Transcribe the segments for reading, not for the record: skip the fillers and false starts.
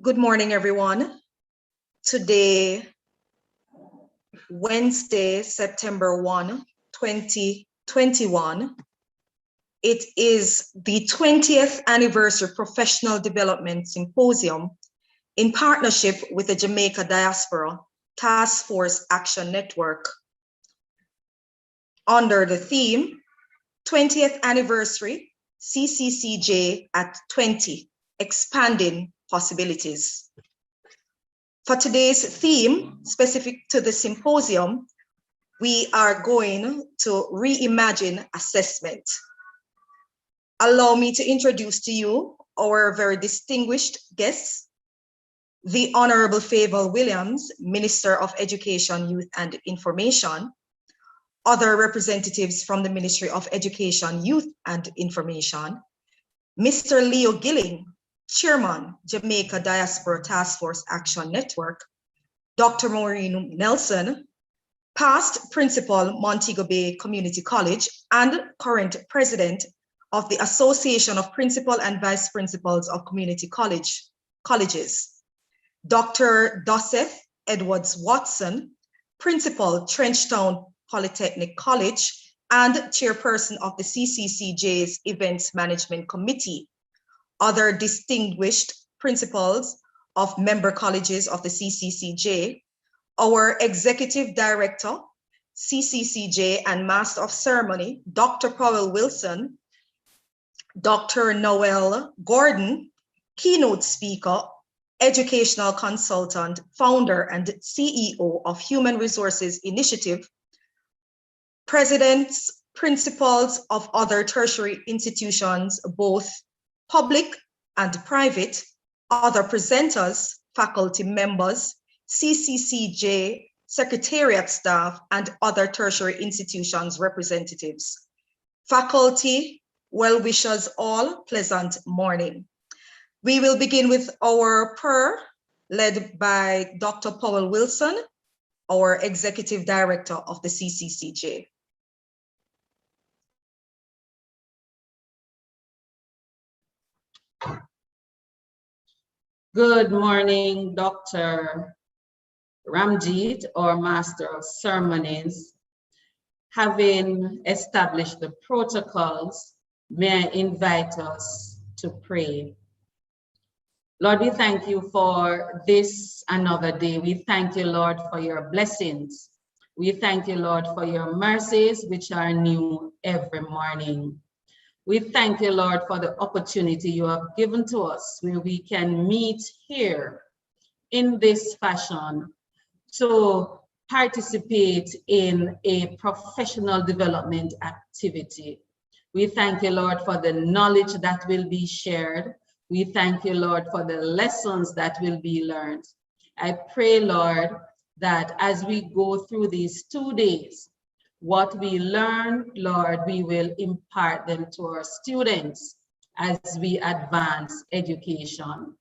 Good morning, everyone. Today, Wednesday, September 1, 2021, it is the 20th anniversary Professional Development Symposium in partnership with the Jamaica Diaspora Taskforce Action Network. Under the theme, 20th Anniversary, CCCJ at 20, Expanding Possibilities. For today's theme, specific to the symposium, we are going to reimagine assessment. Allow me to introduce to you our very distinguished guests, the Honorable Favour Williams, Minister of Education, Youth and Information, other representatives from the Ministry of Education, Youth and Information, Mr. Leo Gilling, Chairman, Jamaica Diaspora Taskforce Action Network, Dr. Maureen Nelson, past Principal, Montego Bay Community College, and current President of the Association of Principal and Vice Principals of Community Colleges, Dr. Dosseth Edwards Watson, Principal, Trenchtown Polytechnic College, and Chairperson of the CCCJ's Events Management Committee, other distinguished principals of member colleges of the CCCJ, our Executive Director, CCCJ and Master of Ceremony, Dr. Powell Wilson, Dr. Noel Gordon, keynote speaker, educational consultant, founder and CEO of Human Resources Initiative, presidents, principals of other tertiary institutions, both public and private, other presenters, faculty members, CCCJ secretariat staff, and other tertiary institutions representatives. Faculty, well-wishers all, pleasant morning. We will begin with our prayer led by Dr. Powell Wilson, our Executive Director of the CCCJ. Good morning, Dr. Ramjeet, or Master of Ceremonies. Having established the protocols, may I invite us to pray. Lord, we thank you for this another day. We thank you, Lord, for your blessings. We thank you, Lord, for your mercies, which are new every morning. We thank you, Lord, for the opportunity you have given to us where we can meet here in this fashion to participate in a professional development activity. We thank you, Lord, for the knowledge that will be shared. We thank you, Lord, for the lessons that will be learned. I pray, Lord, that as we go through these 2 days, what we learn, Lord, we will impart them to our students as we advance education.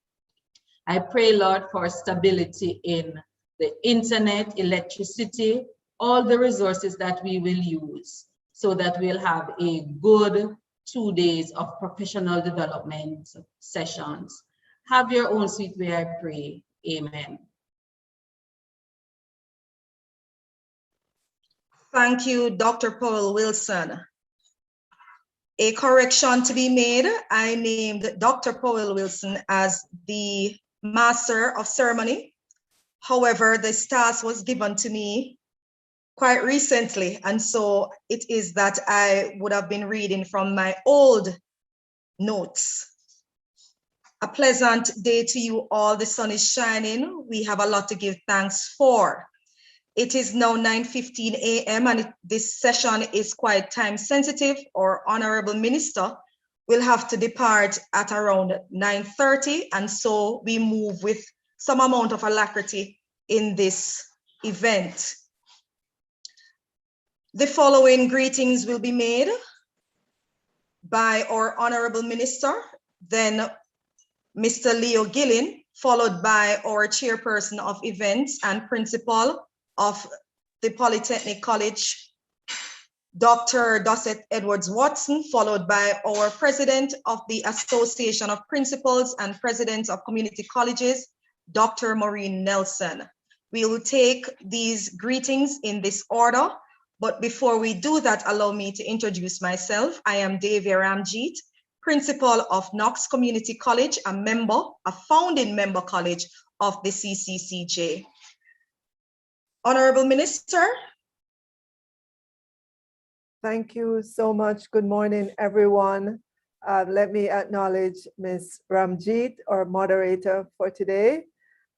I pray, Lord, for stability in the internet, electricity, all the resources that we will use so that we'll have a good 2 days of professional development sessions. Have your own sweet way, I pray. Amen. Thank you, Dr. Powell Wilson. A correction to be made. I named Dr. Powell Wilson as the Master of Ceremony. However, this task was given to me quite recently, and so it is that I would have been reading from my old notes. A pleasant day to you all. The sun is shining. We have a lot to give thanks for. It is now 9:15 a.m. and this session is quite time sensitive. Our Honorable Minister will have to depart at around 9:30, and so we move with some amount of alacrity in this event. The following greetings will be made by our Honorable Minister, then Mr. Leo Gilling, followed by our Chairperson of Events and Principal of the Polytechnic College, Dr. Dossett Edwards Watson, followed by our President of the Association of Principals and Presidents of Community Colleges, Dr. Maureen Nelson. We will take these greetings in this order, but before we do that, allow me to introduce myself. I am Davia Ramjeet, Principal of Knox Community College, a founding member college of the CCCJ. Honorable Minister. Thank you so much. Good morning, everyone. Let me acknowledge Ms. Ramjeet, our moderator for today.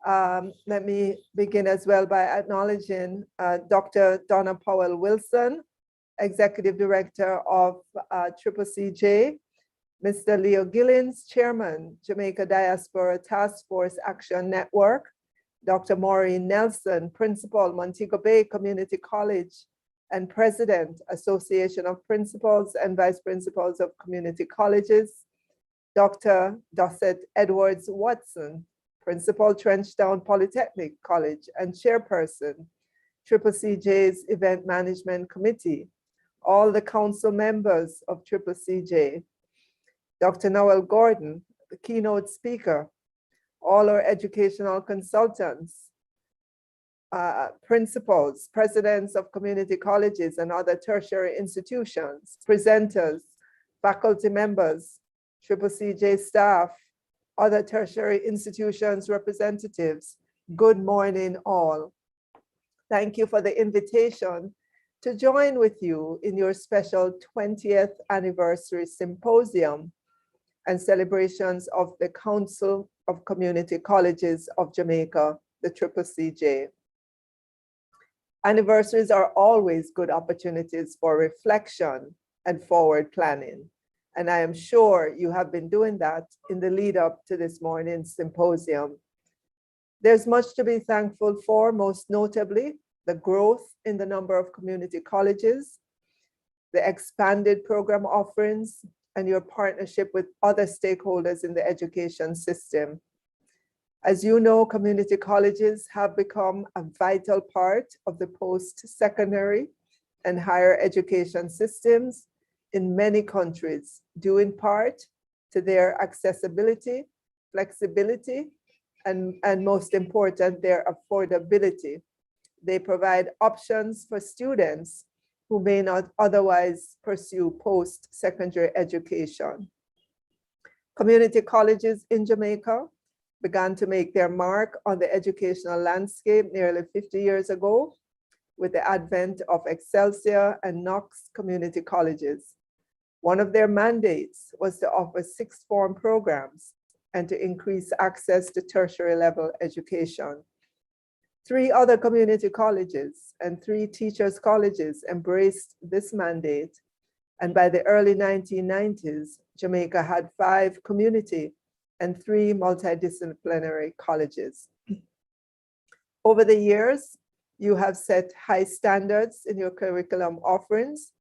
Let me begin as well by acknowledging Dr. Donna Powell-Wilson, Executive Director of Cccj, Mr. Leo Gillens, Chairman, Jamaica Diaspora Taskforce Action Network, Dr. Maureen Nelson, Principal, Montego Bay Community College, and President, Association of Principals and Vice Principals of Community Colleges, Dr. Dossett Edwards Watson, Principal, Trenchtown Polytechnic College, and Chairperson, CCJ's Event Management Committee, all the council members of CCJ, Dr. Noel Gordon, the keynote speaker, all our educational consultants, principals, presidents of community colleges and other tertiary institutions, presenters, faculty members, CCJ staff, other tertiary institutions representatives. Good morning, all. Thank you for the invitation to join with you in your special 20th anniversary symposium and celebrations of the Council of Community Colleges of Jamaica, the CCJ. Anniversaries are always good opportunities for reflection and forward planning. And I am sure you have been doing that in the lead up to this morning's symposium. There's much to be thankful for, most notably the growth in the number of community colleges, the expanded program offerings, and your partnership with other stakeholders in the education system. As you know, community colleges have become a vital part of the post-secondary and higher education systems in many countries, due in part to their accessibility, flexibility, and most important, their affordability. They provide options for students who may not otherwise pursue post-secondary education. Community colleges in Jamaica began to make their mark on the educational landscape nearly 50 years ago with the advent of Excelsior and Knox community colleges. One of their mandates was to offer sixth form programs and to increase access to tertiary level education. 3 other community colleges and 3 teachers' colleges embraced this mandate, and by the early 1990s, Jamaica had 5 community and 3 multidisciplinary colleges. Over the years, you have set high standards in your curriculum offerings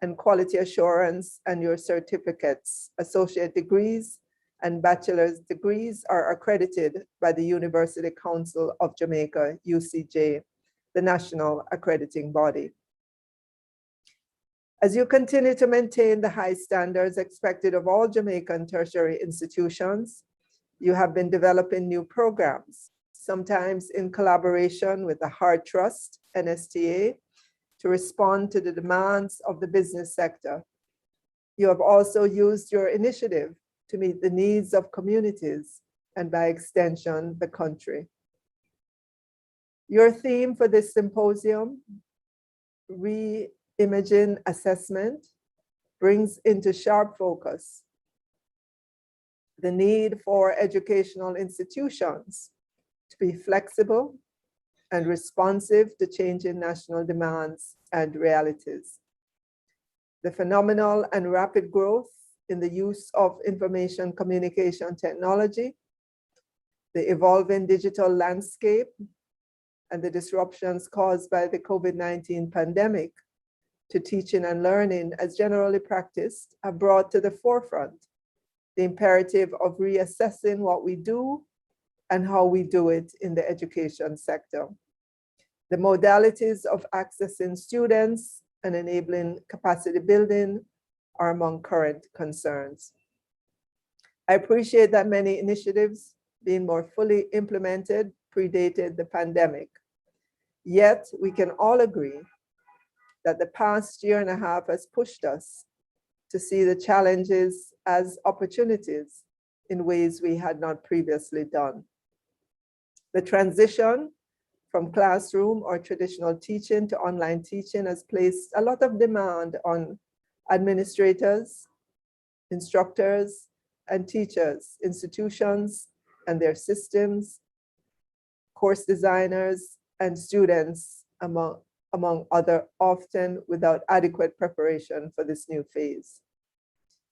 and quality assurance, and your certificates, associate degrees, and bachelor's degrees are accredited by the University Council of Jamaica, UCJ, the national accrediting body. As you continue to maintain the high standards expected of all Jamaican tertiary institutions, you have been developing new programs, sometimes in collaboration with the Heart Trust, NSTA, to respond to the demands of the business sector. You have also used your initiative to meet the needs of communities and by extension, the country. Your theme for this symposium, Reimagining Assessment, brings into sharp focus the need for educational institutions to be flexible and responsive to changing national demands and realities. The phenomenal and rapid growth in the use of information communication technology, the evolving digital landscape, and the disruptions caused by the COVID-19 pandemic to teaching and learning as generally practiced have brought to the forefront the imperative of reassessing what we do and how we do it in the education sector. The modalities of accessing students and enabling capacity building are among current concerns. I appreciate that many initiatives being more fully implemented predated the pandemic. Yet we can all agree that the past year and a half has pushed us to see the challenges as opportunities in ways we had not previously done. The transition from classroom or traditional teaching to online teaching has placed a lot of demand on administrators, instructors, and teachers, institutions and their systems, course designers, and students, among other, often without adequate preparation for this new phase.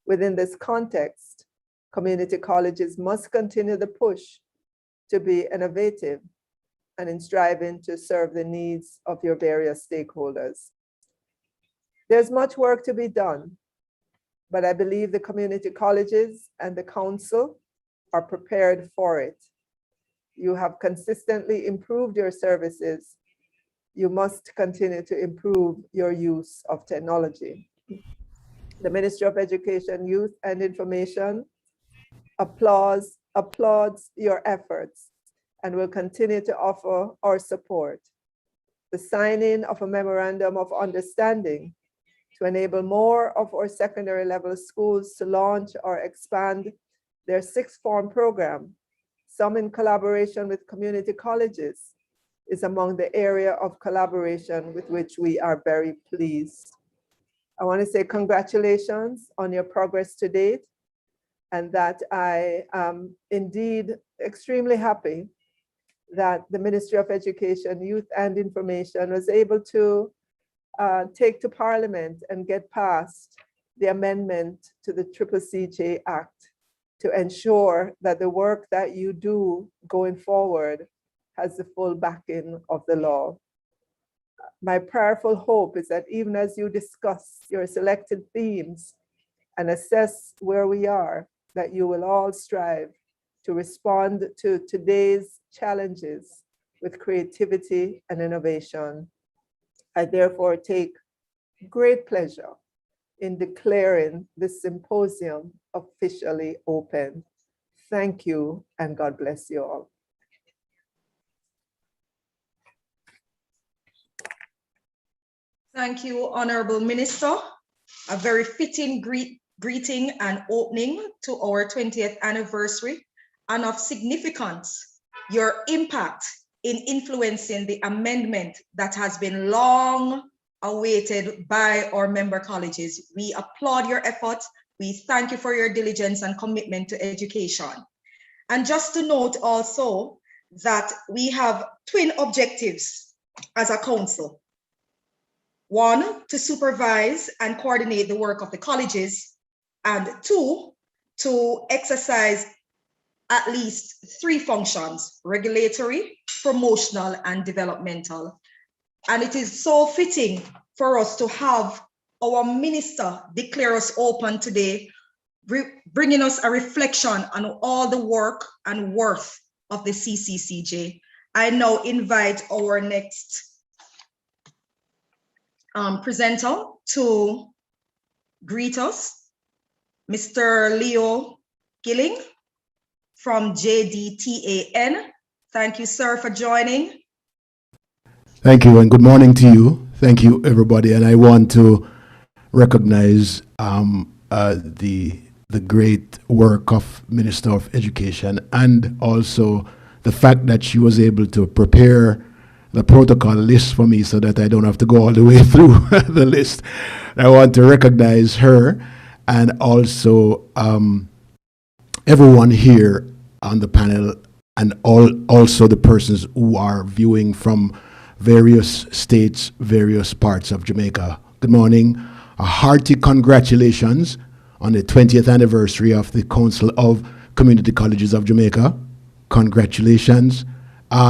Within this context, community colleges must continue the push to be innovative and in striving to serve the needs of your various stakeholders. There's much work to be done, but I believe the community colleges and the council are prepared for it. You have consistently improved your services. You must continue to improve your use of technology. The Ministry of Education, Youth and Information applauds your efforts and will continue to offer our support. The signing of a memorandum of understanding to enable more of our secondary level schools to launch or expand their sixth form program, some in collaboration with community colleges, is among the area of collaboration with which we are very pleased. I want to say congratulations on your progress to date, and that I am indeed extremely happy that the Ministry of Education, Youth and Information was able to take to Parliament and get past the amendment to the Cccj Act to ensure that the work that you do going forward has the full backing of the law. My prayerful hope is that even as you discuss your selected themes and assess where we are, that you will all strive to respond to today's challenges with creativity and innovation. I therefore take great pleasure in declaring this symposium officially open. Thank you, and God bless you all. Thank you, Honorable Minister. A very fitting greeting and opening to our 20th anniversary, and of significance, your impact in influencing the amendment that has been long awaited by our member colleges. We applaud your efforts. We thank you for your diligence and commitment to education. And just to note also that we have twin objectives as a council. One, to supervise and coordinate the work of the colleges, and two, to exercise at least three functions: regulatory, promotional, and developmental. And it is so fitting for us to have our minister declare us open today, bringing us a reflection on all the work and worth of the CCCJ. I now invite our next presenter to greet us, Mr. Leo Gilling from JDTAN. Thank you, sir, for joining. Thank you, and good morning to you. Thank you, everybody. And I want to recognize the great work of Minister of Education, and also the fact that she was able to prepare the protocol list for me so that I don't have to go all the way through the list. I want to recognize her, and also everyone here on the panel, and also the persons who are viewing from various states, various parts of Jamaica. Good morning. A hearty congratulations on the 20th anniversary of the Council of Community Colleges of Jamaica. Congratulations.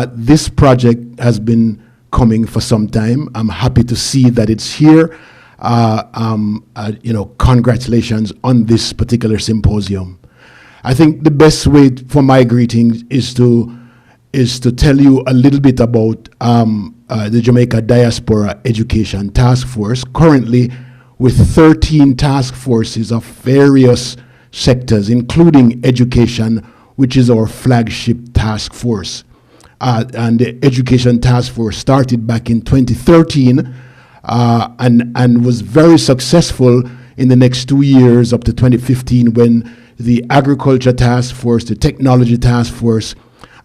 This project has been coming for some time. I'm happy to see that it's here. Congratulations on this particular symposium. I think the best way for my greetings is to is to tell you a little bit about the Jamaica Diaspora Education Task Force, currently with 13 task forces of various sectors, including education, which is our flagship task force. And the Education Task Force started back in 2013 and was very successful in the next 2 years up to 2015, when the Agriculture Task Force, the Technology Task Force,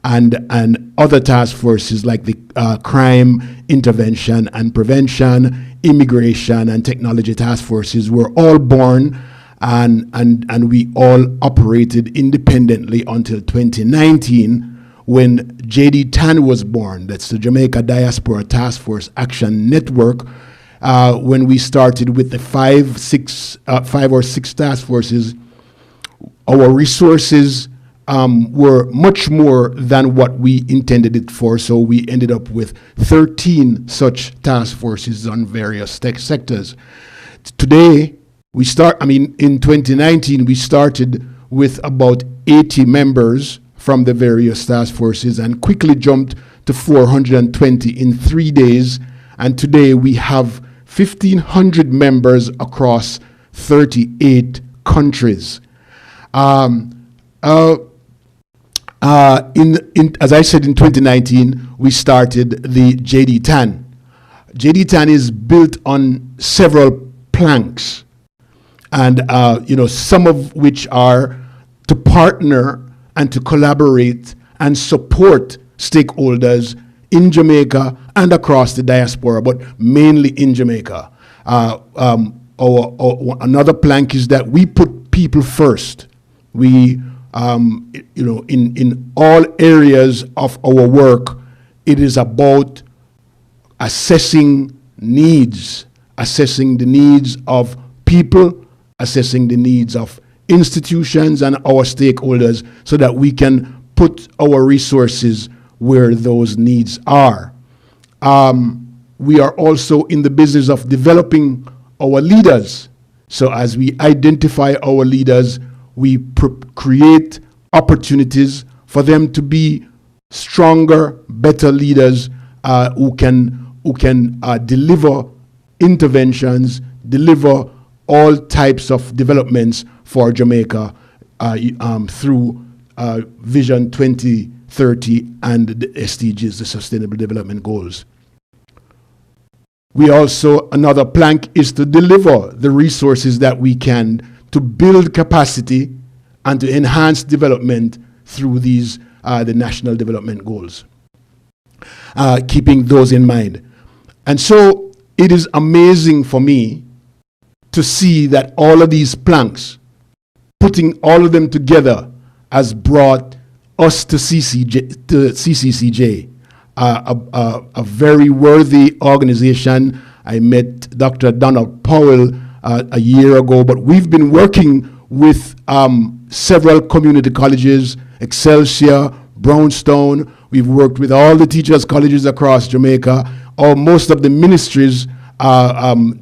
and other task forces like the Crime Intervention and Prevention, Immigration, and Technology Task Forces were all born, and we all operated independently until 2019, when JDTAN was born. That's the Jamaica Diaspora Task Force Action Network. When we started with the five or six task forces, our resources were much more than what we intended it for, so we ended up with 13 such task forces on various sectors. Today, in 2019, we started with about 80 members from the various task forces and quickly jumped to 420 in 3 days. And today we have 1,500 members across 38 countries. As I said, in 2019, we started the JDTAN. JDTAN is built on several planks, and some of which are to partner and to collaborate and support stakeholders in Jamaica and across the diaspora, but mainly in Jamaica. Another plank is that we put people first. We, in all areas of our work, it is about assessing needs, assessing the needs of people, assessing the needs of institutions and our stakeholders, so that we can put our resources where those needs are. We are also in the business of developing our leaders. So as we identify our leaders, we create opportunities for them to be stronger, better leaders who can deliver interventions, deliver all types of developments for Jamaica through Vision 2030 and the SDGs, the Sustainable Development Goals. We also, another plank is to deliver the resources that we can to build capacity and to enhance development through these, the National Development Goals, keeping those in mind. And so it is amazing for me to see that all of these planks, putting all of them together, has brought us to CCCJ, a very worthy organization. I met Dr. Donald Powell a year ago, but we've been working with several community colleges, Excelsior, Brownstone. We've worked with all the teachers' colleges across Jamaica, or most of the ministries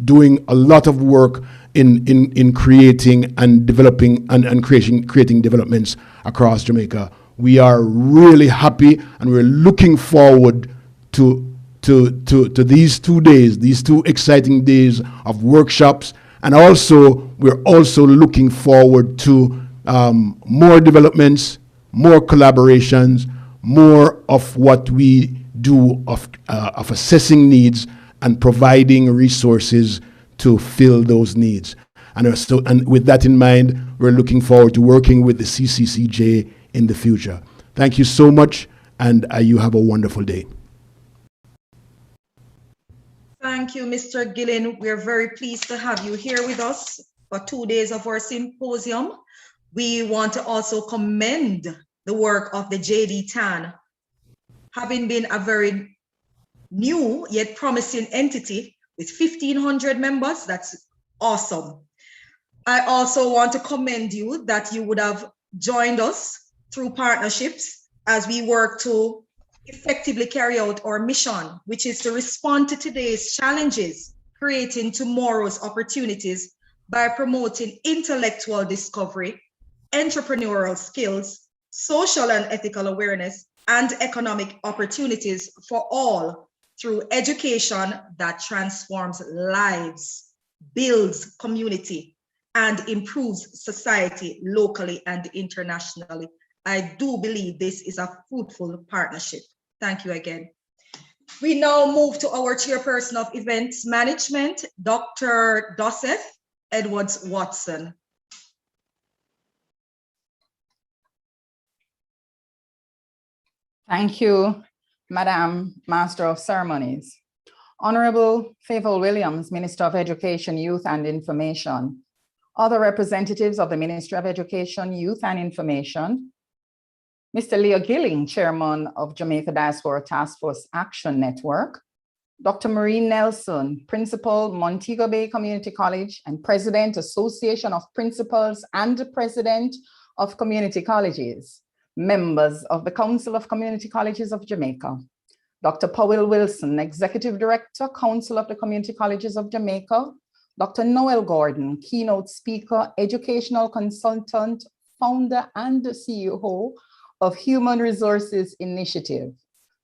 doing a lot of work in creating and developing and creating developments across Jamaica. We are really happy, and we're looking forward to these 2 days, these 2 exciting days of workshops, and also we're also looking forward to more developments, more collaborations, more of what we do of assessing needs and providing resources to fill those needs. And with that in mind, we're looking forward to working with the CCCJ in the future. Thank you so much, and you have a wonderful day. Thank you, Mr. Gillen. We're very pleased to have you here with us for 2 days of our symposium. We want to also commend the work of the JDTAN, having been a very new yet promising entity with 1,500 members. That's awesome. I also want to commend you that you would have joined us through partnerships as we work to effectively carry out our mission, which is to respond to today's challenges, creating tomorrow's opportunities by promoting intellectual discovery, entrepreneurial skills, social and ethical awareness, and economic opportunities for all through education that transforms lives, builds community, and improves society locally and internationally. I do believe this is a fruitful partnership. Thank you again. We now move to our Chairperson of Events Management, Dr. Dosseth Edwards Watson. Thank you, Madam Master of Ceremonies. Honorable Favour Williams, Minister of Education, Youth and Information, other representatives of the Ministry of Education, Youth and Information, Mr. Leo Gilling, Chairman of Jamaica Diaspora Taskforce Action Network, Dr. Maureen Nelson, Principal, Montego Bay Community College and President, Association of Principals and President of Community Colleges, members of the Council of Community Colleges of Jamaica, Dr. Powell Wilson, Executive Director, Council of the Community Colleges of Jamaica, Dr. Noel Gordon, Keynote Speaker, Educational Consultant, Founder and CEO of Human Resources Initiative,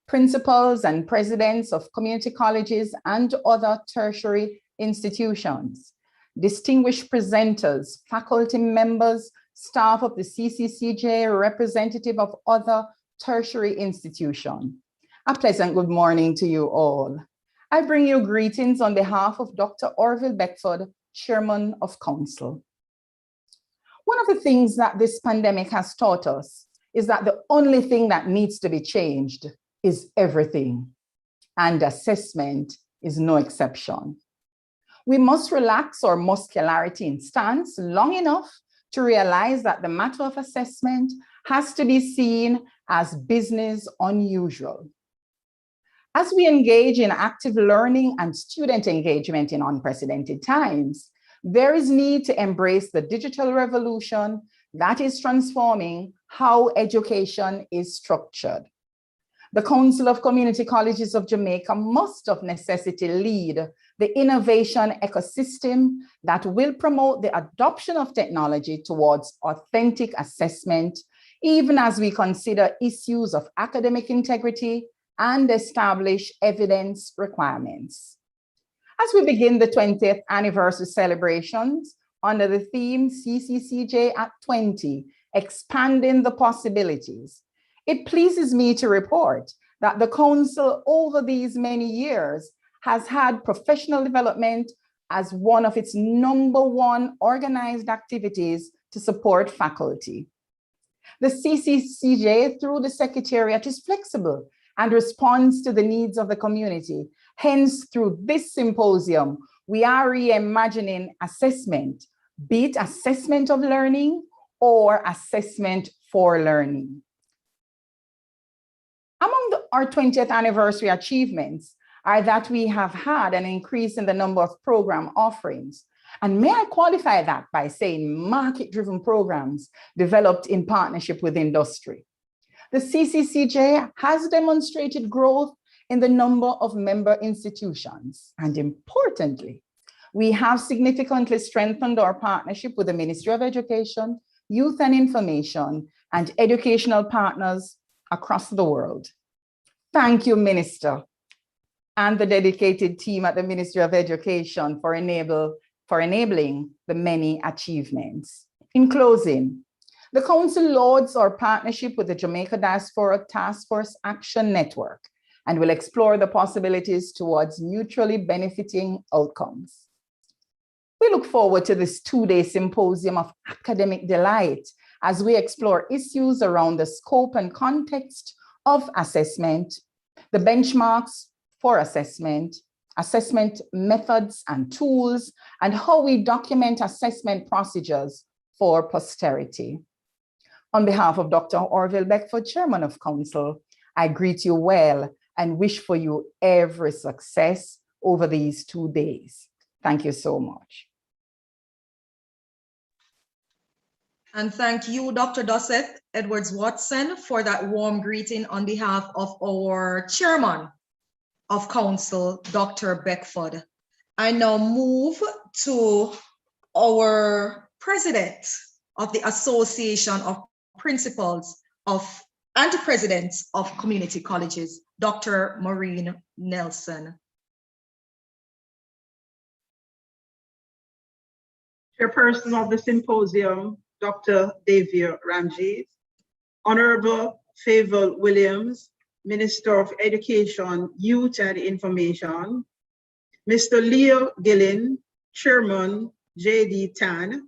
Principals and Presidents of Community Colleges and other tertiary institutions, distinguished presenters, faculty members, staff of the CCCJ, representative of other tertiary institutions. A pleasant good morning to you all. I bring you greetings on behalf of Dr. Orville Beckford, Chairman of Council. One of the things that this pandemic has taught us is that the only thing that needs to be changed is everything, and assessment is no exception. We must relax our muscularity in stance long enough to realize that the matter of assessment has to be seen as business unusual. As we engage in active learning and student engagement in unprecedented times, there is need to embrace the digital revolution that is transforming how education is structured. The Council of Community Colleges of Jamaica must of necessity lead the innovation ecosystem that will promote the adoption of technology towards authentic assessment, even as we consider issues of academic integrity and establish evidence requirements. As we begin the 20th anniversary celebrations under the theme CCCJ at 20, expanding the possibilities, it pleases me to report that the Council over these many years has had professional development as one of its #1 organized activities to support faculty. The CCCJ, through the Secretariat, is flexible and responds to the needs of the community. Hence, through this symposium, we are reimagining assessment, be it assessment of learning or assessment for learning. Among our 20th anniversary achievements are that we have had an increase in the number of program offerings. And may I qualify that by saying market-driven programs developed in partnership with industry. The CCCJ has demonstrated growth in the number of member institutions. And importantly, we have significantly strengthened our partnership with the Ministry of Education, Youth and Information, and educational partners across the world. Thank you, Minister, and the dedicated team at the Ministry of Education for enabling the many achievements. In closing, the Council lauds our partnership with the Jamaica Diaspora Taskforce Action Network and will explore the possibilities towards mutually benefiting outcomes. We look forward to this 2-day symposium of academic delight as we explore issues around the scope and context of assessment, the benchmarks for assessment, assessment methods and tools, and how we document assessment procedures for posterity. On behalf of Dr. Orville Beckford, Chairman of Council, I greet you well and wish for you every success over these 2 days. Thank you so much. And thank you, Dr. Dosseth Edwards Watson, for that warm greeting on behalf of our Chairman of Council, Dr. Beckford. I now move to our President of the Association of Principals and President of Community Colleges, Dr. Maureen Nelson. Chairperson of the Symposium, Dr. Davia Ramjeet, Honorable Favour Williams, Minister of Education, Youth and Information, Mr. Leo Gillin, Chairman, JDTAN,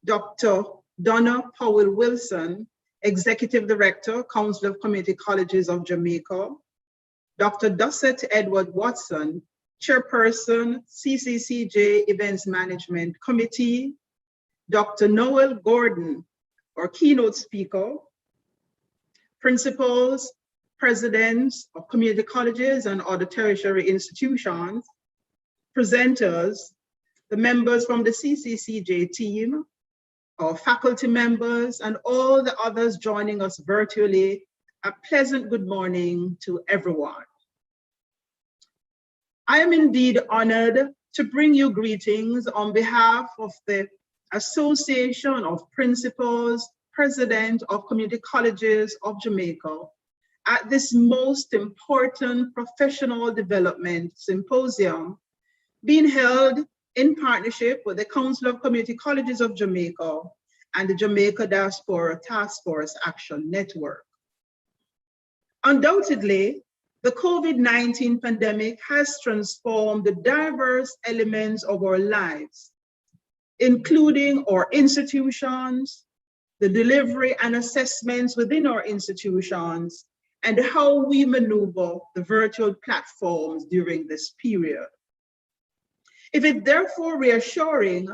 Dr. Donna Powell-Wilson, Executive Director, Council of Community Colleges of Jamaica, Dr. Dorset Edward Watson, Chairperson, Cccj Events Management Committee, Dr. Noel Gordon, our keynote speaker, principals, presidents of community colleges and other tertiary institutions, presenters, the members from the CCCJ team, our faculty members, and all the others joining us virtually, a pleasant good morning to everyone. I am indeed honored to bring you greetings on behalf of the Association of Principals, President of Community Colleges of Jamaica, at this most important professional development symposium being held in partnership with the Council of Community Colleges of Jamaica and the Jamaica Diaspora Taskforce Action Network. Undoubtedly, the COVID-19 pandemic has transformed the diverse elements of our lives, including our institutions, the delivery and assessments within our institutions, and how we maneuver the virtual platforms during this period. It is therefore reassuring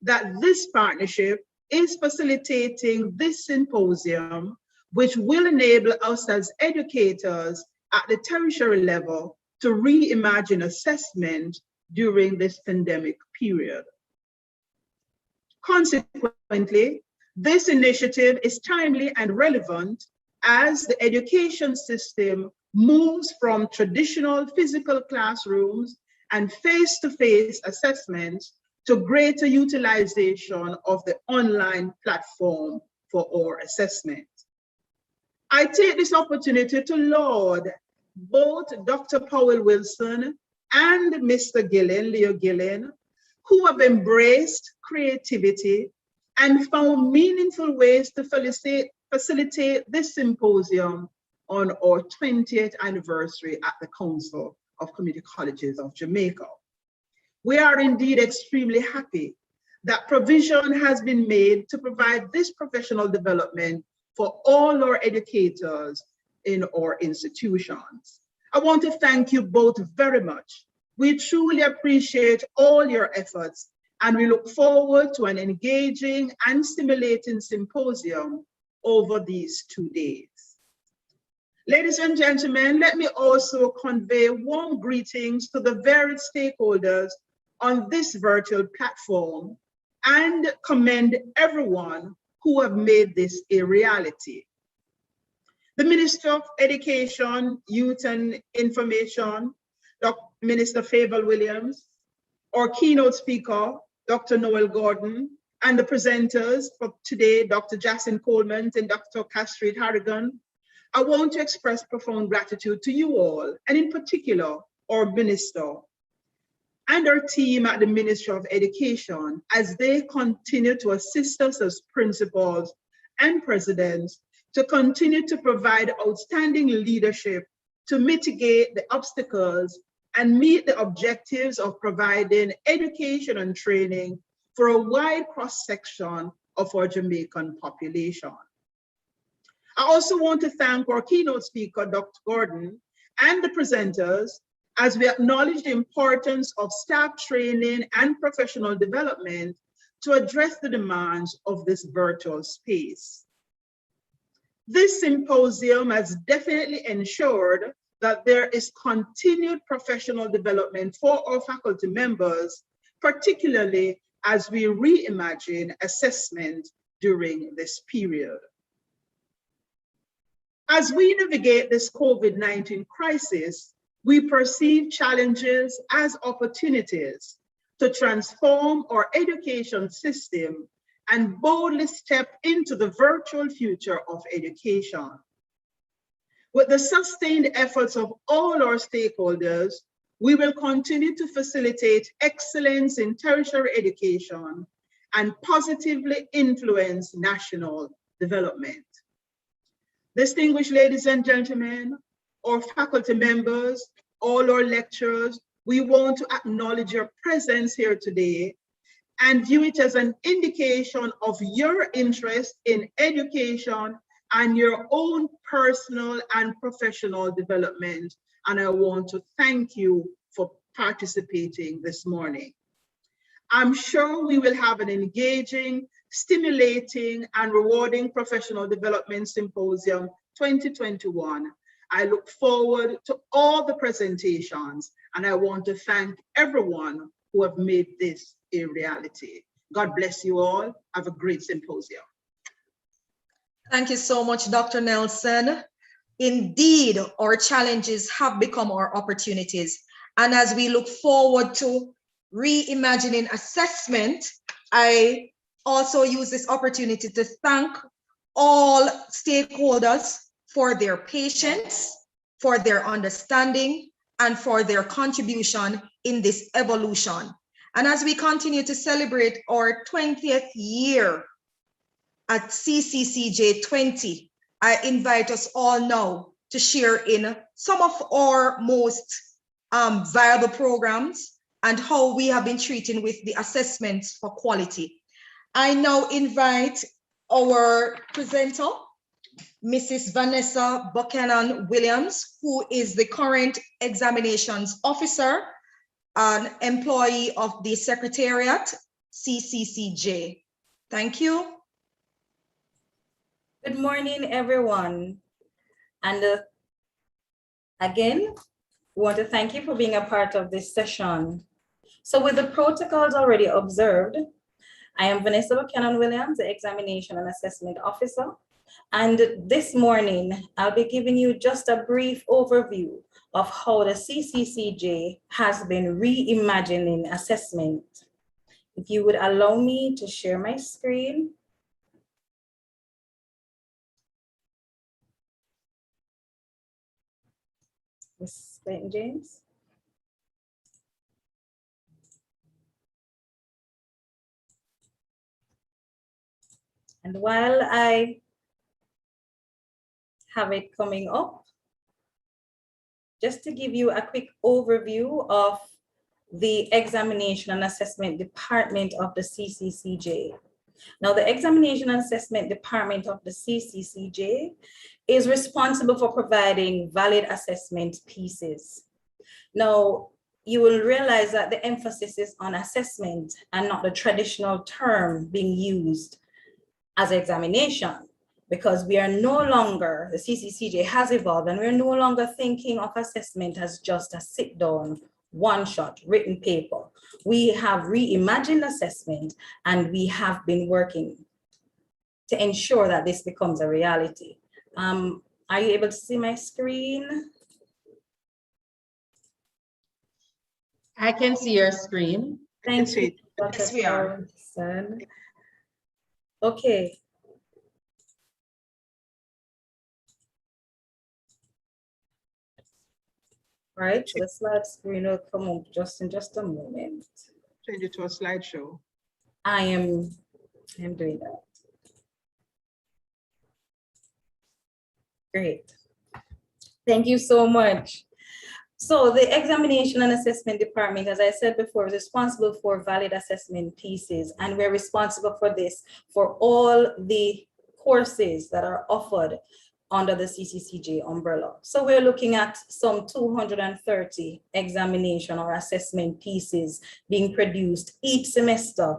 that this partnership is facilitating this symposium, which will enable us as educators at the tertiary level to reimagine assessment during this pandemic period. Consequently, this initiative is timely and relevant as the education system moves from traditional physical classrooms and face-to-face assessments to greater utilization of the online platform for our assessment. I take this opportunity to laud both Dr. Powell-Wilson and Mr. Gillin, Leo Gillin, who have embraced creativity and found meaningful ways to facilitate this symposium on our 20th anniversary at the Council of Community Colleges of Jamaica. We are indeed extremely happy that provision has been made to provide this professional development for all our educators in our institutions. I want to thank you both very much. We truly appreciate all your efforts, and we look forward to an engaging and stimulating symposium over these 2 days. Ladies and gentlemen, let me also convey warm greetings to the varied stakeholders on this virtual platform and commend everyone who have made this a reality. The Minister of Education, Youth and Information, Minister Favour Williams, our keynote speaker, Dr. Noel Gordon, and the presenters for today, Dr. Jacinth Coleman and Dr. Gastrid Harrigan. I want to express profound gratitude to you all, and in particular, our minister and our team at the Ministry of Education as they continue to assist us as principals and presidents to continue to provide outstanding leadership to mitigate the obstacles and meet the objectives of providing education and training for a wide cross-section of our Jamaican population. I also want to thank our keynote speaker, Dr. Gordon, and the presenters as we acknowledge the importance of staff training and professional development to address the demands of this virtual space. This symposium has definitely ensured that there is continued professional development for our faculty members, particularly as we reimagine assessment during this period. As we navigate this COVID-19 crisis, we perceive challenges as opportunities to transform our education system and boldly step into the virtual future of education. With the sustained efforts of all our stakeholders, we will continue to facilitate excellence in tertiary education and positively influence national development. Distinguished ladies and gentlemen, our faculty members, all our lecturers, we want to acknowledge your presence here today and view it as an indication of your interest in education and your own personal and professional development. And I want to thank you for participating this morning. I'm sure we will have an engaging, stimulating, and rewarding professional development symposium 2021. I look forward to all the presentations, and I want to thank everyone who have made this a reality. God bless you all. Have a great symposium. Thank you so much, Dr. Nelson. Indeed, our challenges have become our opportunities. And as we look forward to reimagining assessment, I also use this opportunity to thank all stakeholders for their patience, for their understanding, and for their contribution in this evolution. And as we continue to celebrate our 20th year at CCCJ 20, I invite us all now to share in some of our most viable programs and how we have been treating with the assessments for quality. I now invite our presenter, Mrs. Vanessa Buchanan Williams, who is the current examinations officer, an employee of the Secretariat, CCCJ. Thank you. Good morning, everyone. And again, we want to thank you for being a part of this session. So with the protocols already observed, I am Vanessa Buchanan Williams, the Examination and Assessment Officer. And this morning, I'll be giving you just a brief overview of how the CCCJ has been reimagining assessment. If you would allow me to share my screen. Ms. Clayton James. And while I have it coming up, just to give you a quick overview of the Examination and Assessment Department of the CCCJ. Now, the Examination and Assessment Department of the CCCJ is responsible for providing valid assessment pieces. Now, you will realize that the emphasis is on assessment and not the traditional term being used as examination, because we are no longer, the CCCJ has evolved and we're no longer thinking of assessment as just a sit down, one-shot written paper. We have reimagined assessment and we have been working to ensure that this becomes a reality. Are you able to see my screen? I can see your screen. Thank you. Yes, we are. Okay. All right, so the slide screen will come up just in just a moment. Change it to a slideshow. I am doing that. Great. Thank you so much. So the Examination and Assessment Department, as I said before, is responsible for valid assessment pieces, and we're responsible for this for all the courses that are offered under the CCCJ umbrella. So we're looking at some 230 examination or assessment pieces being produced each semester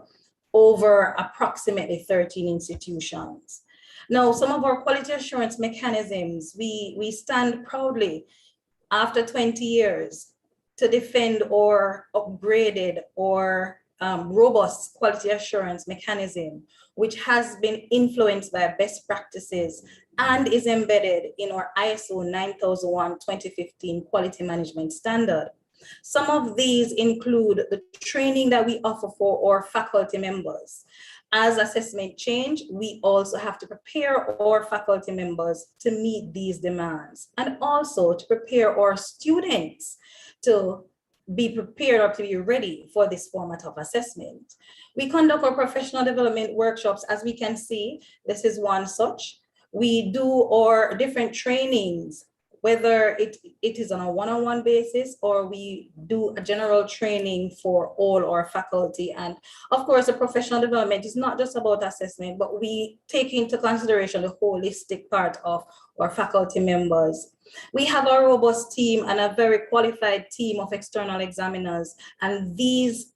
over approximately 13 institutions. Now, some of our quality assurance mechanisms, we stand proudly after 20 years to defend our upgraded or robust quality assurance mechanism, which has been influenced by best practices and is embedded in our ISO 9001:2015 quality management standard. Some of these include the training that we offer for our faculty members, As assessment change, we also have to prepare our faculty members to meet these demands, and also to prepare our students to be prepared or to be ready for this format of assessment. We conduct our professional development workshops. As we can see, this is one such. We do our different trainings, whether it is on a one-on-one basis or we do a general training for all our faculty. And of course, the professional development is not just about assessment, but we take into consideration the holistic part of our faculty members. We have a robust team and a very qualified team of external examiners, and these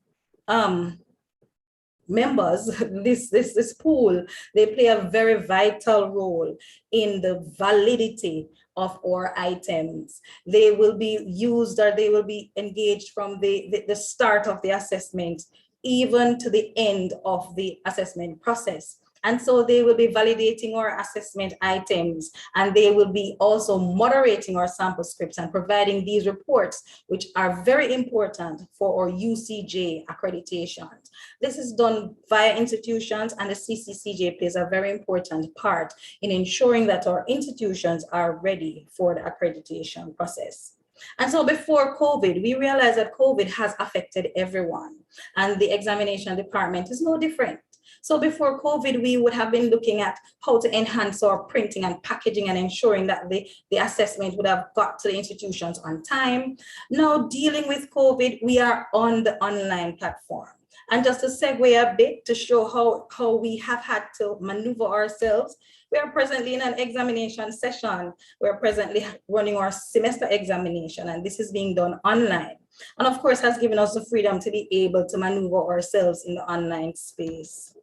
members, this pool, they play a very vital role in the validity of our items. They will be used, or they will be engaged from the start of the assessment even to the end of the assessment process. And so they will be validating our assessment items, and they will be also moderating our sample scripts and providing these reports, which are very important for our UCJ accreditations. This is done via institutions, and the CCCJ plays a very important part in ensuring that our institutions are ready for the accreditation process. And so before COVID, we realized that COVID has affected everyone, and the examination department is no different. So before COVID, we would have been looking at how to enhance our printing and packaging and ensuring that the assessment would have got to the institutions on time. Now, dealing with COVID, we are on the online platform. And just to segue a bit to show how we have had to maneuver ourselves, we are presently in an examination session. We're presently running our semester examination, and this is being done online. And of course, has given us the freedom to be able to maneuver ourselves in the online space.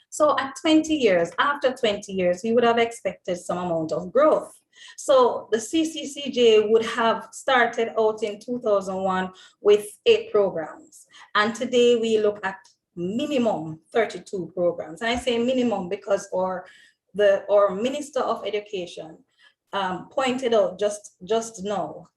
So at 20 years, after 20 years, we would have expected some amount of growth. So the CCCJ would have started out in 2001 with 8 programs. And today we look at minimum 32 programs. And I say minimum because our Minister of Education pointed out just now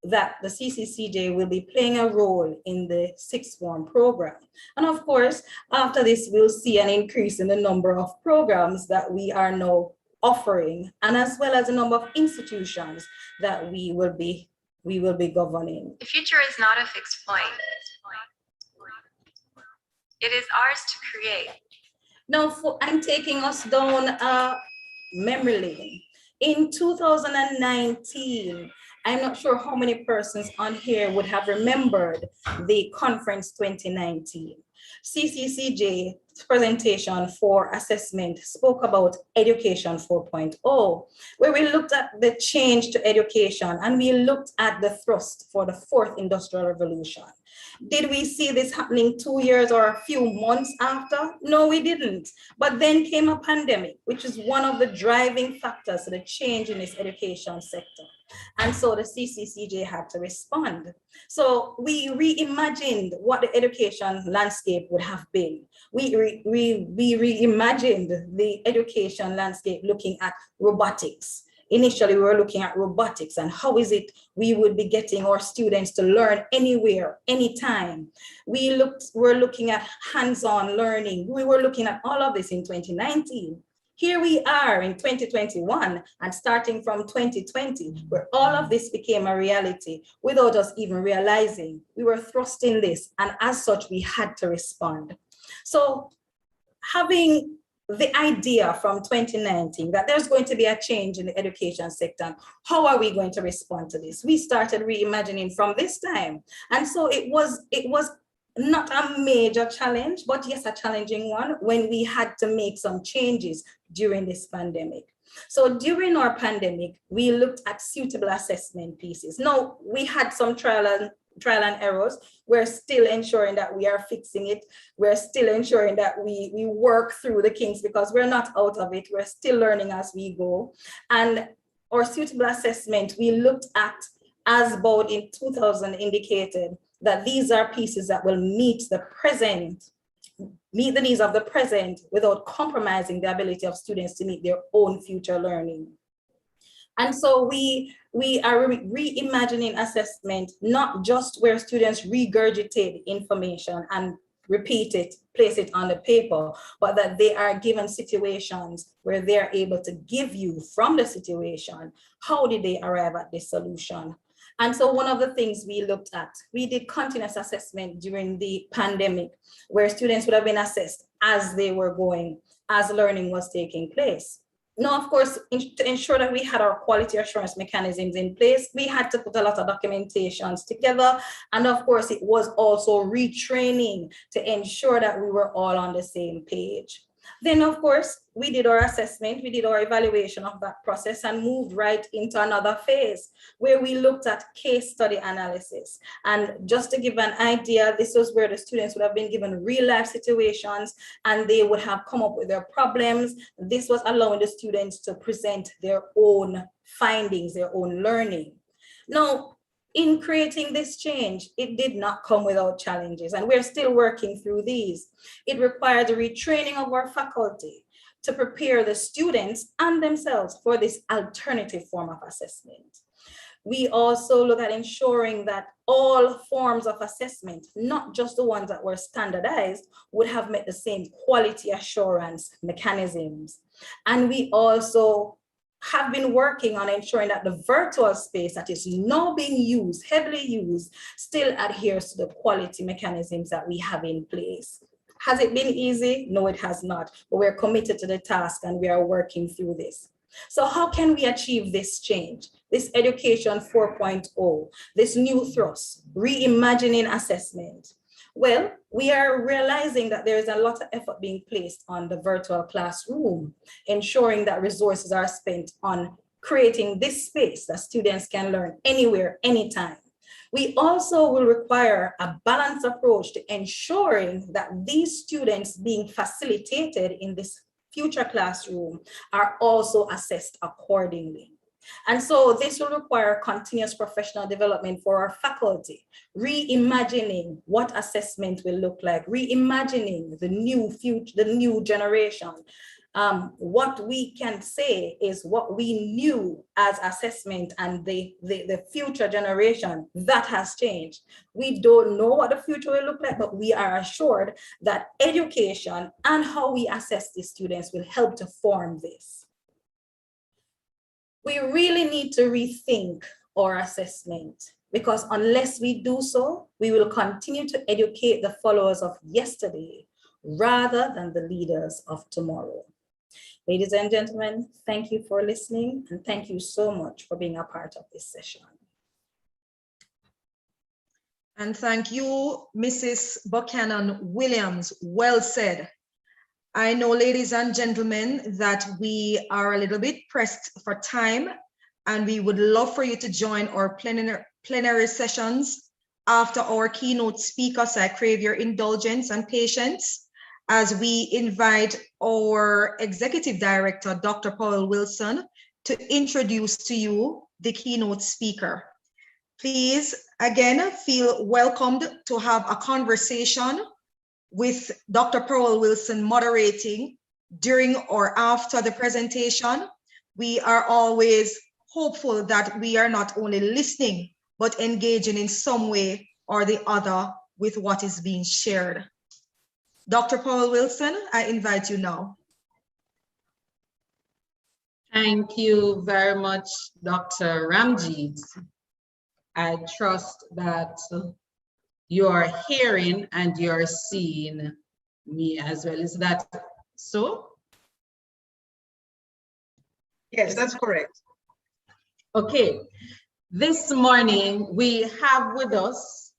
that the CCCJ will be playing a role in the 6th form program. And of course, after this, we'll see an increase in the number of programs that we are now offering, and as well as the number of institutions that we will be governing. The future is not a fixed point. It is ours to create. Now, I'm taking us down memory lane. In 2019, I'm not sure how many persons on here would have remembered the conference 2019. CCCJ's presentation for assessment spoke about Education 4.0, where we looked at the change to education and we looked at the thrust for the 4th industrial revolution. Did we see this happening 2 years or a few months after? No, we didn't. But then came a pandemic, which is one of the driving factors to the change in this education sector. And so the CCCJ had to respond. So we reimagined what the education landscape would have been. We reimagined the education landscape looking at robotics. Initially, we were looking at robotics and how is it we would be getting our students to learn anywhere, anytime. We're looking at hands-on learning. We were looking at all of this in 2019. Here we are in 2021 and starting from 2020, where all of this became a reality without us even realizing. We were thrust in this, and as such, we had to respond. So having the idea from 2019 that there's going to be a change in the education sector, how are we going to respond to this? We started reimagining from this time. And so it was not a major challenge, but yes, a challenging one when we had to make some changes during this pandemic. So during our pandemic, we looked at suitable assessment pieces. Now, we had some trial and errors. We're still ensuring that we are fixing it. We're still ensuring that we work through the kinks because we're not out of it. We're still learning as we go. And our suitable assessment, we looked at, as Bode in 2000 indicated, that these are pieces that will meet the needs of the present without compromising the ability of students to meet their own future learning. And so we are reimagining assessment, not just where students regurgitate information and repeat it, place it on the paper, but that they are given situations where they're able to give you from the situation, how did they arrive at this solution? And so one of the things we looked at, we did continuous assessment during the pandemic, where students would have been assessed as they were going, as learning was taking place. Now, of course, to ensure that we had our quality assurance mechanisms in place, we had to put a lot of documentations together. And of course, it was also retraining to ensure that we were all on the same page. Then, of course, we did our assessment, we did our evaluation of that process and moved right into another phase where we looked at case study analysis. And just to give an idea, this was where the students would have been given real life situations and they would have come up with their problems. This was allowing the students to present their own findings, their own learning. Now, in creating this change, it did not come without challenges, and we're still working through these. It required the retraining of our faculty to prepare the students and themselves for this alternative form of assessment. We also look at ensuring that all forms of assessment, not just the ones that were standardized, would have met the same quality assurance mechanisms. And we also have been working on ensuring that the virtual space that is now being used, heavily used, still adheres to the quality mechanisms that we have in place. Has it been easy? No, it has not, but we're committed to the task and we are working through this. So how can we achieve this change, this education 4.0, this new thrust, reimagining assessment? Well, we are realizing that there is a lot of effort being placed on the virtual classroom, ensuring that resources are spent on creating this space that students can learn anywhere, anytime. We also will require a balanced approach to ensuring that these students being facilitated in this future classroom are also assessed accordingly. And so this will require continuous professional development for our faculty, reimagining what assessment will look like, reimagining the new future, the new generation. What we can say is what we knew as assessment and the future generation, that has changed. We don't know what the future will look like, but we are assured that education and how we assess the students will help to form this. We really need to rethink our assessment, because unless we do so, we will continue to educate the followers of yesterday rather than the leaders of tomorrow. Ladies and gentlemen, thank you for listening and thank you so much for being a part of this session. And thank you, Mrs. Buchanan Williams. Well said. I know, ladies and gentlemen, that we are a little bit pressed for time, and we would love for you to join our plenary sessions after our keynote speaker. So I crave your indulgence and patience as we invite our Executive Director, Dr. Powell Wilson, to introduce to you the keynote speaker. Please, again, feel welcomed to have a conversation with Dr. Powell Wilson moderating during or after the presentation. We are always hopeful that we are not only listening, but engaging in some way or the other with what is being shared. Dr. Powell Wilson, I invite you now. Thank you very much, Dr. Ramjeet. I trust that you're hearing and you're seeing me as well. Is that so? Yes, that's correct. Okay. This morning, we have with us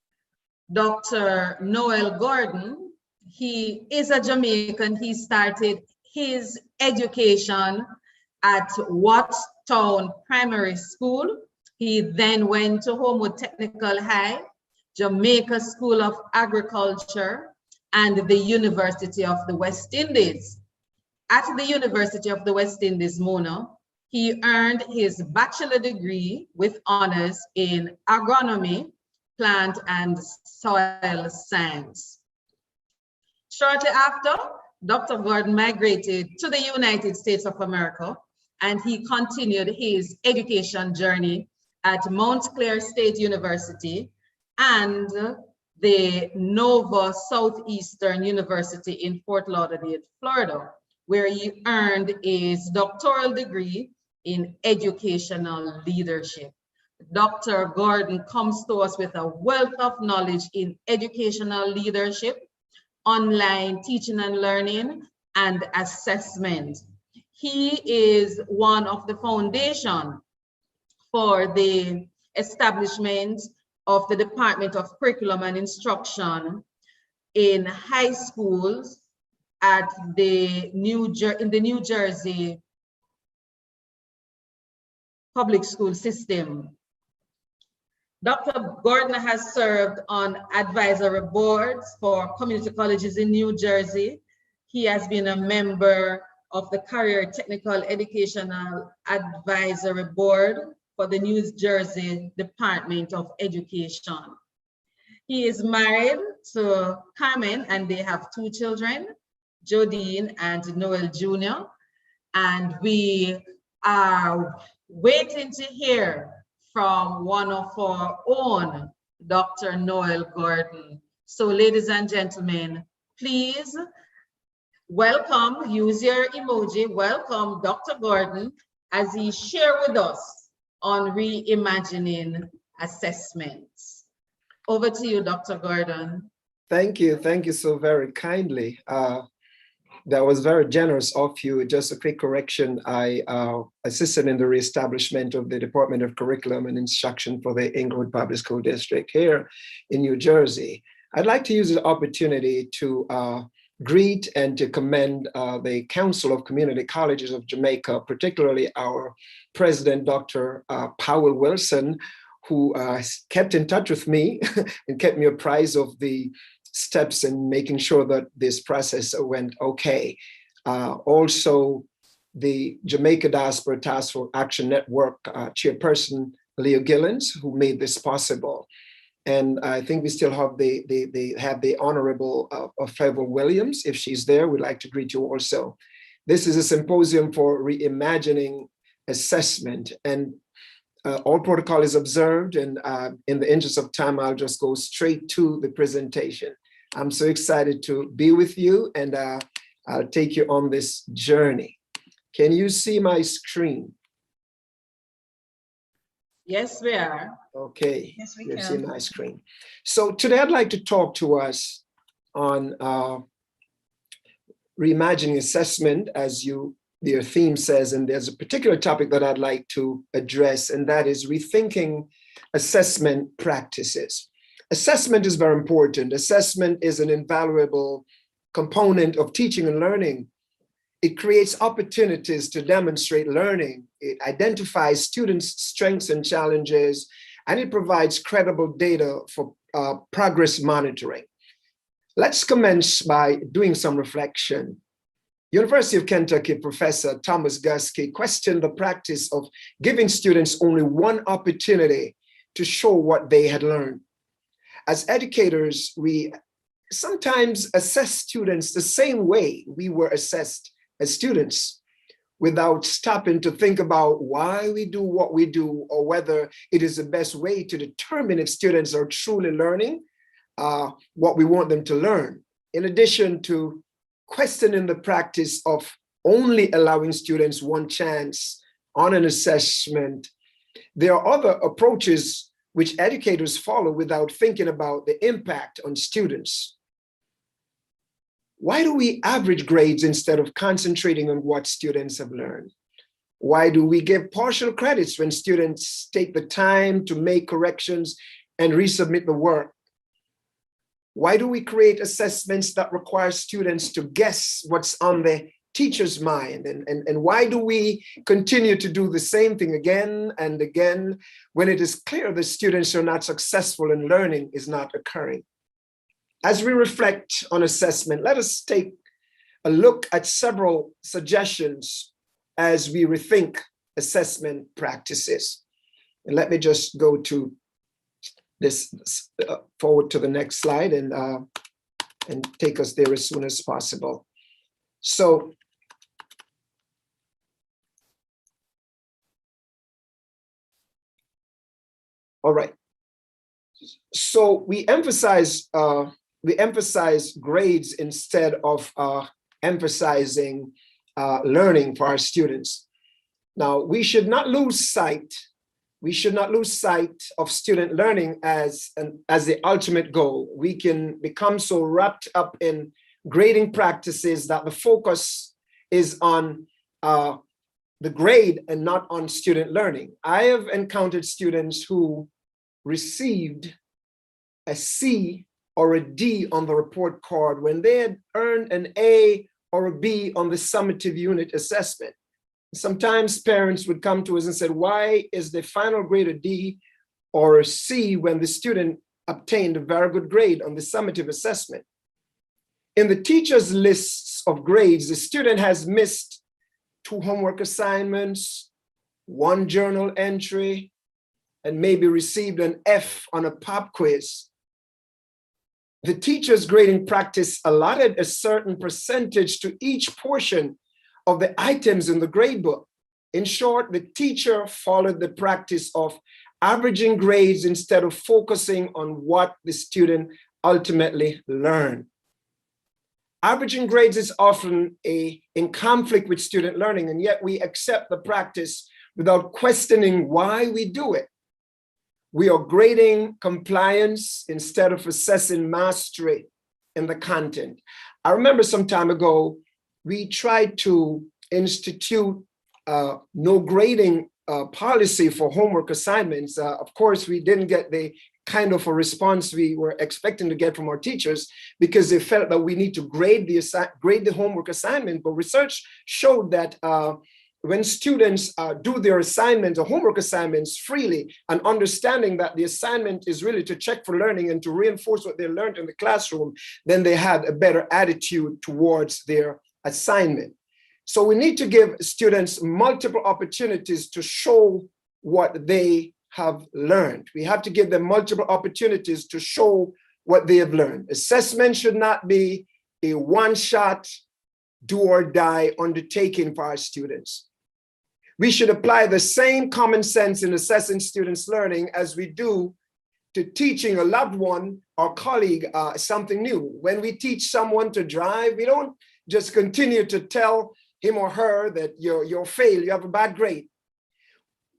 Dr. Noel Gordon. He is a Jamaican. He started his education at Watttown Primary School. He then went to Homewood Technical High, Jamaica School of Agriculture, and the University of the West Indies. At the University of the West Indies, Mona, he earned his bachelor degree with honors in agronomy, plant and soil science. Shortly after, Dr. Gordon migrated to the United States of America, and he continued his education journey at Mount Clair State University and the Nova Southeastern University in Fort Lauderdale, Florida, where he earned his doctoral degree in educational leadership. Dr. Gordon comes to us with a wealth of knowledge in educational leadership, online teaching and learning, and assessment. He is one of the foundation for the establishment of the Department of Curriculum and Instruction in high schools at the New Jersey public school system. Dr. Gordon has served on advisory boards for community colleges in New Jersey. He has been a member of the Career Technical Educational Advisory Board for the New Jersey Department of Education. He is married to Carmen and they have 2 children, Jodine and Noel Jr. And we are waiting to hear from one of our own, Dr. Noel Gordon. So ladies and gentlemen, please welcome, use your emoji, welcome Dr. Gordon as he shares with us on reimagining assessments. Over to you, Dr. Gordon. Thank you so very kindly. That was very generous of you. Just a quick correction. I assisted in the reestablishment of the Department of Curriculum and Instruction for the Inglewood Public School District here in New Jersey. I'd like to use the opportunity to greet and to commend the Council of Community Colleges of Jamaica, particularly our president, Dr. Powell Wilson, who kept in touch with me and kept me apprised of the steps in making sure that this process went okay. Also, the Jamaica Diaspora Taskforce Action Network Chairperson, Leo Gillens, who made this possible. And I think we still have the Honorable Favor Williams. If she's there, we'd like to greet you also. This is a symposium for reimagining assessment, and all protocol is observed, and in the interest of time, I'll just go straight to the presentation. I'm so excited to be with you, and I'll take you on this journey. Can you see my screen? Yes, we are. Okay, Yes, we you can. see my screen. So today I'd like to talk to us on reimagining assessment, as your theme says, and there's a particular topic that I'd like to address, and that is rethinking assessment practices. Assessment is very important. Assessment is an invaluable component of teaching and learning. It creates opportunities to demonstrate learning. It identifies students' strengths and challenges, and it provides credible data for progress monitoring. Let's commence by doing some reflection. University of Kentucky professor Thomas Guskey questioned the practice of giving students only one opportunity to show what they had learned. As educators, we sometimes assess students the same way we were assessed as students, without stopping to think about why we do what we do, or whether it is the best way to determine if students are truly learning what we want them to learn. In addition to questioning the practice of only allowing students one chance on an assessment, there are other approaches which educators follow without thinking about the impact on students. Why do we average grades instead of concentrating on what students have learned? Why do we give partial credits when students take the time to make corrections and resubmit the work? Why do we create assessments that require students to guess what's on the teacher's mind? And why do we continue to do the same thing again and again when it is clear that students are not successful and learning is not occurring? As we reflect on assessment, let us take a look at several suggestions as we rethink assessment practices. And let me just go to this forward to the next slide and take us there as soon as possible. So, all right. So we emphasize grades instead of emphasizing learning for our students. Now, we should not lose sight of student learning as the ultimate goal. We can become so wrapped up in grading practices that the focus is on the grade and not on student learning. I have encountered students who received a C or a D on the report card when they had earned an A or a B on the summative unit assessment. Sometimes parents would come to us and said, why is the final grade a D or a C when the student obtained a very good grade on the summative assessment? In the teacher's lists of grades, the student has missed 2 homework assignments, 1 journal entry, and maybe received an F on a pop quiz. The teacher's grading practice allotted a certain percentage to each portion of the items in the grade book. In short, the teacher followed the practice of averaging grades instead of focusing on what the student ultimately learned. Averaging grades is often in conflict with student learning, and yet we accept the practice without questioning why we do it. We are grading compliance instead of assessing mastery in the content. I remember some time ago, we tried to institute no grading policy for homework assignments. Of course, we didn't get the kind of a response we were expecting to get from our teachers because they felt that we need to grade the homework assignment. But research showed that when students do their assignments or homework assignments freely and understanding that the assignment is really to check for learning and to reinforce what they learned in the classroom, then they had a better attitude towards their assignment. So we need to give students multiple opportunities to show what they have learned. We have to give them multiple opportunities to show what they have learned. Assessment should not be a one-shot, do or die undertaking for our students. We should apply the same common sense in assessing students' learning as we do to teaching a loved one or colleague something new. When we teach someone to drive, we don't just continue to tell him or her that you're failed, you have a bad grade.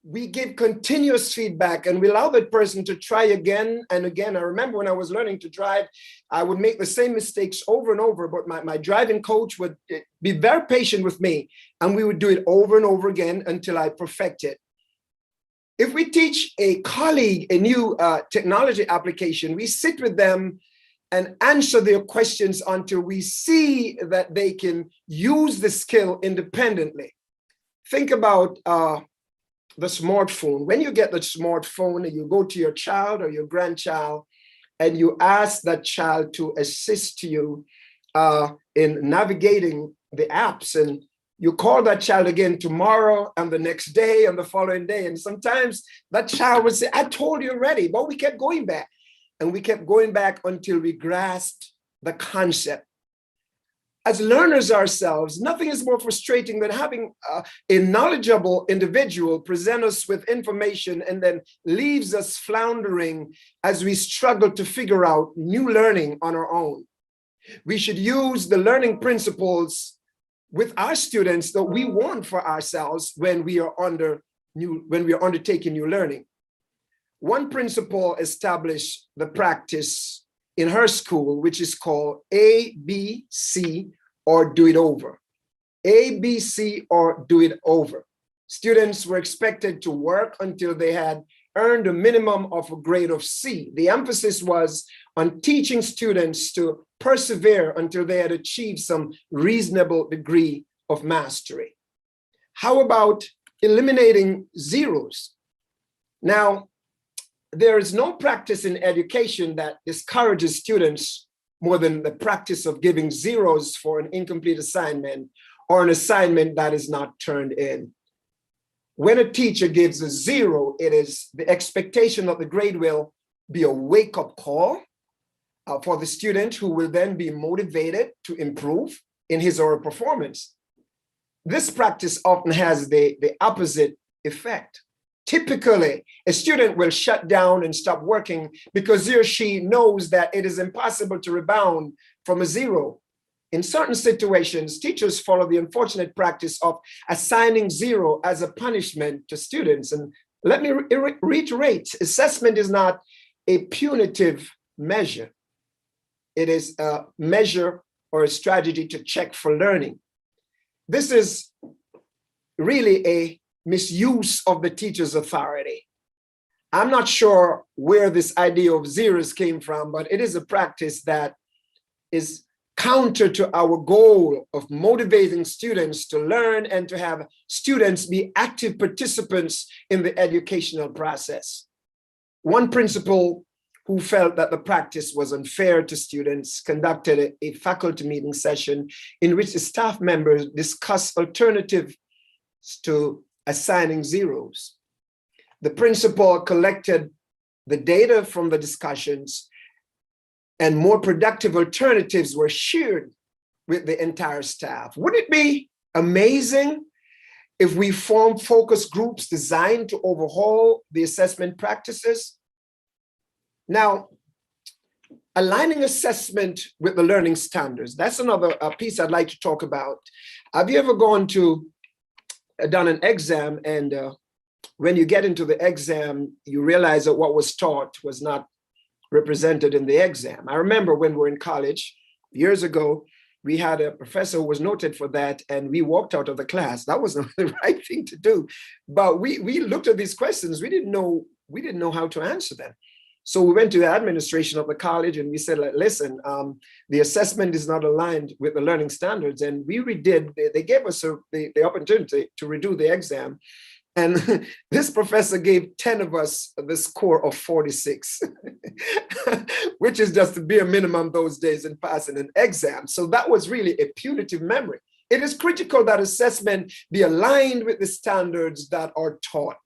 We give continuous feedback and we allow that person to try again and again. I remember when I was learning to drive, I would make the same mistakes over and over, but my driving coach would be very patient with me and we would do it over and over again until I perfect it. If we teach a colleague a new technology application, we sit with them and answer their questions until we see that they can use the skill independently. Think about the smartphone. When you get the smartphone and you go to your child or your grandchild and you ask that child to assist you in navigating the apps, and you call that child again tomorrow and the next day and the following day. And sometimes that child would say, I told you already, but we kept going back. And we kept going back until we grasped the concept. As learners ourselves, nothing is more frustrating than having a knowledgeable individual present us with information and then leaves us floundering as we struggle to figure out new learning on our own. We should use the learning principles with our students that we want for ourselves when we are undertaking new learning. One principal established the practice in her school, which is called A, B, C, or do it over. A, B, C, or do it over. Students were expected to work until they had earned a minimum of a grade of C. The emphasis was on teaching students to persevere until they had achieved some reasonable degree of mastery. How about eliminating zeros? Now, there is no practice in education that discourages students more than the practice of giving zeros for an incomplete assignment or an assignment that is not turned in. When a teacher gives a 0, it is the expectation that the grade will be a wake-up call for the student, who will then be motivated to improve in his or her performance. This practice often has the opposite effect. Typically, a student will shut down and stop working because he or she knows that it is impossible to rebound from a 0. In certain situations, teachers follow the unfortunate practice of assigning 0 as a punishment to students. And let me reiterate, assessment is not a punitive measure. It is a measure or a strategy to check for learning. This is really a misuse of the teacher's authority. I'm not sure where this idea of zeros came from, but it is a practice that is counter to our goal of motivating students to learn and to have students be active participants in the educational process. One principal who felt that the practice was unfair to students conducted a faculty meeting session in which the staff members discussed alternatives to assigning zeros. The principal collected the data from the discussions, and more productive alternatives were shared with the entire staff. Would it be amazing if we form focus groups designed to overhaul the assessment practices? Now, aligning assessment with the learning standards, that's another piece I'd like to talk about. Have you ever done an exam, and when you get into the exam, you realize that what was taught was not represented in the exam? I remember when we were in college years ago, we had a professor who was noted for that, and we walked out of the class. That wasn't the right thing to do. But we looked at these questions. We didn't know how to answer them. So we went to the administration of the college and we said, like, listen, the assessment is not aligned with the learning standards. And we redid, they gave us the opportunity to redo the exam. And this professor gave 10 of us the score of 46, which is just the bare minimum those days in passing an exam. So that was really a punitive memory. It is critical that assessment be aligned with the standards that are taught.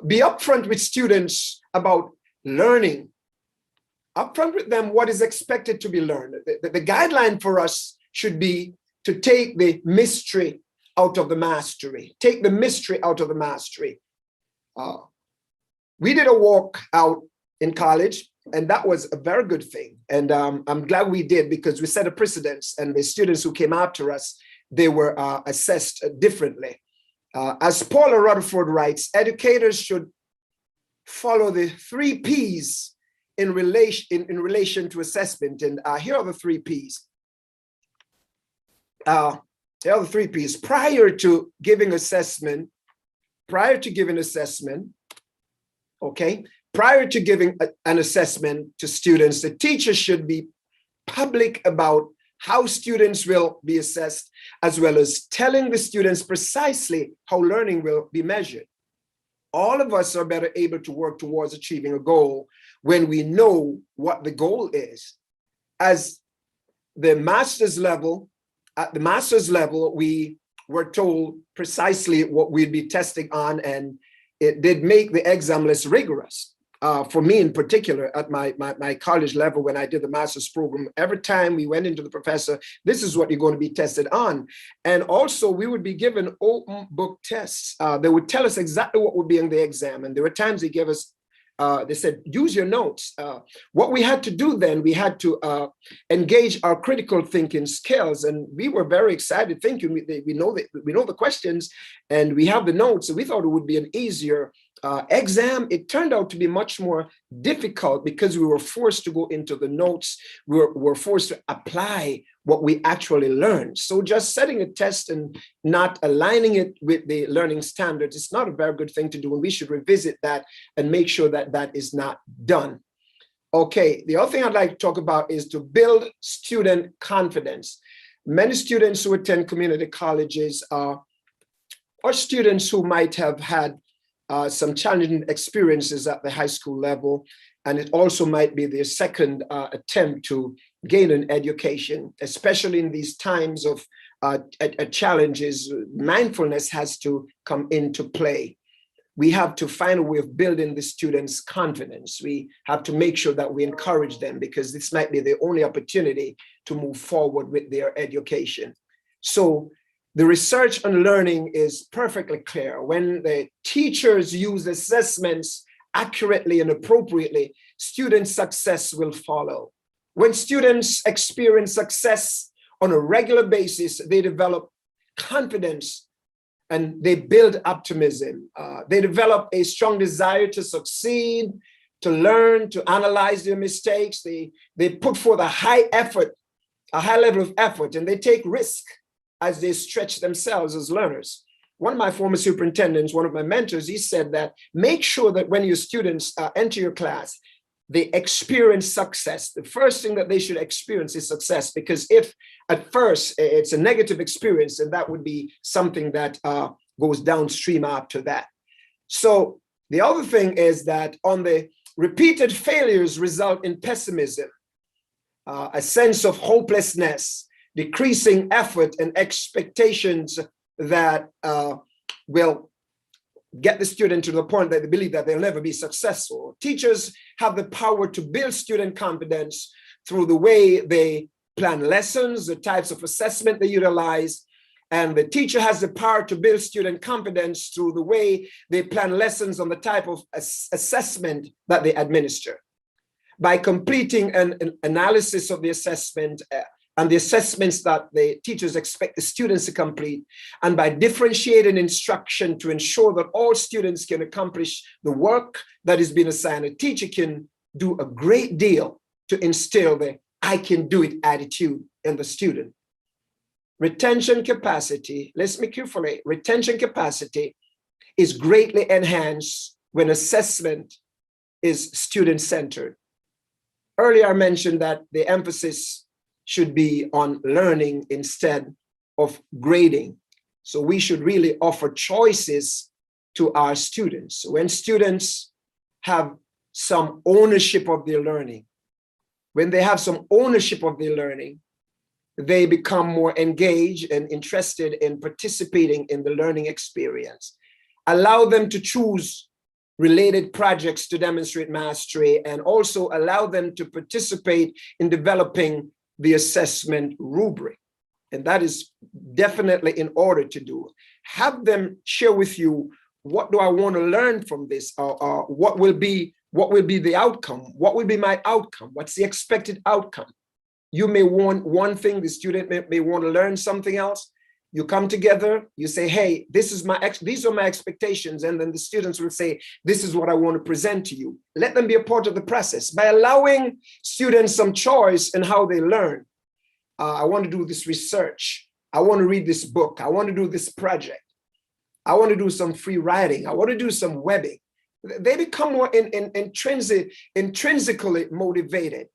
Be upfront with students about learning. Upfront with them what is expected to be learned. The guideline for us should be to take the mystery out of the mastery. Take the mystery out of the mastery. We did a walk out in college, and that was a very good thing. And I'm glad we did, because we set a precedence, and the students who came after us, they were assessed differently. As Paula Rutherford writes, educators should follow the 3 Ps in relation to assessment. And here are the 3 Ps. There are the 3 Ps. Prior to giving assessment, okay, prior to giving an assessment to students, the teacher should be public about how students will be assessed, as well as telling the students precisely how learning will be measured. All of us are better able to work towards achieving a goal when we know what the goal is. At the master's level, we were told precisely what we'd be testing on, and it did make the exam less rigorous. For me in particular, at my college level, when I did the master's program, every time we went into the professor, this is what you're going to be tested on. And also we would be given open book tests. They would tell us exactly what would be in the exam. And there were times they gave us, they said, use your notes. What we had to do then, we had to engage our critical thinking skills. And we were very excited thinking, we know the questions and we have the notes. So we thought it would be an easier exam. It turned out to be much more difficult because we were forced to go into the notes. We were forced to apply what we actually learned. So just setting a test and not aligning it with the learning standards is not a very good thing to do. And we should revisit that and make sure that that is not done. Okay, the other thing I'd like to talk about is to build student confidence. Many students who attend community colleges are students who might have had some challenging experiences at the high school level, and it also might be their second attempt to gain an education, especially in these times of challenges. Mindfulness has to come into play. We have to find a way of building the students' confidence. We have to make sure that we encourage them, because this might be the only opportunity to move forward with their education. So The research on learning is perfectly clear. When the teachers use assessments accurately and appropriately, student success will follow. When students experience success on a regular basis, they develop confidence and they build optimism. They develop a strong desire to succeed, to learn, to analyze their mistakes. They put forth a high level of effort, and they take risk as they stretch themselves as learners. One of my former superintendents, one of my mentors, he said that make sure that when your students enter your class, they experience success. The first thing that they should experience is success, because if at first it's a negative experience, then that would be something that goes downstream after that. So the other thing is that on the repeated failures result in pessimism, a sense of hopelessness, decreasing effort and expectations that will get the student to the point that they believe that they'll never be successful. Teachers have the power to build student confidence through the way they plan lessons, the types of assessment they utilize, and the teacher has the power to build student confidence through the way they plan lessons on the type of assessment that they administer. By completing an analysis of the assessment and the assessments that the teachers expect the students to complete, and by differentiating instruction to ensure that all students can accomplish the work that is being assigned, a teacher can do a great deal to instill the "I can do it" attitude in the student. Retention capacity, listen carefully, retention capacity is greatly enhanced when assessment is student-centered. Earlier, I mentioned that the emphasis should be on learning instead of grading. So we should really offer choices to our students. When students have some ownership of their learning, when they have some ownership of their learning, they become more engaged and interested in participating in the learning experience. Allow them to choose related projects to demonstrate mastery, and also allow them to participate in developing the assessment rubric. And that is definitely in order to do. Have them share with you, what do I want to learn from this? Or what will be the outcome? What will be my outcome? What's the expected outcome? You may want one thing, the student may want to learn something else. You come together, you say, hey, these are my expectations. And then the students will say, this is what I want to present to you. Let them be a part of the process by allowing students some choice in how they learn. I want to do this research. I want to read this book. I want to do this project. I want to do some free writing. I want to do some webbing. They become more intrinsically motivated.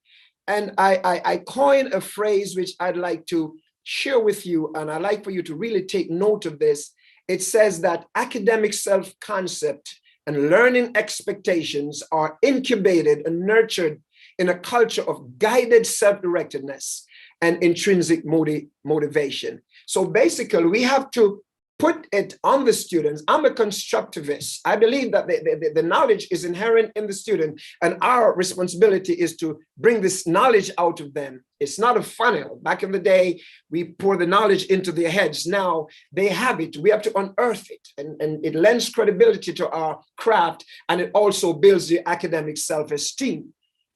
And I coined a phrase which I'd like to share with you, and I'd like for you to really take note of this. It says that academic self-concept and learning expectations are incubated and nurtured in a culture of guided self-directedness and intrinsic motivation. So basically, we have to put it on the students. I'm a constructivist. I believe that the knowledge is inherent in the student, and our responsibility is to bring this knowledge out of them. It's not a funnel. Back in the day, we pour the knowledge into their heads. Now they have it. We have to unearth it, and it lends credibility to our craft, and it also builds the academic self-esteem.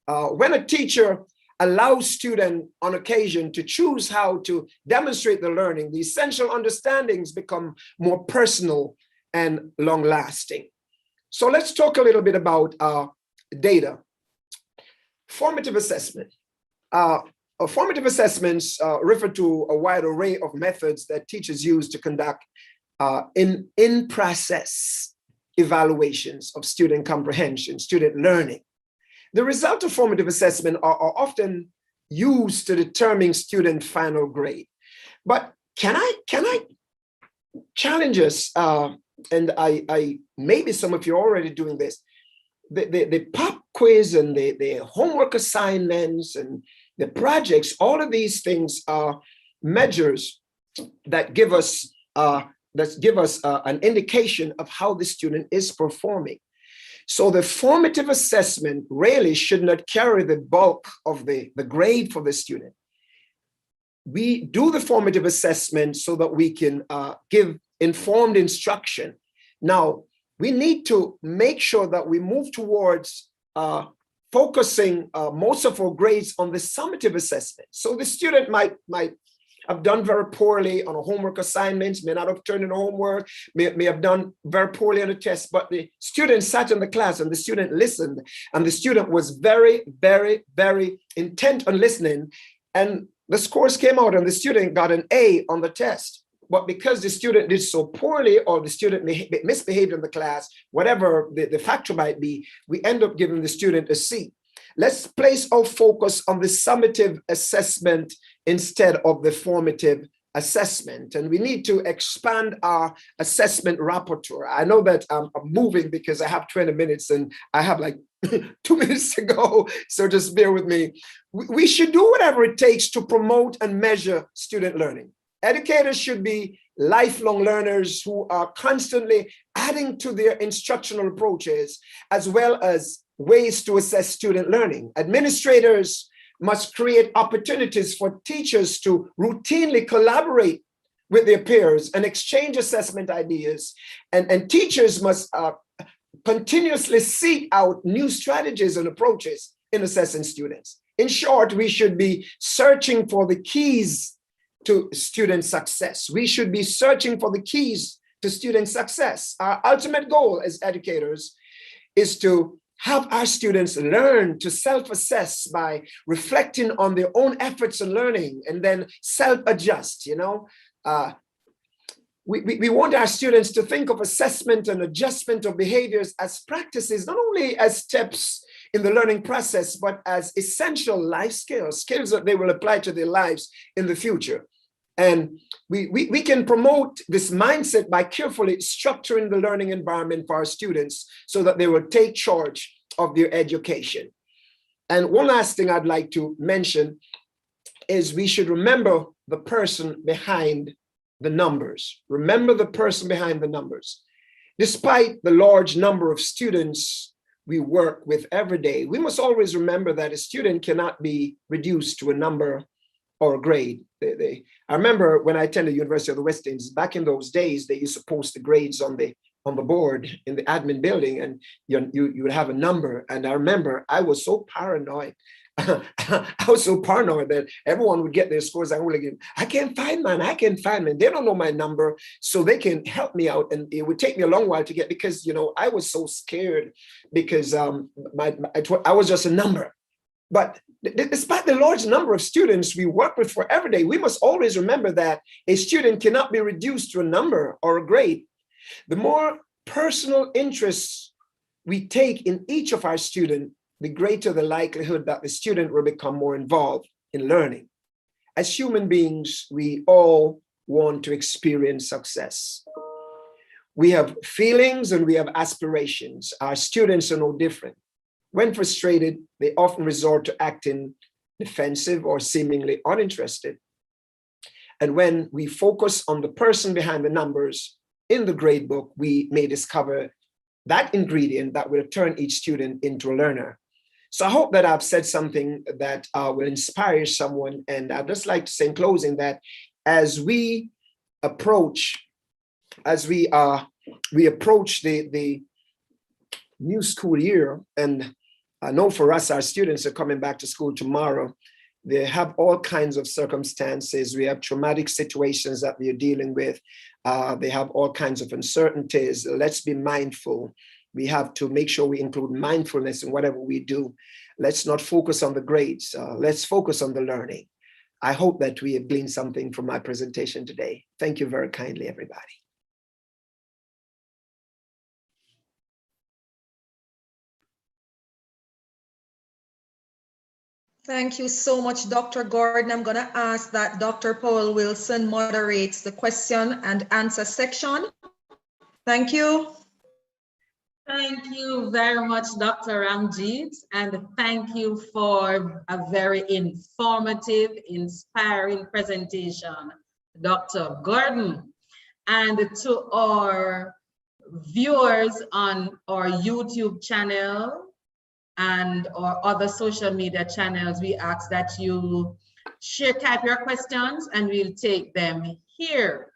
When a teacher allows students on occasion to choose how to demonstrate the learning, the essential understandings become more personal and long-lasting. So let's talk a little bit about data. Formative assessment. Formative assessments refer to a wide array of methods that teachers use to conduct in-process evaluations of student comprehension, student learning. The results of formative assessment are often used to determine student final grade. But can I challenge us, and I maybe some of you are already doing this, the pop quiz and the homework assignments and the projects, all of these things are measures that give us an indication of how the student is performing. So the formative assessment really should not carry the bulk of the grade for the student. we do the formative assessment so that we can give informed instruction. Now, we need to make sure that we move towards focusing most of our grades on the summative assessment. So the student might have done very poorly on a homework assignment, may not have turned in a homework, may have done very poorly on a test, but the student sat in the class and the student listened, and the student was very, very, very intent on listening, and the scores came out and the student got an A on the test. But because the student did so poorly, or the student misbehaved in the class, whatever the factor might be, we end up giving the student a C. Let's place our focus on the summative assessment instead of the formative assessment. And we need to expand our assessment repertoire. I know that I'm moving because I have 20 minutes and I have like 2 minutes to go, so just bear with me. We should do whatever it takes to promote and measure student learning. Educators should be lifelong learners who are constantly adding to their instructional approaches, as well as ways to assess student learning. Administrators must create opportunities for teachers to routinely collaborate with their peers and exchange assessment ideas. And teachers must continuously seek out new strategies and approaches in assessing students. In short, we should be searching for the keys to student success. We should be searching for the keys to student success. Our ultimate goal as educators is to help our students learn to self-assess by reflecting on their own efforts in learning and then self-adjust, you know. We want our students to think of assessment and adjustment of behaviors as practices, not only as steps in the learning process, but as essential life skills, skills that they will apply to their lives in the future. And we can promote this mindset by carefully structuring the learning environment for our students so that they will take charge of their education. And one last thing I'd like to mention is we should remember the person behind the numbers. Remember the person behind the numbers. Despite the large number of students we work with every day, we must always remember that a student cannot be reduced to a number or a grade. I remember when I attended the University of the West Indies, back in those days, they used to post the grades on the board in the admin building, and you would have a number. And I remember I was so paranoid. I was so paranoid that everyone would get their scores. I can't find mine. I can't find mine. They don't know my number, so they can help me out. And it would take me a long while to get, because, you know, I was so scared because I was just a number. But despite the large number of students we work with for every day, we must always remember that a student cannot be reduced to a number or a grade. The more personal interests we take in each of our students, the greater the likelihood that the student will become more involved in learning. As human beings, we all want to experience success. We have feelings and we have aspirations. Our students are no different. When frustrated, they often resort to acting defensive or seemingly uninterested. And when we focus on the person behind the numbers in the grade book, we may discover that ingredient that will turn each student into a learner. So I hope that I've said something that will inspire someone. And I'd just like to say in closing that as we approach the new school year, and I know for us, our students are coming back to school tomorrow. They have all kinds of circumstances. We have traumatic situations that they're dealing with. They have all kinds of uncertainties. Let's be mindful. We have to make sure we include mindfulness in whatever we do. Let's not focus on the grades. Let's focus on the learning. I hope that we have gleaned something from my presentation today. Thank you very kindly, everybody. Thank you so much, Dr. Gordon. I'm going to ask that Dr. Powell Wilson moderates the question and answer section. Thank you. Thank you very much, Dr. Ramjeet, and thank you for a very informative, inspiring presentation, Dr. Gordon. And to our viewers on our YouTube channel and our other social media channels, we ask that you type your questions and we'll take them here.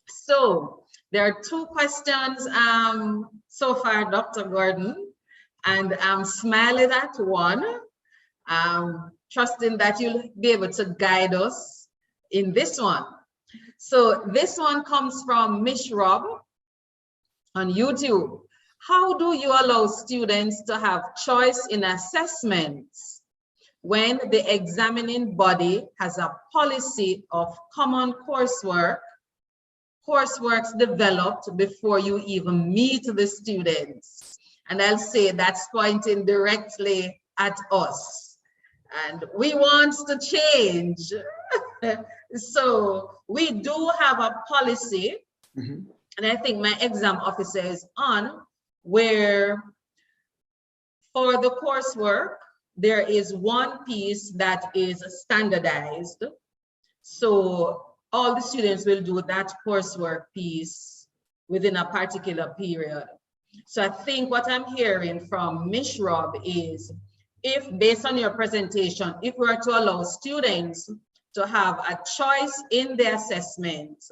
So there are 2 questions so far, Dr. Gordon, and I'm smiling at one, trusting that you'll be able to guide us in this one. So this one comes from Miss Rob on YouTube. How do you allow students to have choice in assessments when the examining body has a policy of common courseworks developed before you even meet the students? And I'll say that's pointing directly at us. And we want to change. So we do have a policy, and I think my exam officer is on, where for the coursework, there is one piece that is standardized. So all the students will do that coursework piece within a particular period. So I think what I'm hearing from Ms. Rob is, if based on your presentation, if we were to allow students to have a choice in the assessment,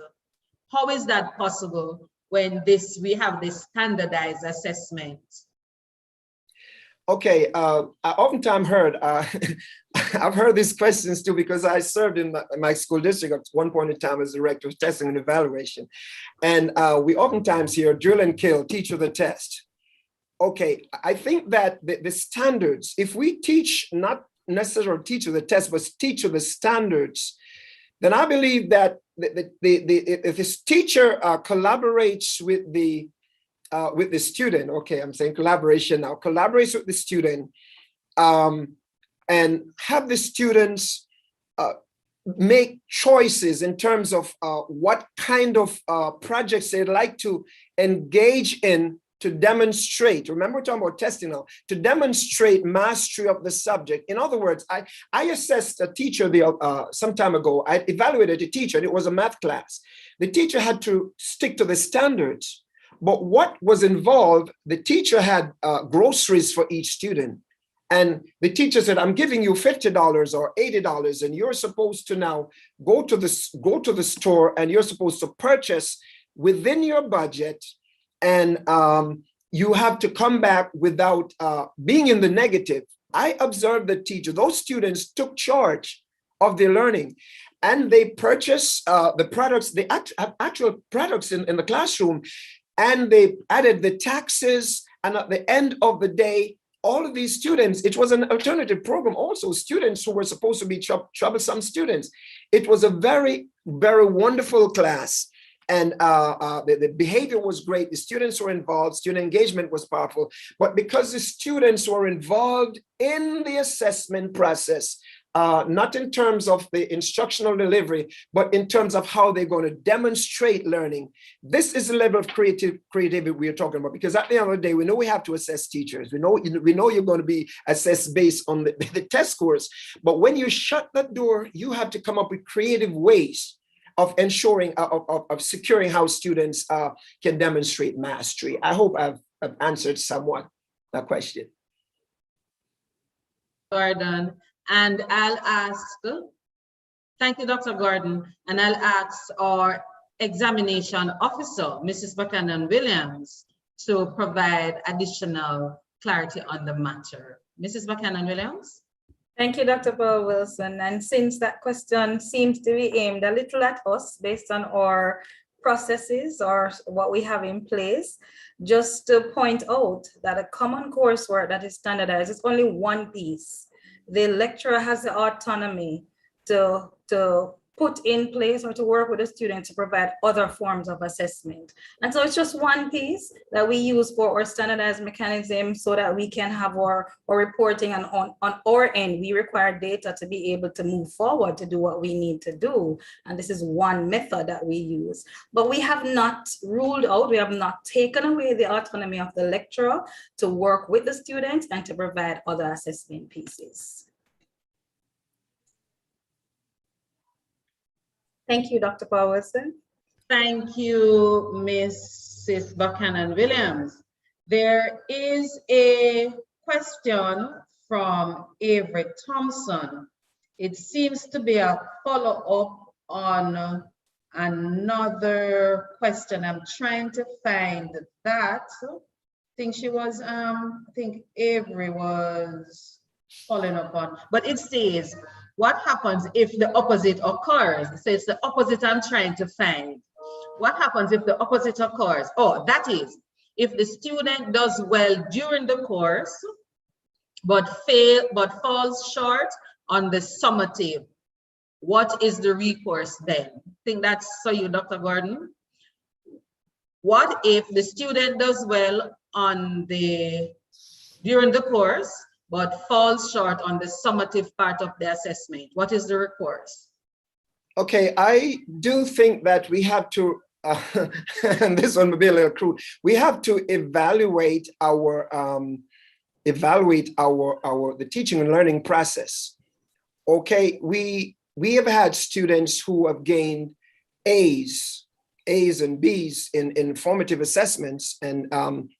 how is that possible when we have this standardized assessment? Okay, I oftentimes heard, I've heard these questions too, because I served in my school district at one point in time as director of testing and evaluation. And we oftentimes hear drill and kill, teach you the test. Okay, I think that the standards, if we teach, not necessarily teach you the test, but teach you the standards, then I believe that if this teacher collaborates with the student, okay, I'm saying collaboration now, collaborates with the student, and have the students make choices in terms of what kind of projects they'd like to engage in to demonstrate. Remember, we're talking about testing now, to demonstrate mastery of the subject. In other words, I assessed a teacher some time ago. I evaluated a teacher, and it was a math class. The teacher had to stick to the standards. But what was involved, the teacher had groceries for each student. And the teacher said, I'm giving you $50 or $80, and you're supposed to now go to the store, and you're supposed to purchase within your budget. And you have to come back without being in the negative. I observed the teacher, those students took charge of their learning, and they purchased the products, the actual products in the classroom. And they added the taxes, and at the end of the day, all of these students, it was an alternative program also, students who were supposed to be troublesome students. It was a very, very wonderful class. And the behavior was great. The students were involved, student engagement was powerful. But because the students were involved in the assessment process, not in terms of the instructional delivery, but in terms of how they're going to demonstrate learning. This is the level of creativity we are talking about, because at the end of the day, we know we have to assess teachers. We know you're going to be assessed based on the test scores. But when you shut that door, you have to come up with creative ways of ensuring, of securing how students can demonstrate mastery. I hope I've answered somewhat that question. Gordon. And I'll ask, thank you, Dr. Gordon, and I'll ask our examination officer, Mrs. Buchanan Williams, to provide additional clarity on the matter. Mrs. Buchanan Williams? Thank you, Dr. Paul Wilson. And since that question seems to be aimed a little at us based on our processes or what we have in place, just to point out that a common coursework that is standardized is only one piece. The lecturer has the autonomy to put in place or to work with the student to provide other forms of assessment. And so it's just one piece that we use for our standardized mechanism so that we can have our reporting, and on our end, we require data to be able to move forward to do what we need to do. And this is one method that we use. But we have not ruled out, we have not taken away the autonomy of the lecturer to work with the students and to provide other assessment pieces. Thank you, Dr. Paul Wilson. Thank you, Mrs. Buchanan Williams. There is a question from Avery Thompson. it seems to be a follow-up on another question. I'm trying to find that. I think she was, I think Avery was following up on, but it says, what happens if the opposite occurs? So it's the opposite I'm trying to find. What happens if the opposite occurs? Oh, that is, if the student does well during the course, but falls short on the summative, what is the recourse then? I think that's for you, Dr. Gordon. What if the student does well on during the course, but falls short on the summative part of the assessment? What is the recourse? Okay, I do think that we have to, and this one will be a little crude, we have to evaluate the teaching and learning process. Okay, we have had students who have gained A's and B's in formative assessments, and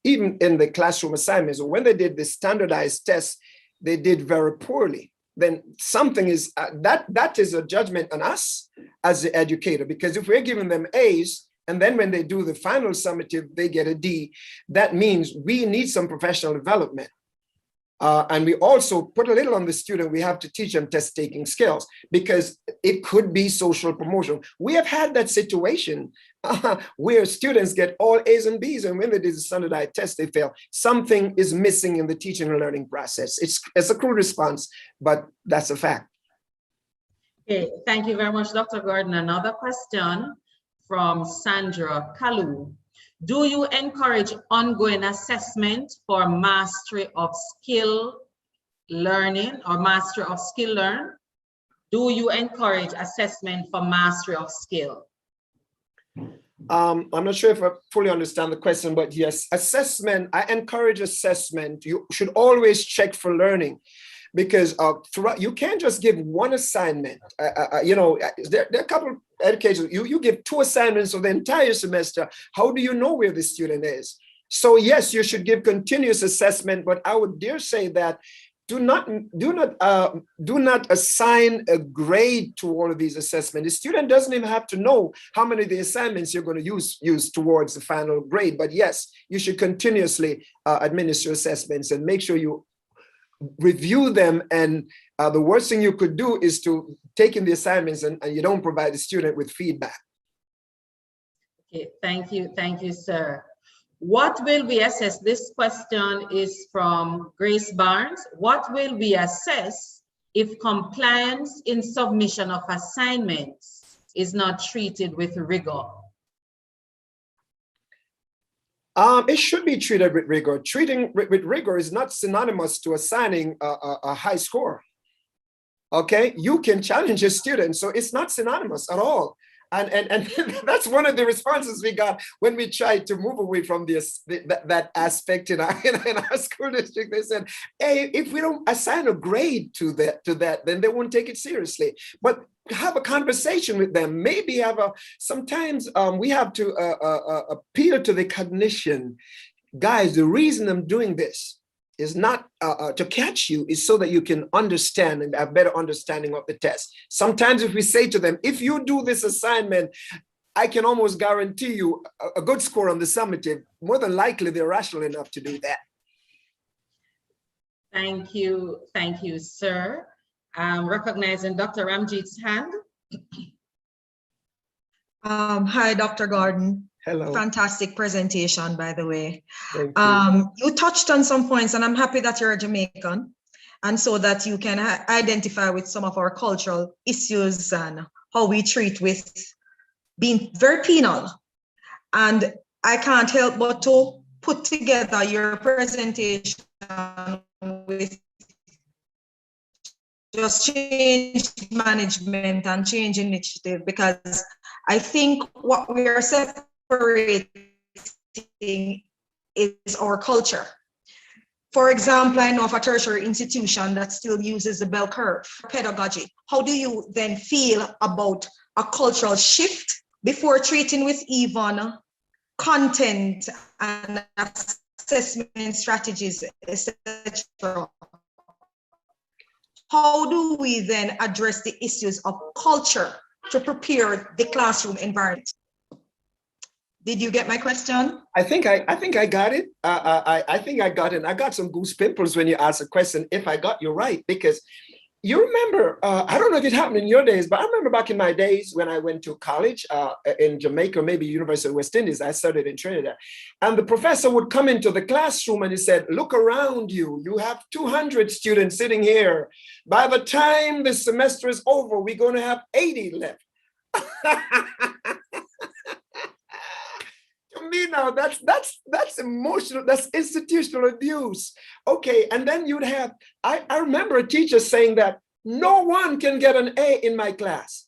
even in the classroom assignments. When they did the standardized tests, they did very poorly. Then something is, that is a judgment on us as the educator, because if we're giving them A's, and then when they do the final summative, they get a D, that means we need some professional development. And we also put a little on the student. We have to teach them test-taking skills, because it could be social promotion. We have had that situation where students get all A's and B's, and when they do the standardized test, they fail. Something is missing in the teaching and learning process. It's a crude response, but that's a fact. Okay, thank you very much, Dr. Gordon. Another question from Sandra Kalu. Do you encourage ongoing assessment for mastery of skill learning or mastery of skill learn? Do you encourage assessment for mastery of skill? I'm not sure if I fully understand the question, but yes, assessment, I encourage assessment. You should always check for learning, because you can't just give one assignment. You know, there are a couple of educators, you give 2 assignments of the entire semester. How do you know where the student is? So yes, you should give continuous assessment, but I would dare say that do not assign a grade to all of these assessments. The student doesn't even have to know how many of the assignments you're going to use towards the final grade. But yes, you should continuously administer assessments and make sure you review them. And the worst thing you could do is to take in the assignments and you don't provide the student with feedback. Okay, thank you, sir. What will we assess? This question is from Grace Barnes. What will we assess if compliance in submission of assignments is not treated with rigor? It should be treated with rigor. Treating with rigor is not synonymous to assigning a high score. Okay, you can challenge your students, so it's not synonymous at all. And that's one of the responses we got when we tried to move away from that aspect in our school district. They said, hey, if we don't assign a grade to that, then they won't take it seriously. But have a conversation with them. Maybe sometimes we have to appeal to the cognition. Guys, the reason I'm doing this is not to catch you, is so that you can understand and have better understanding of the test. Sometimes if we say to them, if you do this assignment, I can almost guarantee you a good score on the summative, more than likely they're rational enough to do that. Thank you, sir. Recognizing Dr. Ramjeet's hand. Hi, Dr. Gordon. Hello. Fantastic presentation, by the way. Thank you. You touched on some points, and I'm happy that you're a Jamaican, and so that you can identify with some of our cultural issues and how we treat with being very penal. And I can't help but to put together your presentation with just change management and change initiative, because I think what we are separating is our culture. For example, I know of a tertiary institution that still uses the bell curve pedagogy. How do you then feel about a cultural shift before treating with even content and assessment strategies, etc.? how do we then address the issues of culture to prepare the classroom environment? Did you get my question? I think I got it. I think I got it. I got some goose pimples when you asked a question, if I got you right, because you remember, I don't know if it happened in your days, but I remember back in my days when I went to college in Jamaica, maybe University of West Indies, I studied in Trinidad. And the professor would come into the classroom and he said, look around you. You have 200 students sitting here. By the time the semester is over, we're going to have 80 left. To me now, that's emotional, that's institutional abuse. Okay, and then you'd have, I remember a teacher saying that no one can get an A in my class.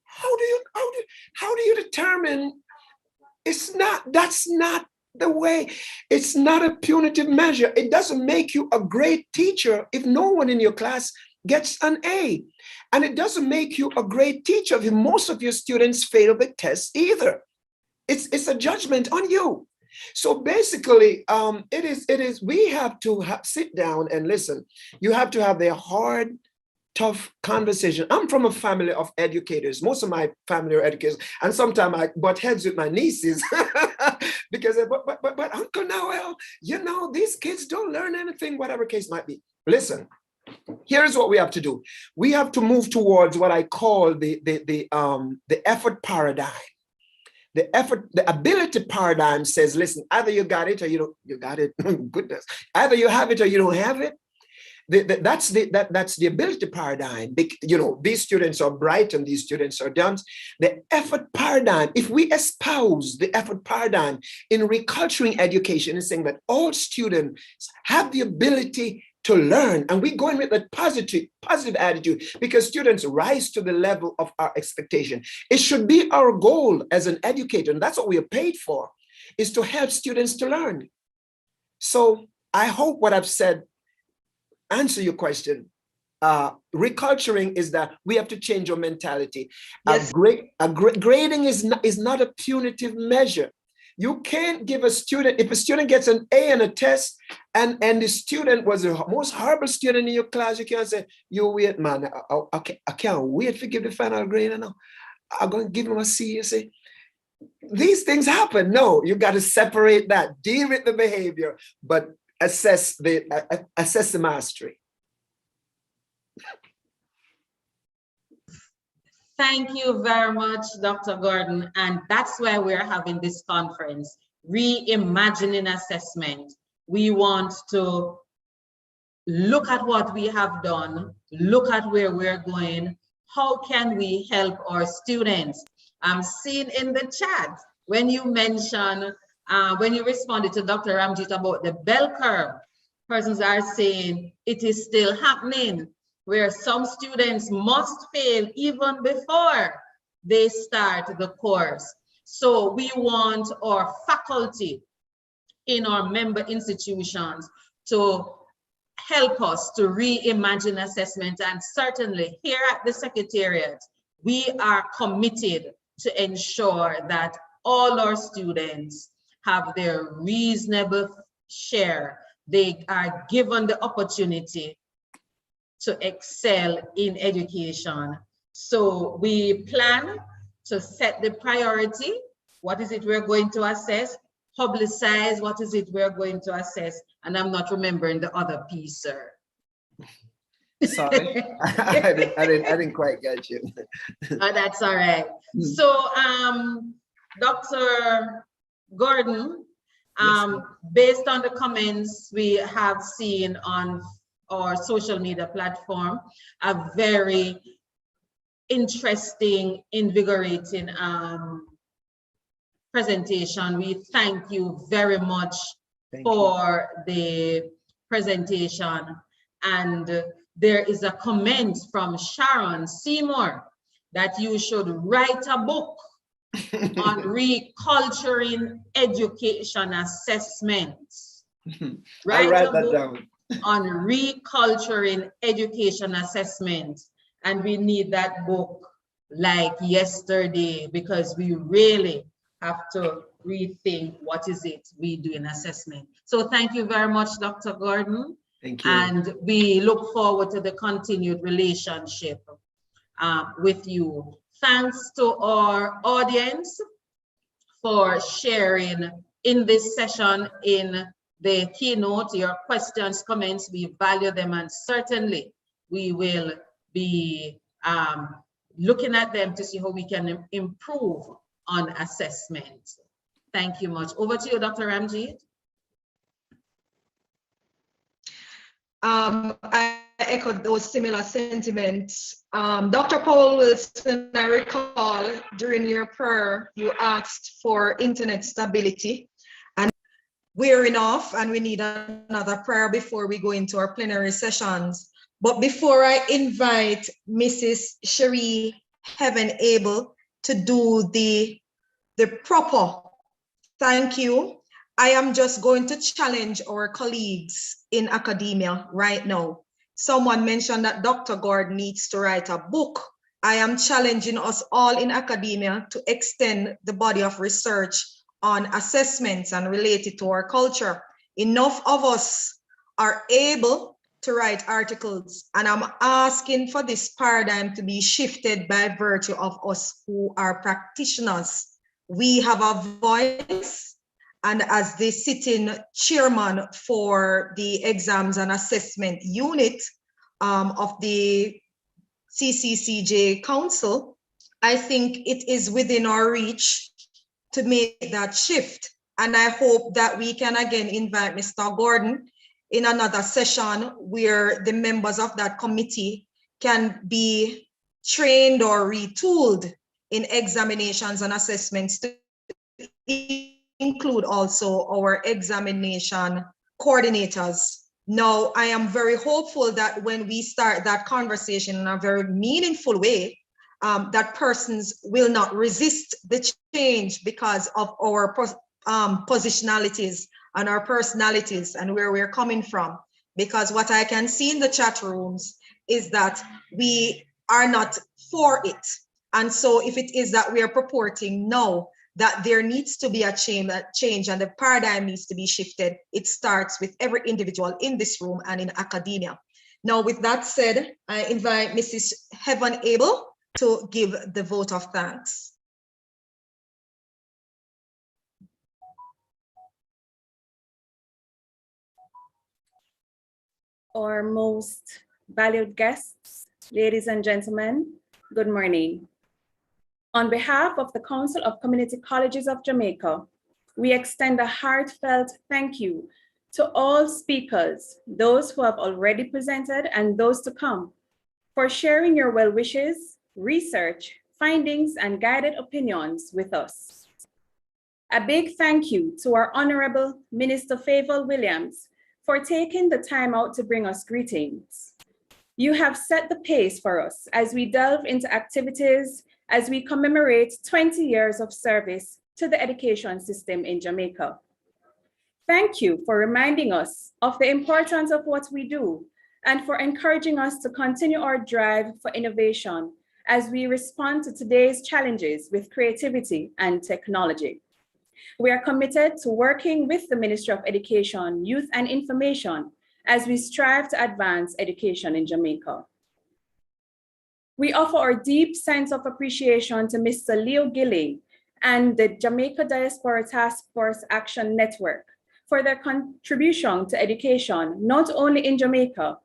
How do you determine? That's not the way. It's not a punitive measure. It doesn't make you a great teacher if no one in your class gets an A. And it doesn't make you a great teacher if most of your students fail the test either. It's a judgment on you. So basically, it is. We have to sit down and listen. You have to have a hard, tough conversation. I'm from a family of educators. Most of my family are educators, and sometimes I butt heads with my nieces because, but Uncle Noel, you know, these kids don't learn anything, whatever case might be. Listen. Here's what we have to do. We have to move towards what I call the effort paradigm. The ability paradigm says, listen, either you got it or you don't. You got it. Goodness. Either you have it or you don't have it. That's the ability paradigm. You know, these students are bright and these students are dumb. The effort paradigm. If we espouse the effort paradigm in reculturing education and saying that all students have the ability to learn, and we go in with that positive attitude because students rise to the level of our expectation. It should be our goal as an educator, and that's what we are paid for, is to help students to learn. So I hope what I've said answer your question. Reculturing is that we have to change our mentality. Yes. Grading is not a punitive measure. You can't give a student, if a student gets an A on a test and the student was the most horrible student in your class, you can't say, you wait, man, I can't wait to give the final grade. I'm going to give him a C. You say, these things happen. No, you got to separate that, deal with the behavior, but assess the mastery. Thank you very much, Dr. Gordon. And that's why we're having this conference, Reimagining Assessment. We want to look at what we have done, look at where we're going. How can we help our students? I'm seeing in the chat, when you mentioned, when you responded to Dr. Ramjit about the bell curve, persons are saying it is still happening, where some students must fail even before they start the course. So we want our faculty in our member institutions to help us to reimagine assessment. And certainly here at the Secretariat, we are committed to ensure that all our students have their reasonable share. They are given the opportunity to excel in education. So we plan to set the priority. What is it we're going to assess? Publicize what is it we're going to assess. And I'm not remembering the other piece, sir. Sorry, I didn't quite get you. Oh, that's all right. So Dr. Gordon, based on the comments we have seen on our social media platform, a very interesting, invigorating presentation. We thank you very much for the presentation. And there is a comment from Sharon Seymour that you should write a book on reculturing education assessments. I'll write that down. On reculturing education assessment, and we need that book like yesterday, because we really have to rethink what is it we do in assessment. So thank you very much, Dr. Gordon. Thank you. And we look forward to the continued relationship with you. Thanks to our audience for sharing in this session, in the keynote, your questions, comments, we value them, and certainly we will be looking at them to see how we can improve on assessment. Thank you much. Over to you, Dr. Ramjeet. I echoed those similar sentiments. Dr. Paul Wilson, I recall during your prayer, you asked for internet stability, and we're enough, and we need another prayer before we go into our plenary sessions. But before I invite Mrs. Cherie Heaven Able to do the proper thank you, I am just going to challenge our colleagues in academia right now. Someone mentioned that Dr. Gordon needs to write a book. I am challenging us all in academia to extend the body of research on assessments and related to our culture. Enough of us are able to write articles, and I'm asking for this paradigm to be shifted by virtue of us who are practitioners. We have a voice, and as the sitting chairman for the exams and assessment unit of the CCCJ Council, I think it is within our reach to make that shift. And I hope that we can again invite Mr. Gordon in another session where the members of that committee can be trained or retooled in examinations and assessments to include also our examination coordinators. Now, I am very hopeful that when we start that conversation in a very meaningful way, that persons will not resist the change because of our positionalities and our personalities and where we're coming from. Because what I can see in the chat rooms is that we are not for it. And so if it is that we are purporting no, that there needs to be a change and the paradigm needs to be shifted, it starts with every individual in this room and in academia. Now, with that said, I invite Mrs. Heaven Able to give the vote of thanks. Our most valued guests, ladies and gentlemen, good morning. On behalf of the Council of Community Colleges of Jamaica, we extend a heartfelt thank you to all speakers, those who have already presented and those to come, for sharing your well wishes, research, findings, and guided opinions with us. A big thank you to our Honorable Minister Favour Williams for taking the time out to bring us greetings. You have set the pace for us as we delve into activities as we commemorate 20 years of service to the education system in Jamaica. Thank you for reminding us of the importance of what we do and for encouraging us to continue our drive for innovation as we respond to today's challenges with creativity and technology. We are committed to working with the Ministry of Education, Youth and Information as we strive to advance education in Jamaica. We offer our deep sense of appreciation to Mr. Leo Gilly and the Jamaica Diaspora Taskforce Action Network for their contribution to education, not only in Jamaica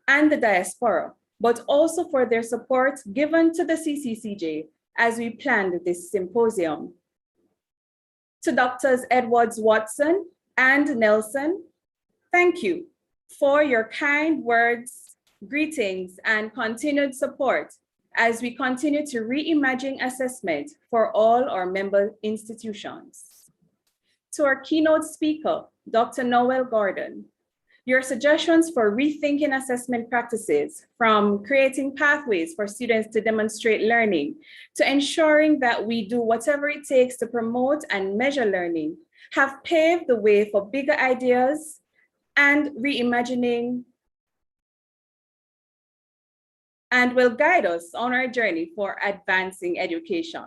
and the diaspora, but also for their support given to the CCCJ as we planned this symposium. To Drs. Edwards Watson and Nelson, thank you for your kind words, greetings, and continued support as we continue to reimagine assessment for all our member institutions. To our keynote speaker, Dr. Noel Gordon, your suggestions for rethinking assessment practices, from creating pathways for students to demonstrate learning, to ensuring that we do whatever it takes to promote and measure learning, have paved the way for bigger ideas and reimagining, and will guide us on our journey for advancing education.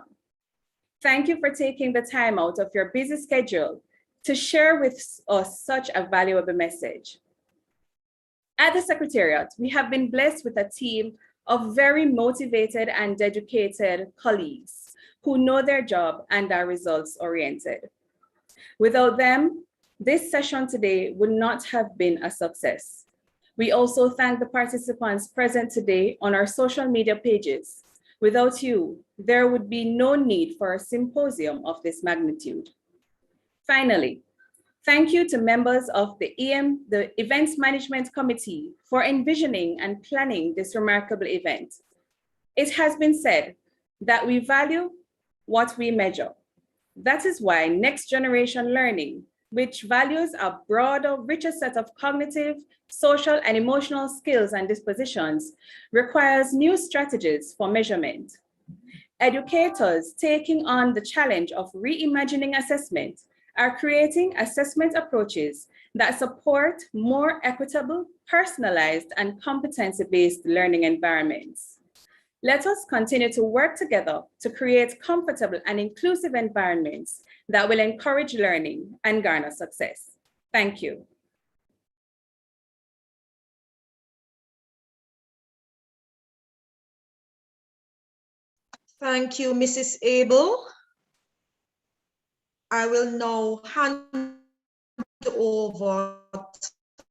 Thank you for taking the time out of your busy schedule to share with us such a valuable message. At the Secretariat, we have been blessed with a team of very motivated and dedicated colleagues who know their job and are results-oriented. Without them, this session today would not have been a success. We also thank the participants present today on our social media pages. Without you, there would be no need for a symposium of this magnitude. Finally, thank you to members of the Events Management Committee for envisioning and planning this remarkable event. It has been said that we value what we measure. That is why next generation learning, which values a broader, richer set of cognitive, social, and emotional skills and dispositions, requires new strategies for measurement. Educators taking on the challenge of reimagining assessment are creating assessment approaches that support more equitable, personalized, and competency-based learning environments. Let us continue to work together to create comfortable and inclusive environments that will encourage learning and garner success. Thank you. Thank you, Mrs. Abel. I will now hand over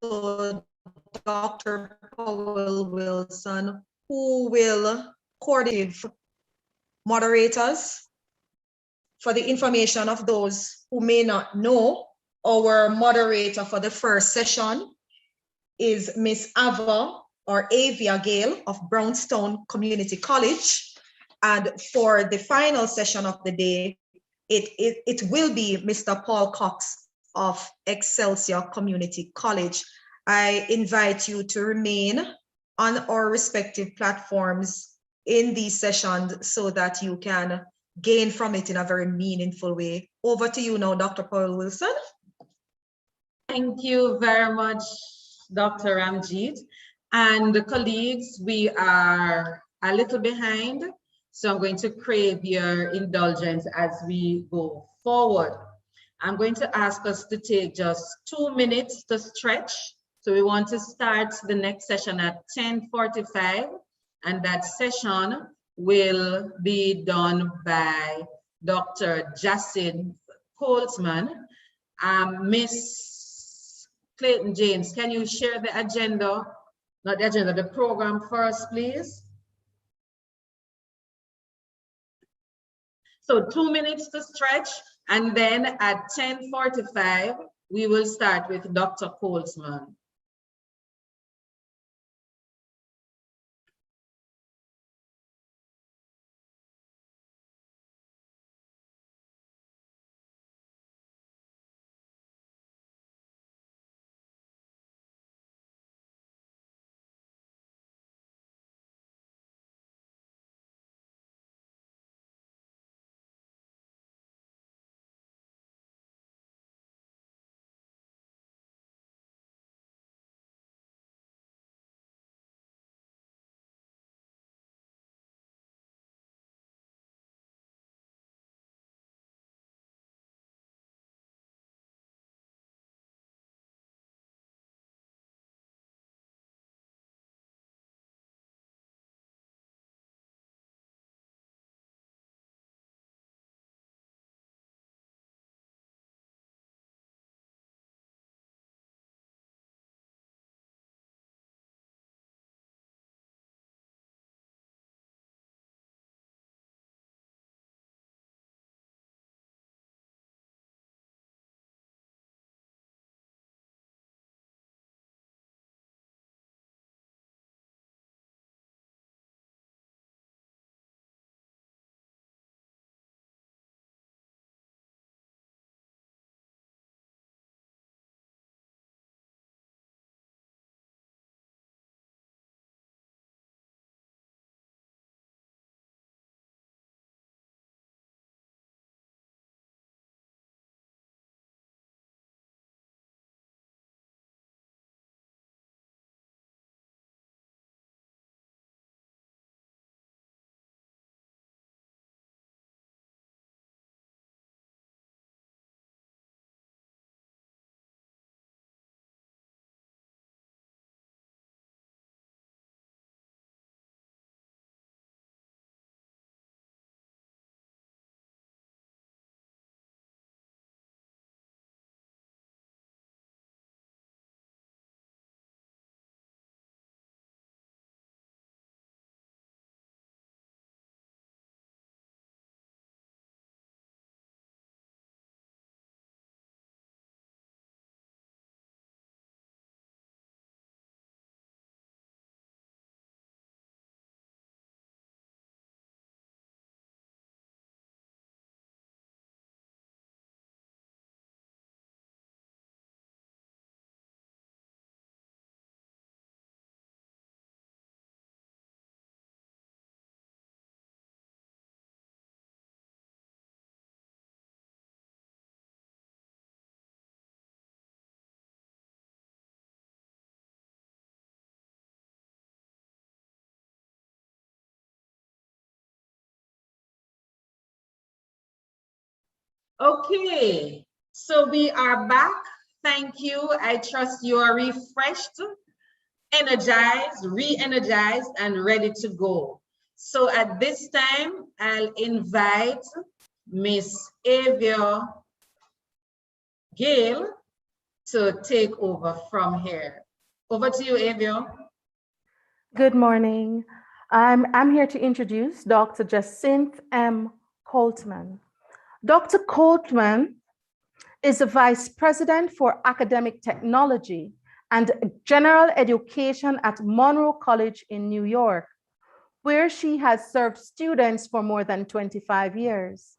to Dr. Powell Wilson, who will coordinate moderators. For the information of those who may not know, our moderator for the first session is Miss Ava or Avia Gale of Brownstown Community College. And for the final session of the day, it will be Mr. Paul Cox of Excelsior Community College. I invite you to remain on our respective platforms in these sessions so that you can gain from it in a very meaningful way. Over to you now, Dr. Powell Wilson. Thank you very much, Dr. Ramjeet. And colleagues, we are a little behind, so I'm going to crave your indulgence as we go forward. I'm going to ask us to take just 2 minutes to stretch. So we want to start the next session at 10:45, and that session will be done by Dr. Jacinth Coltsman. Miss Clayton James, can you share the agenda, not the agenda, the program for us, please? So 2 minutes to stretch, and then at 10:45, we will start with Dr. Coltsman. Okay, so we are back. Thank you. I trust you are refreshed, energized, re-energized, and ready to go. So at this time, I'll invite Miss Avia Gale to take over from here. Over to you, Avia. Good morning. I'm here to introduce Dr. Jacinth M. Coltman. Dr. Coltman is the Vice President for Academic Technology and General Education at Monroe College in New York, where she has served students for more than 25 years.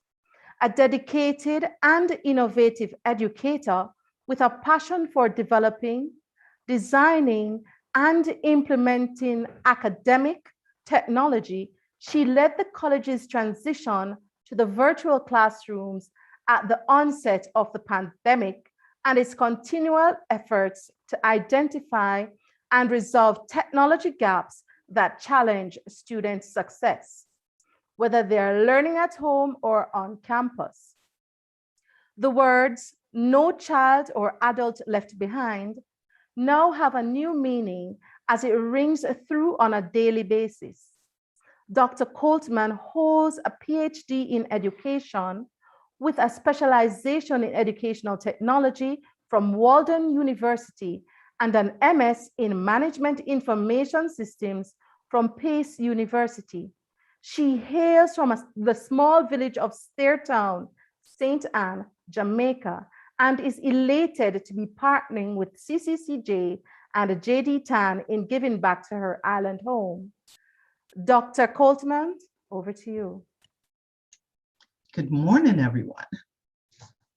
A dedicated and innovative educator with a passion for developing, designing, and implementing academic technology, she led the college's transition to the virtual classrooms at the onset of the pandemic and its continual efforts to identify and resolve technology gaps that challenge student success, whether they are learning at home or on campus. The words "no child or adult left behind" now have a new meaning as it rings through on a daily basis. Dr. Coltman holds a PhD in education with a specialization in educational technology from Walden University and an MS in Management Information Systems from Pace University. She hails from the small village of Stairtown, St. Anne, Jamaica, and is elated to be partnering with Cccj and JDTAN in giving back to her island home. Dr. Coltman, over to you. Good morning, everyone.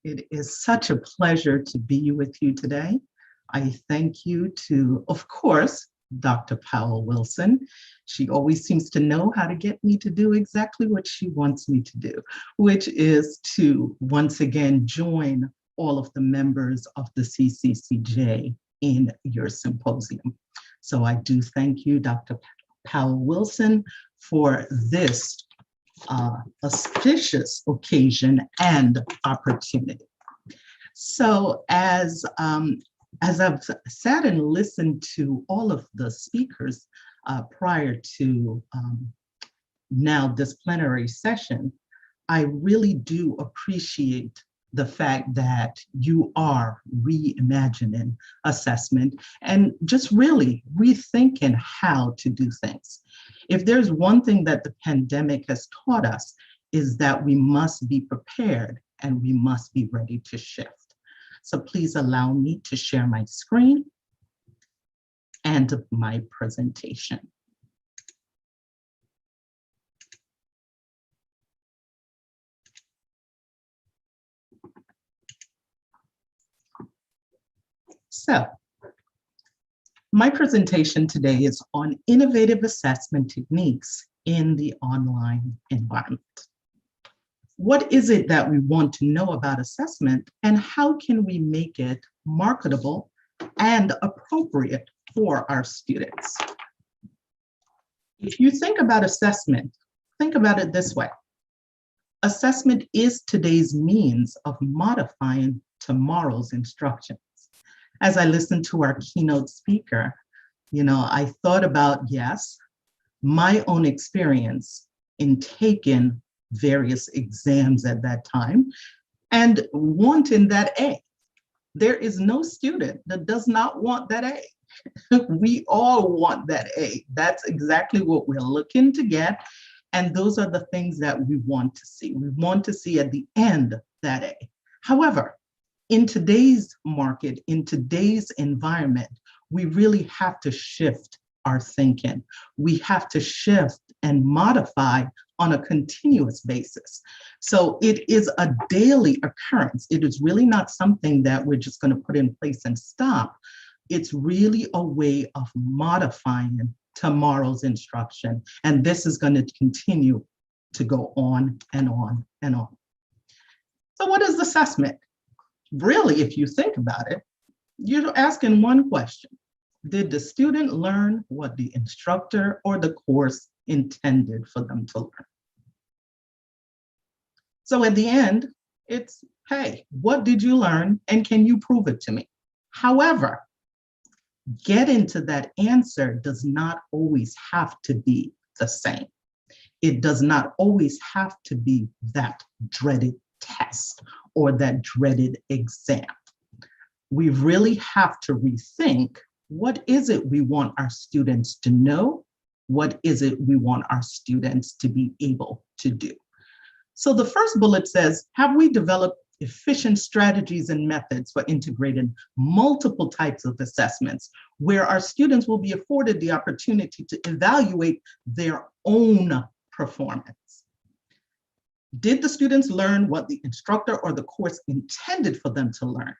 It is such a pleasure to be with you today. I thank you to, of course, Dr. Powell Wilson. She always seems to know how to get me to do exactly what she wants me to do, which is to once again join all of the members of the CCCJ in your symposium. So I do thank you, Dr. Powell Wilson, for this auspicious occasion and opportunity. So as I've sat and listened to all of the speakers prior to now this plenary session, I really do appreciate the fact that you are reimagining assessment and just really rethinking how to do things. If there's one thing that the pandemic has taught us is that we must be prepared and we must be ready to shift. So please allow me to share my screen and my presentation. So, my presentation today is on innovative assessment techniques in the online environment. What is it that we want to know about assessment and how can we make it marketable and appropriate for our students? If you think about assessment, think about it this way. Assessment is today's means of modifying tomorrow's instructions. As I listened to our keynote speaker, I thought about, yes, my own experience in taking various exams at that time and wanting that A. There is no student that does not want that A. We all want that A. That's exactly what we're looking to get. And those are the things that we want to see. We want to see at the end that A. However, in today's market, in today's environment, we really have to shift our thinking. We have to shift and modify on a continuous basis. So it is a daily occurrence. It is really not something that we're just going to put in place and stop. It's really a way of modifying tomorrow's instruction. And this is going to continue to go on and on and on. So what is assessment? Really, if you think about it, you're asking one question. Did the student learn what the instructor or the course intended for them to learn? So at the end, It's, hey, what did you learn and can you prove it to me? However, getting to that answer does not always have to be the same. It does not always have to be that dreaded test or that dreaded exam. We really have to rethink, what is it we want our students to know? What is it we want our students to be able to do? So the first bullet says, have we developed efficient strategies and methods for integrating multiple types of assessments where our students will be afforded the opportunity to evaluate their own performance? Did the students learn what the instructor or the course intended for them to learn?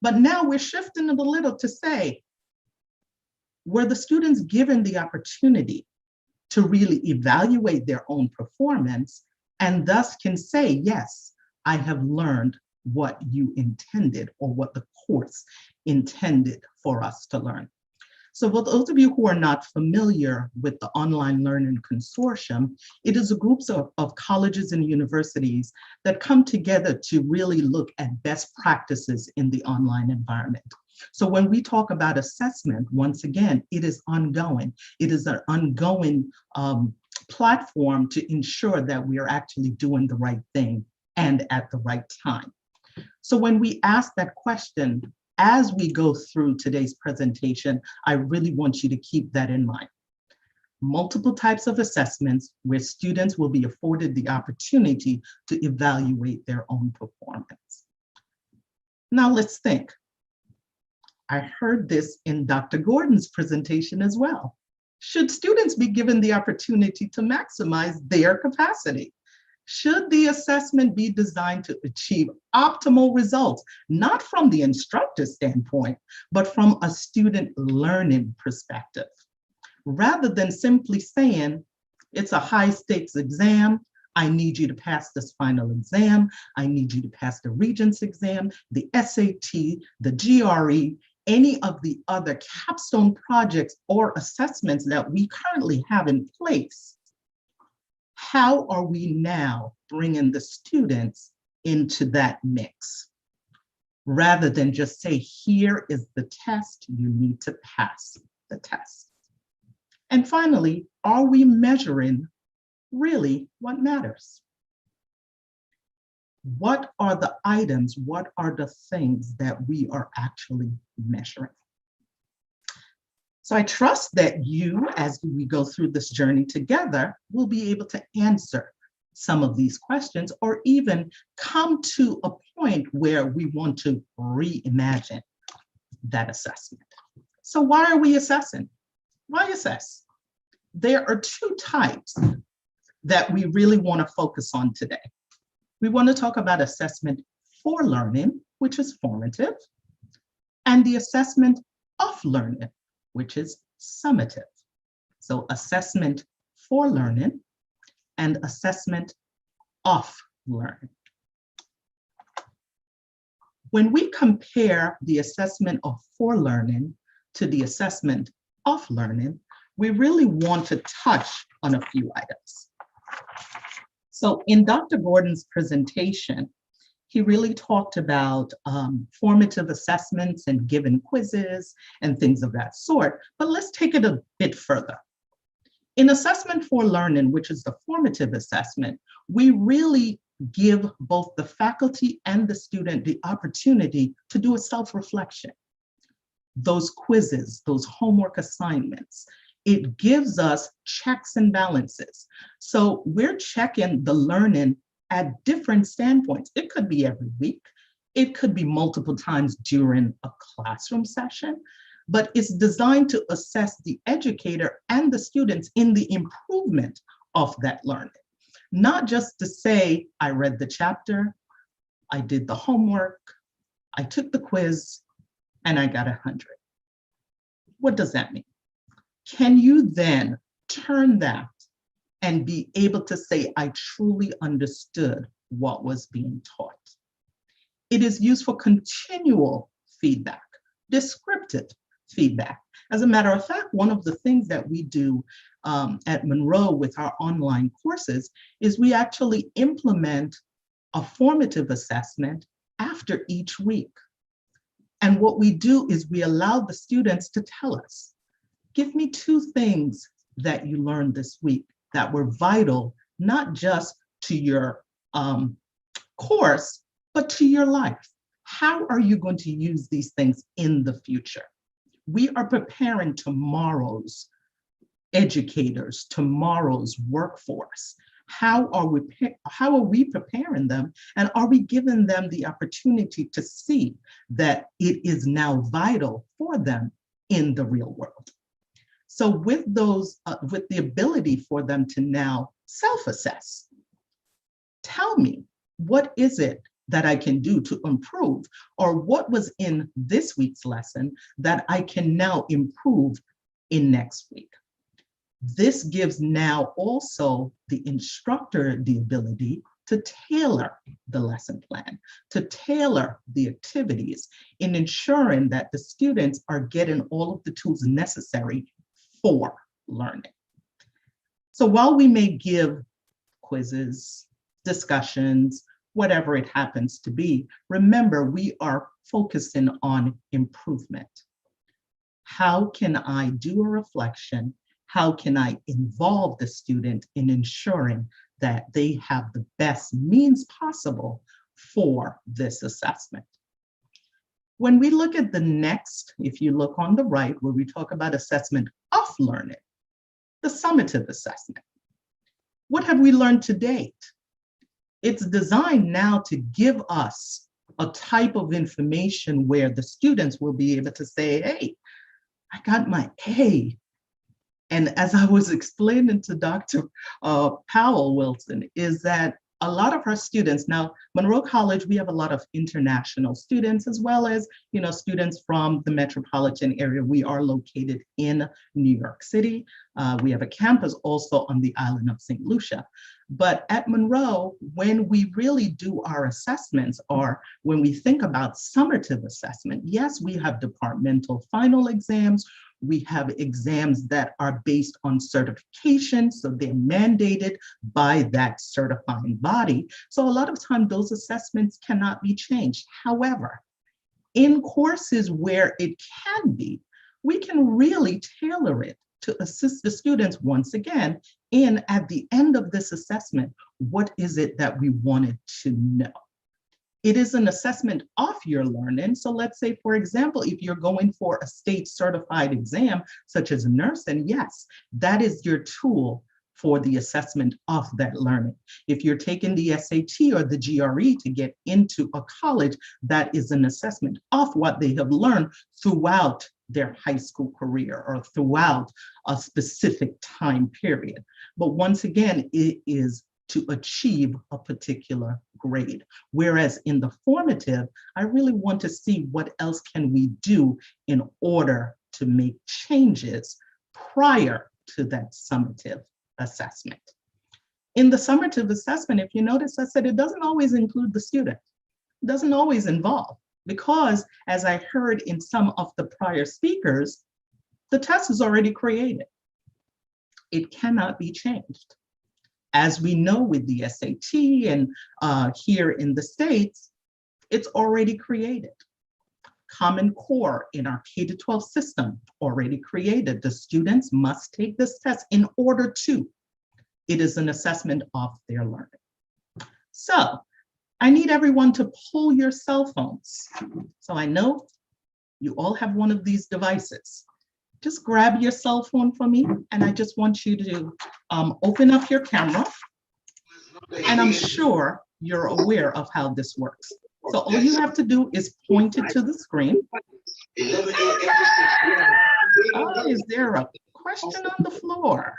But now we're shifting it a little to say, were the students given the opportunity to really evaluate their own performance and thus can say, yes, I have learned what you intended or what the course intended for us to learn. So for those of you who are not familiar with the Online Learning Consortium, it is a group of colleges and universities that come together to really look at best practices in the online environment. So when we talk about assessment, once again, it is ongoing. It is an ongoing platform to ensure that we are actually doing the right thing and at the right time. So when we ask that question, as we go through today's presentation, I really want you to keep that in mind. Multiple types of assessments where students will be afforded the opportunity to evaluate their own performance. Now let's think. I heard this in Dr. Gordon's presentation as well. Should students be given the opportunity to maximize their capacity? Should the assessment be designed to achieve optimal results, not from the instructor's standpoint, but from a student learning perspective? Rather than simply saying, it's a high stakes exam, I need you to pass this final exam, I need you to pass the Regents exam, the SAT, the GRE, any of the other capstone projects or assessments that we currently have in place. How are we now bringing the students into that mix? Rather than just say, here is the test, you need to pass the test. And finally, are we measuring really what matters? What are the items, what are the things that we are actually measuring? So I trust that you, as we go through this journey together, will be able to answer some of these questions or even come to a point where we want to reimagine that assessment. So why are we assessing? Why assess? There are two types that we really want to focus on today. We want to talk about assessment for learning, which is formative, and the assessment of learning, which is summative. So assessment for learning and assessment of learning. When we compare the assessment of for learning to the assessment of learning, we really want to touch on a few items. So in Dr. Gordon's presentation, he really talked about formative assessments and given quizzes and things of that sort, but let's take it a bit further. In assessment for learning, which is the formative assessment, we really give both the faculty and the student the opportunity to do a self-reflection. Those quizzes, those homework assignments, it gives us checks and balances. So we're checking the learning at different standpoints. It could be every week. It could be multiple times during a classroom session, but it's designed to assess the educator and the students in the improvement of that learning. Not just to say, I read the chapter, I did the homework, I took the quiz, and I got 100. What does that mean? Can you then turn that and be able to say, I truly understood what was being taught? It is used for continual feedback, descriptive feedback. As a matter of fact, one of the things that we do at Monroe with our online courses is we actually implement a formative assessment after each week. And what we do is we allow the students to tell us, give me 2 things that you learned this week that were vital, not just to your course, but to your life. How are you going to use these things in the future? We are preparing tomorrow's educators, tomorrow's workforce. How are we preparing them? And are we giving them the opportunity to see that it is now vital for them in the real world? So with those, with the ability for them to now self-assess, tell me, what is it that I can do to improve? Or what was in this week's lesson that I can now improve in next week? This gives now also the instructor the ability to tailor the lesson plan, to tailor the activities in ensuring that the students are getting all of the tools necessary for learning. So while we may give quizzes, discussions, whatever it happens to be, remember we are focusing on improvement. How can I do a reflection? How can I involve the student in ensuring that they have the best means possible for this assessment? When we look at the next, if you look on the right, where we talk about assessment of learning, the summative assessment. What have we learned to date? It's designed now to give us a type of information where the students will be able to say, hey, I got my A. And as I was explaining to Dr. Powell Wilson, is that a lot of our students, now Monroe College, we have a lot of international students as well as, students from the metropolitan area. We are located in New York City. We have a campus also on the island of St. Lucia. But at Monroe, when we really do our assessments, or when we think about summative assessment, yes, we have departmental final exams. We have exams that are based on certification, so they're mandated by that certifying body. So a lot of times those assessments cannot be changed. However, in courses where it can be, we can really tailor it to assist the students once again in, at the end of this assessment, what is it that we wanted to know? It is an assessment of your learning. So let's say, for example, if you're going for a state certified exam, such as nursing, yes, that is your tool for the assessment of that learning. If you're taking the SAT or the GRE to get into a college, that is an assessment of what they have learned throughout their high school career or throughout a specific time period. But once again, it is to achieve a particular grade. Whereas in the formative, I really want to see what else can we do in order to make changes prior to that summative assessment. In the summative assessment, if you notice, I said it doesn't always include the student. It doesn't always involve, because as I heard in some of the prior speakers, the test is already created. It cannot be changed. As we know with the SAT and here in the States, it's already created. Common Core in our K-12 system already created. The students must take this test in order to. It is an assessment of their learning. So I need everyone to pull your cell phones. So I know you all have one of these devices. Just grab your cell phone for me, and I just want you to open up your camera. And I'm sure you're aware of how this works. So all you have to do is point it to the screen. Oh, is there a question on the floor?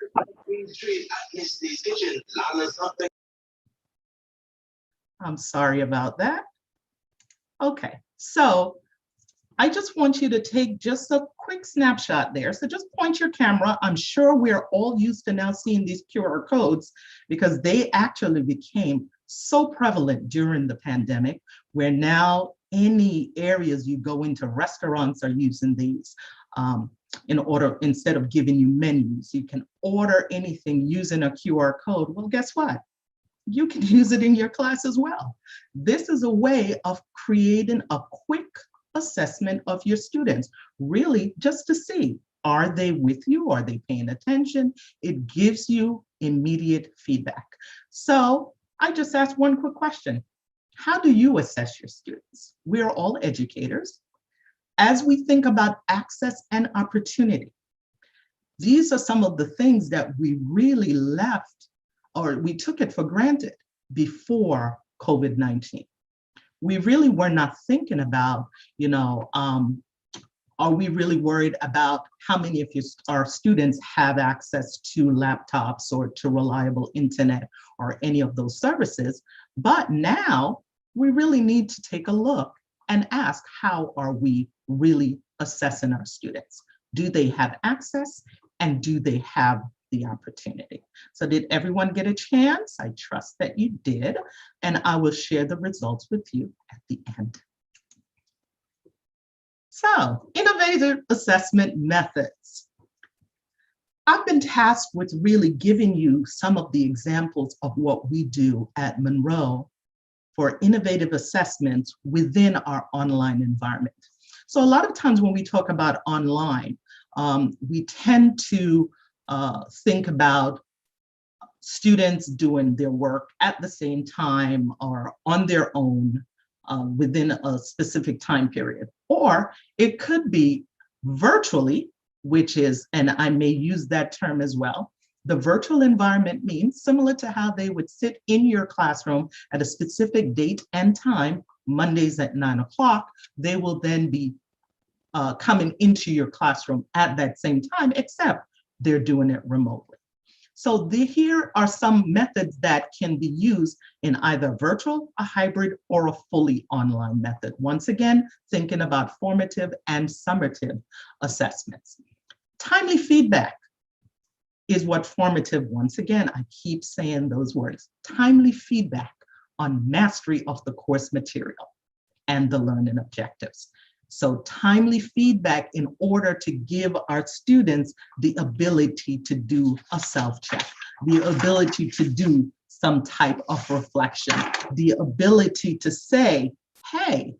I'm sorry about that. Okay, so I just want you to take just a quick snapshot there. So just point your camera. I'm sure we're all used to now seeing these QR codes because they actually became so prevalent during the pandemic, where now any areas you go into, restaurants are using these in order, instead of giving you menus, you can order anything using a QR code. Well, guess what? you can use it in your class as well. This is a way of creating a quick assessment of your students, really just to see, are they with you? Are they paying attention? It gives you immediate feedback. So I just asked one quick question. How do you assess your students? We are all educators. As we think about access and opportunity, these are some of the things that we really left, or we took it for granted before COVID-19. We really were not thinking about, are we really worried about how many of our students have access to laptops or to reliable internet or any of those services? But now we really need to take a look and ask, how are we really assessing our students? Do they have access and do they have the opportunity? So did everyone get a chance? I trust that you did, and I will share the results with you at the end. So, innovative assessment methods. I've been tasked with really giving you some of the examples of what we do at Monroe for innovative assessments within our online environment. So a lot of times when we talk about online, we tend to think about students doing their work at the same time or on their own within a specific time period. Or it could be virtually, which is, and I may use that term as well, the virtual environment means similar to how they would sit in your classroom at a specific date and time, Mondays at 9 o'clock, they will then be coming into your classroom at that same time, except they're doing it remotely. So here are some methods that can be used in either virtual, a hybrid, or a fully online method. Once again, thinking about formative and summative assessments. Timely feedback is what formative, once again, I keep saying those words, timely feedback on mastery of the course material and the learning objectives. So timely feedback in order to give our students the ability to do a self-check, the ability to do some type of reflection, the ability to say, hey,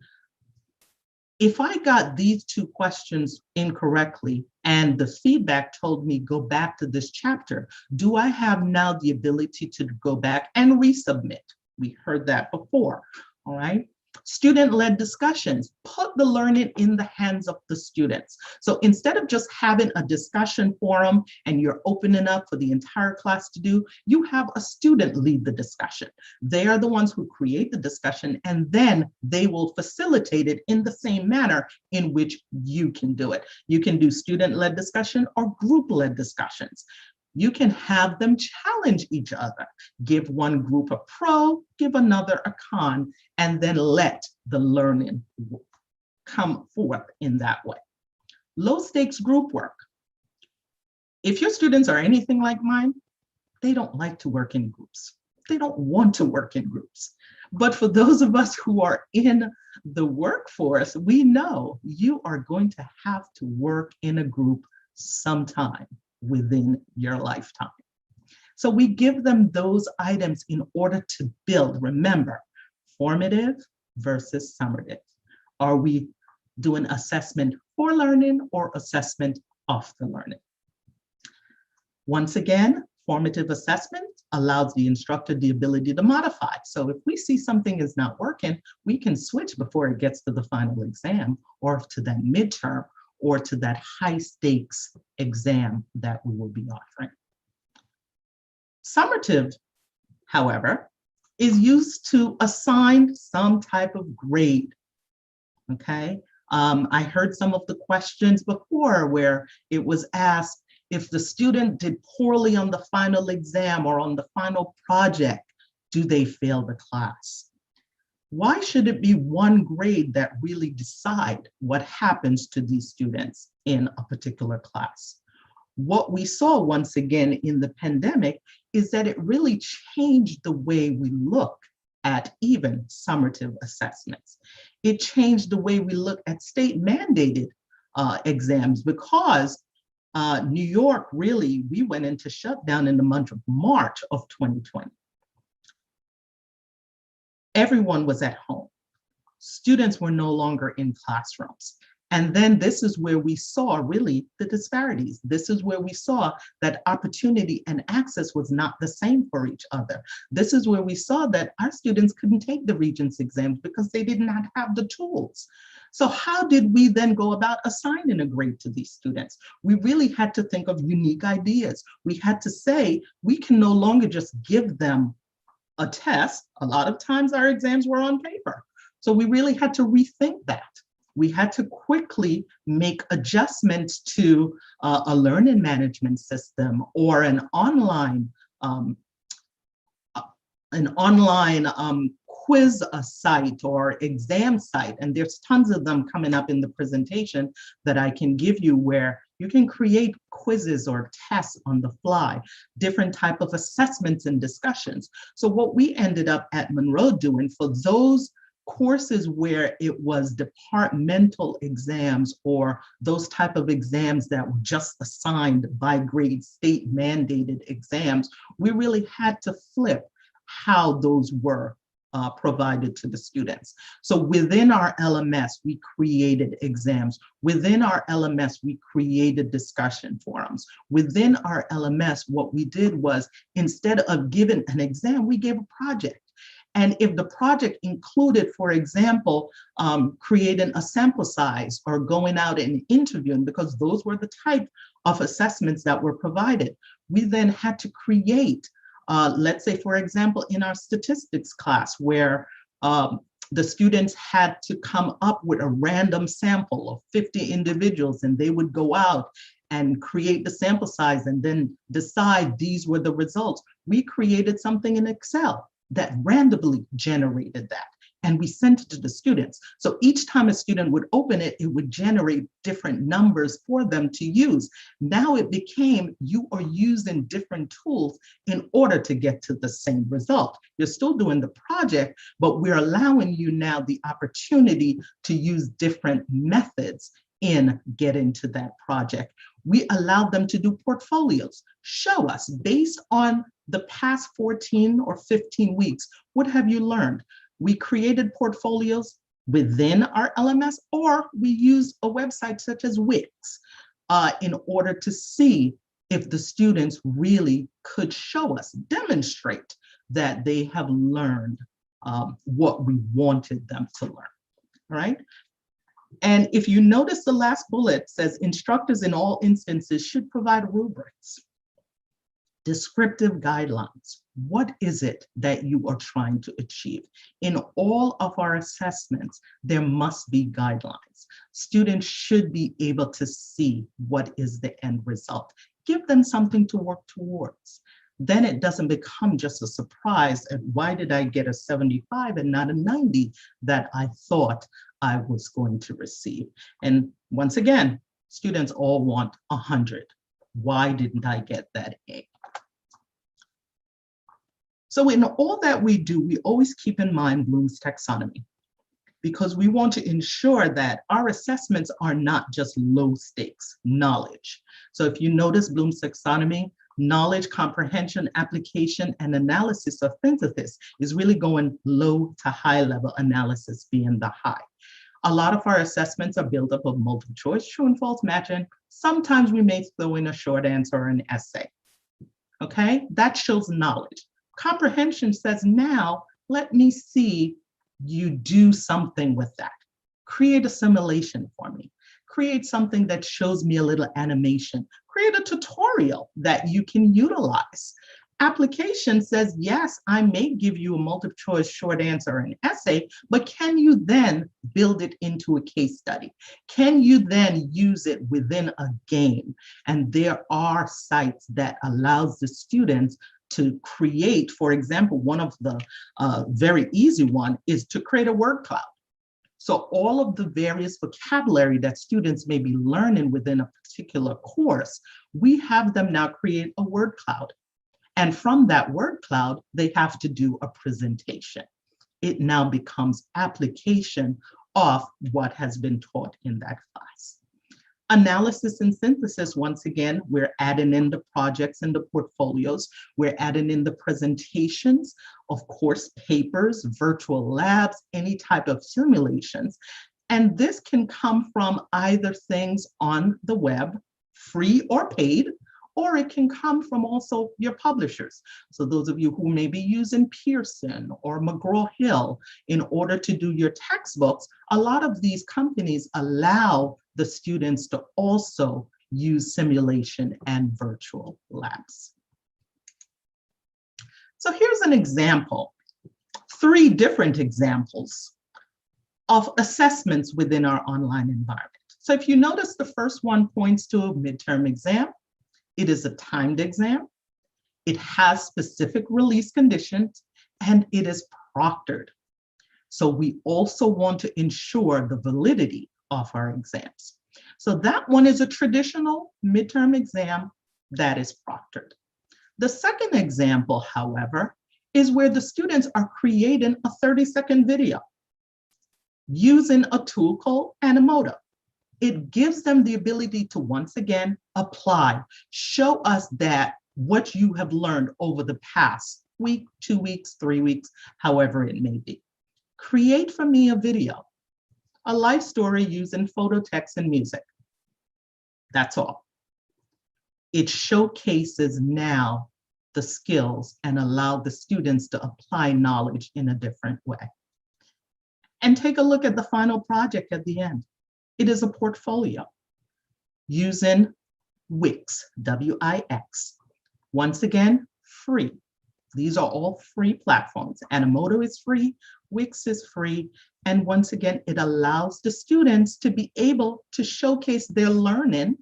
if I got these 2 questions incorrectly and the feedback told me go back to this chapter, do I have now the ability to go back and resubmit? We heard that before, all right? Student-led discussions, put the learning in the hands of the students. So instead of just having a discussion forum and you're opening up for the entire class to do, you have a student lead the discussion. They are the ones who create the discussion, and then they will facilitate it in the same manner in which you can do it. You can do student-led discussion or group-led discussions. You can have them challenge each other. Give one group a pro, give another a con, and then let the learning come forth in that way. Low stakes group work. If your students are anything like mine, they don't like to work in groups. They don't want to work in groups. But for those of us who are in the workforce, we know you are going to have to work in a group sometime within your lifetime. So we give them those items in order to build. Remember, formative versus summative. Are we doing assessment for learning or assessment of the learning? Once again, formative assessment allows the instructor the ability to modify. So if we see something is not working, we can switch before it gets to the final exam or to that midterm or to that high stakes exam that we will be offering. Summative, however, is used to assign some type of grade, okay? I heard some of the questions before where it was asked if the student did poorly on the final exam or on the final project, do they fail the class? Why should it be one grade that really decide what happens to these students in a particular class? What we saw once again in the pandemic is that it really changed the way we look at even summative assessments. It changed the way we look at state mandated exams because New York really, we went into shutdown in the month of March of 2020. everyone was at home. Students were no longer in classrooms. And then this is where we saw really the disparities. This is where we saw that opportunity and access was not the same for each other. This is where we saw that our students couldn't take the Regents exams because they did not have the tools. So how did we then go about assigning a grade to these students? We really had to think of unique ideas. We had to say, we can no longer just give them a test. A lot of times our exams were on paper. So we really had to rethink that. We had to quickly make adjustments to a learning management system or an online quiz site or exam site. And there's tons of them coming up in the presentation that I can give you, where you can create quizzes or tests on the fly, different type of assessments and discussions. So what we ended up at Monroe doing for those courses where it was departmental exams or those type of exams that were just assigned by grade, state mandated exams, we really had to flip how those were provided to the students. So within our LMS, we created exams. Within our LMS, we created discussion forums. Within our LMS, what we did was, instead of giving an exam, we gave a project. And if the project included, for example, creating a sample size or going out and interviewing, because those were the type of assessments that were provided, we then had to create, let's say, for example, in our statistics class, where the students had to come up with a random sample of 50 individuals, and they would go out and create the sample size and then decide these were the results. We created something in Excel that randomly generated that, and we sent it to the students. So each time a student would open it, it would generate different numbers for them to use. Now it became, you are using different tools in order to get to the same result. You're still doing the project, but we're allowing you now the opportunity to use different methods in getting to that project. We allowed them to do portfolios. Show us, based on the past 14 or 15 weeks, what have you learned? We created portfolios within our LMS, or we used a website such as Wix in order to see if the students really could show us, demonstrate that they have learned what we wanted them to learn, all right? And if you notice, the last bullet says instructors in all instances should provide rubrics, descriptive guidelines. What is it that you are trying to achieve? In all of our assessments, there must be guidelines. Students should be able to see what is the end result. Give them something to work towards. Then it doesn't become just a surprise at why did I get a 75 and not a 90 that I thought I was going to receive. And once again, students all want 100. Why didn't I get that A? So in all that we do, we always keep in mind Bloom's taxonomy, because we want to ensure that our assessments are not just low stakes knowledge. So if you notice Bloom's taxonomy, knowledge, comprehension, application, and analysis of synthesis is really going low to high level, analysis being the high. A lot of our assessments are built up of multiple choice, true and false matching. Sometimes we may throw in a short answer or an essay. Okay, that shows knowledge. Comprehension says, now let me see you do something with that. Create a simulation for me. Create something that shows me a little animation. Create a tutorial that you can utilize. Application says, yes, I may give you a multiple choice short answer and essay, but can you then build it into a case study? Can you then use it within a game? And there are sites that allows the students to create, for example, one of the very easy one is to create a word cloud. So all of the various vocabulary that students may be learning within a particular course, we have them now create a word cloud. And from that word cloud, they have to do a presentation. It now becomes application of what has been taught in that class. Analysis and synthesis, once again, we're adding in the projects and the portfolios. We're adding in the presentations, of course, papers, virtual labs, any type of simulations. And this can come from either things on the web, free or paid, or it can come from also your publishers. So those of you who may be using Pearson or Mcgraw-Hill in order to do your textbooks, a lot of these companies allow the students to also use simulation and virtual labs. So here's an example, 3 different examples of assessments within our online environment. So if you notice, the first one points to a midterm exam. It is a timed exam. It has specific release conditions, and it is proctored. So we also want to ensure the validity of our exams. So that one is a traditional midterm exam that is proctored. The second example, however, is where the students are creating a 30-second video using a tool called Animoto. It gives them the ability to once again apply, show us that what you have learned over the past week, 2 weeks, 3 weeks, however it may be. Create for me a video, a life story using photo, text, and music. That's all. It showcases now the skills and allow the students to apply knowledge in a different way. And take a look at the final project at the end. It is a portfolio using Wix, W-I-X. Once again, free. These are all free platforms. Animoto is free, Wix is free, and once again, it allows the students to be able to showcase their learning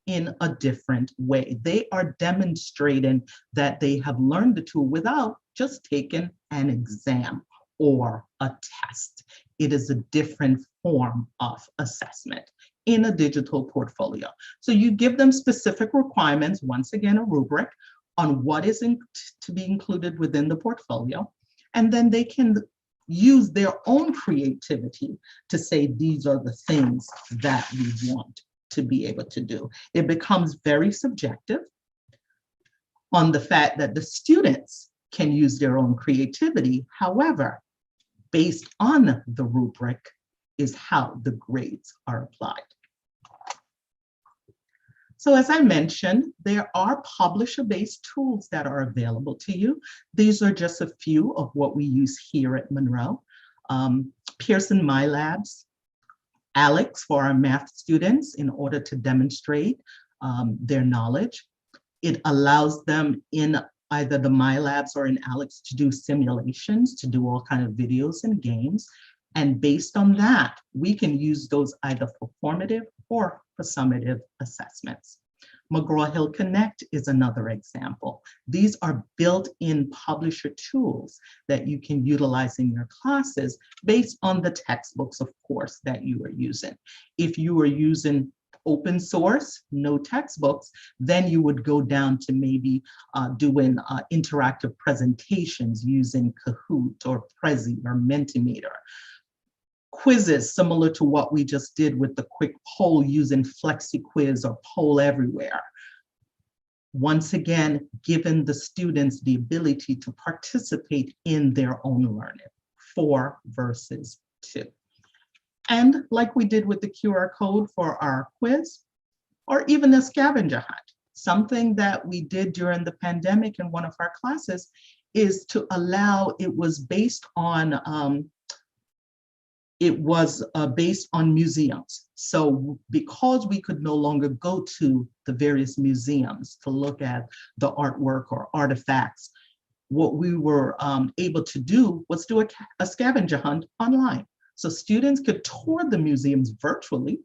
in a different way. They are demonstrating that they have learned the tool without just taking an exam or a test. It is a different form of assessment in a digital portfolio. So you give them specific requirements, once again, a rubric on what is to be included within the portfolio, and then they can use their own creativity to say, these are the things that we want to be able to do. It becomes very subjective on the fact that the students can use their own creativity. However, based on the rubric is how the grades are applied. So as I mentioned, there are publisher-based tools that are available to you. These are just a few of what we use here at Monroe. Pearson MyLabs, Alex for our math students in order to demonstrate their knowledge. It allows them in either the MyLabs or in Alex to do simulations, to do all kinds of videos and games. And based on that, we can use those either for formative or for summative assessments. Mcgraw-Hill Connect is another example. These are built-in publisher tools that you can utilize in your classes based on the textbooks, of course, that you are using. If you are using open source, no textbooks, then you would go down to maybe doing interactive presentations using Kahoot or Prezi or Mentimeter. Quizzes similar to what we just did with the quick poll using FlexiQuiz or Poll Everywhere. Once again, giving the students the ability to participate in their own learning, 4 versus 2. And like we did with the QR code for our quiz, or even a scavenger hunt, something that we did during the pandemic in one of our classes is to allow, it was based on museums. So because we could no longer go to the various museums to look at the artwork or artifacts, what we were able to do was do a scavenger hunt online. So students could tour the museums virtually,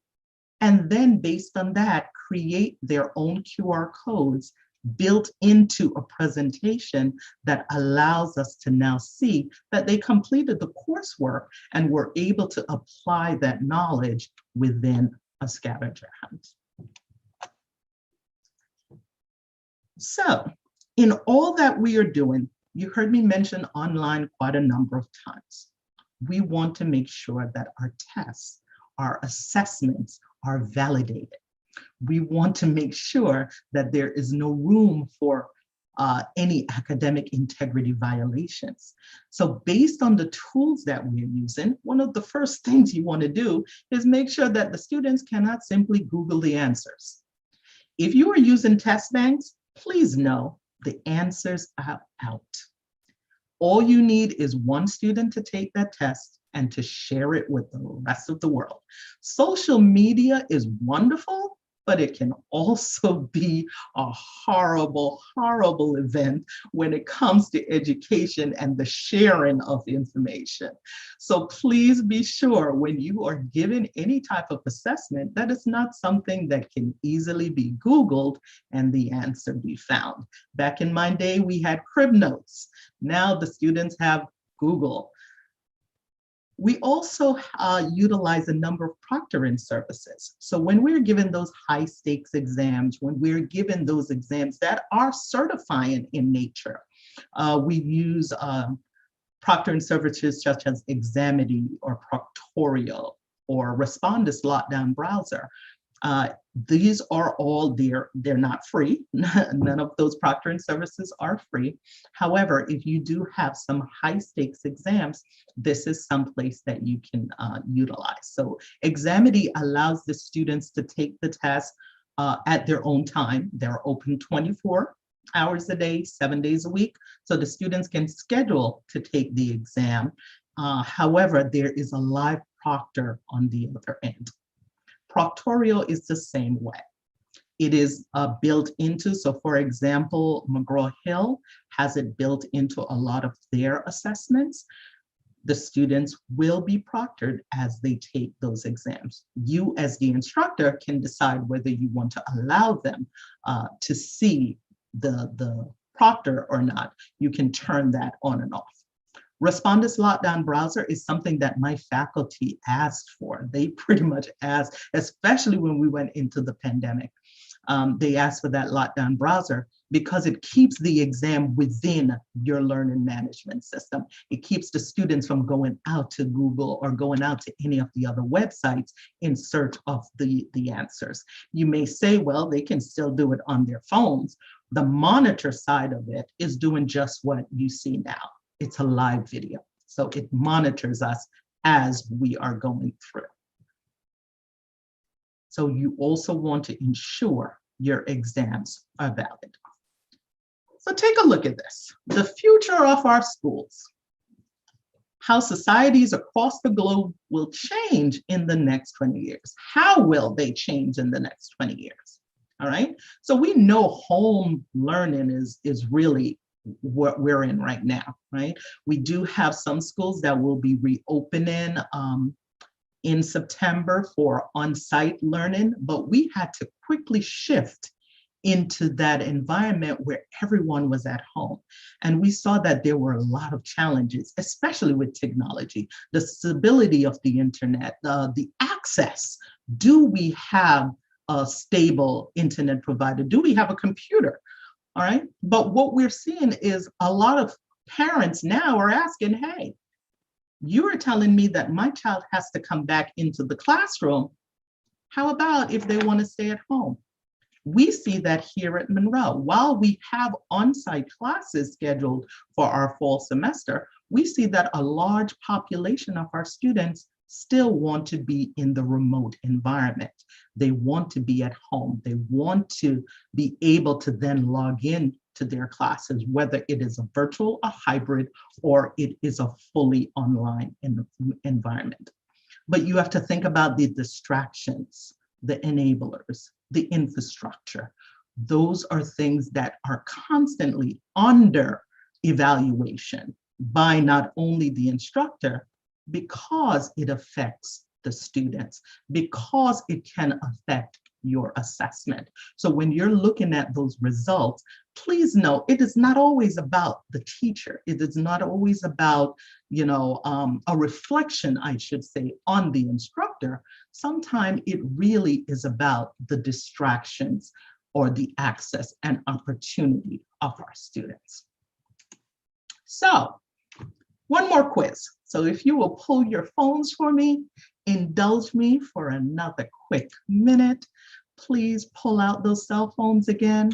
and then based on that, create their own QR codes built into a presentation that allows us to now see that they completed the coursework and were able to apply that knowledge within a scavenger hunt. So in all that we are doing, you heard me mention online quite a number of times. We want to make sure that our tests, our assessments are validated. We want to make sure that there is no room for any academic integrity violations. So based on the tools that we're using, one of the first things you want to do is make sure that the students cannot simply Google the answers. If you are using test banks, please know the answers are out. All you need is one student to take that test and to share it with the rest of the world. Social media is wonderful, but it can also be a horrible, horrible event when it comes to education and the sharing of information. So please be sure when you are given any type of assessment, that is not something that can easily be Googled and the answer be found. Back in my day, we had crib notes. Now the students have Google. We also utilize a number of proctoring services. So when we're given those high stakes exams, when we're given those exams that are certifying in nature, we use proctoring services such as Examity or Proctorial or Respondus Lockdown Browser. These are all, they're not free. None of those proctoring services are free. However, if you do have some high stakes exams, this is some place that you can utilize. So Examity allows the students to take the test at their own time. They're open 24 hours a day, 7 days a week. So the students can schedule to take the exam. However, there is a live proctor on the other end. Proctorial is the same way. It is built into, so for example, Mcgraw-Hill has it built into a lot of their assessments. The students will be proctored as they take those exams. You as the instructor can decide whether you want to allow them to see the proctor or not. You can turn that on and off. Respondus Lockdown Browser is something that my faculty asked for. They pretty much asked, especially when we went into the pandemic. They asked for that lockdown browser because it keeps the exam within your learning management system. It keeps the students from going out to Google or going out to any of the other websites in search of the answers. You may say, well, they can still do it on their phones. The monitor side of it is doing just what you see now. It's a live video. So it monitors us as we are going through. So you also want to ensure your exams are valid. So take a look at this. The future of our schools. How societies across the globe will change in the next 20 years. How will they change in the next 20 years? All right. So we know home learning is really what we're in right now, right? We do have some schools that will be reopening in September for on-site learning, but we had to quickly shift into that environment where everyone was at home. And we saw that there were a lot of challenges, especially with technology, the stability of the internet, the access. Do we have a stable internet provider? Do we have a computer? All right. But what we're seeing is a lot of parents now are asking, hey, you are telling me that my child has to come back into the classroom. How about if they want to stay at home? We see that here at Monroe. While we have on-site classes scheduled for our fall semester, we see that a large population of our students still want to be in the remote environment. They want to be at home. They want to be able to then log in to their classes, whether it is a virtual, a hybrid, or it is a fully online environment. But you have to think about the distractions, the enablers, the infrastructure. Those are things that are constantly under evaluation by not only the instructor, because it affects the students, because it can affect your assessment. So when you're looking at those results, please know it is not always about the teacher. It is not always about, a reflection, I should say, on the instructor. Sometimes it really is about the distractions or the access and opportunity of our students. So one more quiz. So if you will pull your phones for me, indulge me for another quick minute. please pull out those cell phones again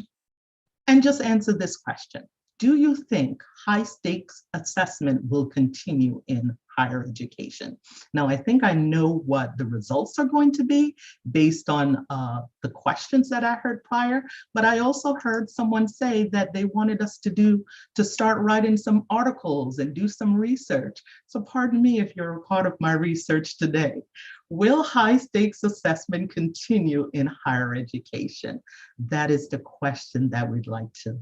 and just answer this question. Do you think high stakes assessment will continue in higher education? Now, I think I know what the results are going to be based on the questions that I heard prior, but I also heard someone say that they wanted us to start writing some articles and do some research. So pardon me if you're a part of my research today. Will high stakes assessment continue in higher education? That is the question that we'd like to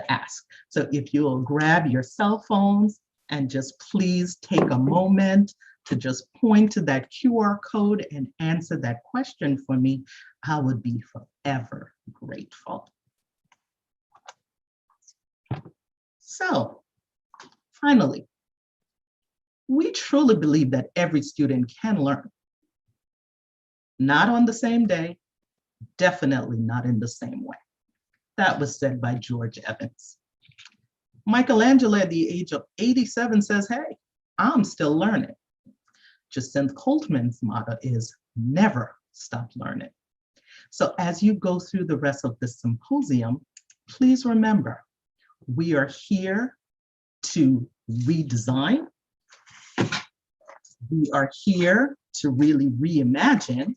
ask. So if you'll grab your cell phones and just please take a moment to just point to that QR code and answer that question for me, I would be forever grateful. So finally, we truly believe that every student can learn. Not on the same day, definitely not in the same way. That was said by George Evans. Michelangelo at the age of 87 says, hey, I'm still learning. Jacinth Coltman's motto is never stop learning. So as you go through the rest of the symposium, please remember, we are here to redesign. We are here to really reimagine.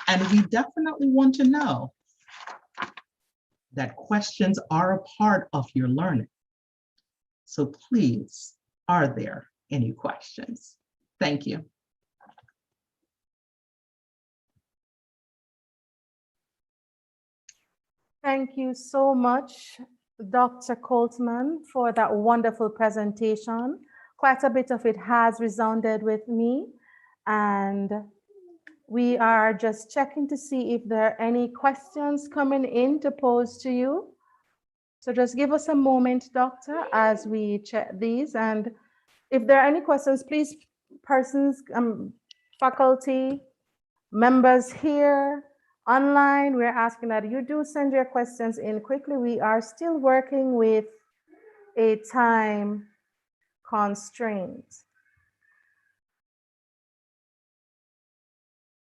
And we definitely want to know that questions are a part of your learning. So please, are there any questions? Thank you. Thank you so much, Dr. Coltman, for that wonderful presentation. Quite a bit of it has resounded with me, and we are just checking to see if there are any questions coming in to pose to you. So just give us a moment, Doctor, as we check these. And if there are any questions, please, persons, faculty, members here, online, we're asking that you do send your questions in quickly. We are still working with a time constraint.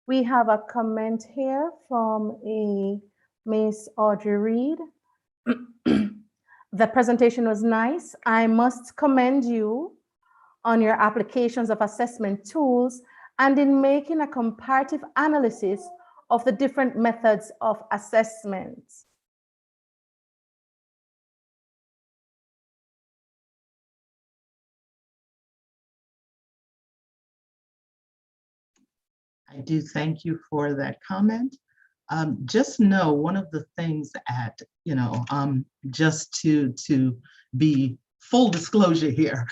We have a comment here from a Miss Audrey Reed. The presentation was nice. I must commend you on your applications of assessment tools and in making a comparative analysis of the different methods of assessment. I do thank you for that comment. Just know one of the things at, just to be full disclosure here,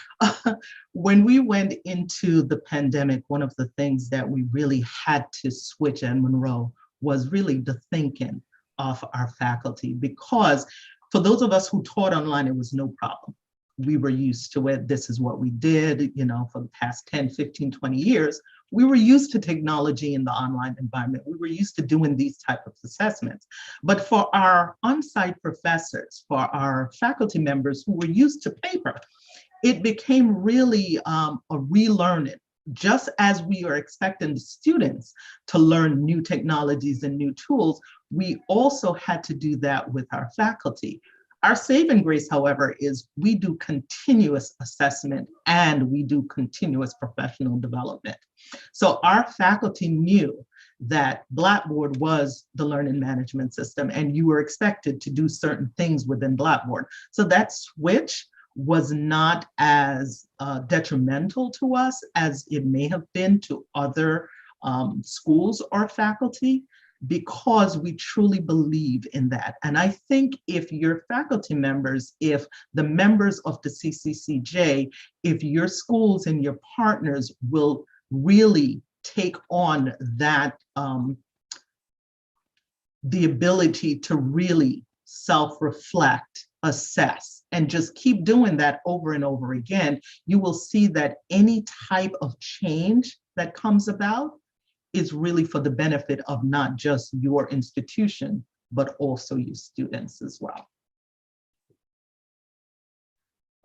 when we went into the pandemic, one of the things that we really had to switch at Monroe was really the thinking of our faculty, because for those of us who taught online, it was no problem. We were used to it. This is what we did, for the past 10, 15, 20 years. We were used to technology in the online environment. We were used to doing these type of assessments. But for our on-site professors, for our faculty members who were used to paper, it became really a relearning. Just as we are expecting the students to learn new technologies and new tools, we also had to do that with our faculty. Our saving grace, however, is we do continuous assessment and we do continuous professional development. So our faculty knew that Blackboard was the learning management system and you were expected to do certain things within Blackboard. So that switch was not as detrimental to us as it may have been to other schools or faculty, because we truly believe in that. And I think if your faculty members, if the members of the CCCJ, if your schools and your partners will really take on that, the ability to really self-reflect, assess, and just keep doing that over and over again, you will see that any type of change that comes about is really for the benefit of not just your institution, but also your students as well.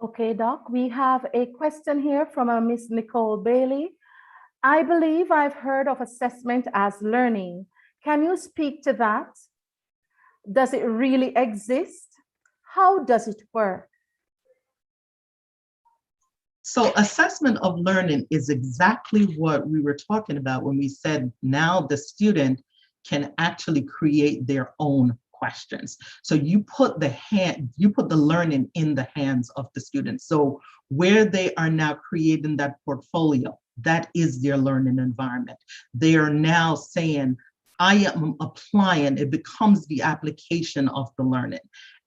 Okay, Doc, we have a question here from a Miss Nicole Bailey. I believe I've heard of assessment as learning. Can you speak to that? Does it really exist? How does it work? So assessment of learning is exactly what we were talking about when we said now the student can actually create their own questions. So you put the learning in the hands of the students. So where they are now creating that portfolio, that is their learning environment. They are now saying, I am applying, it becomes the application of the learning.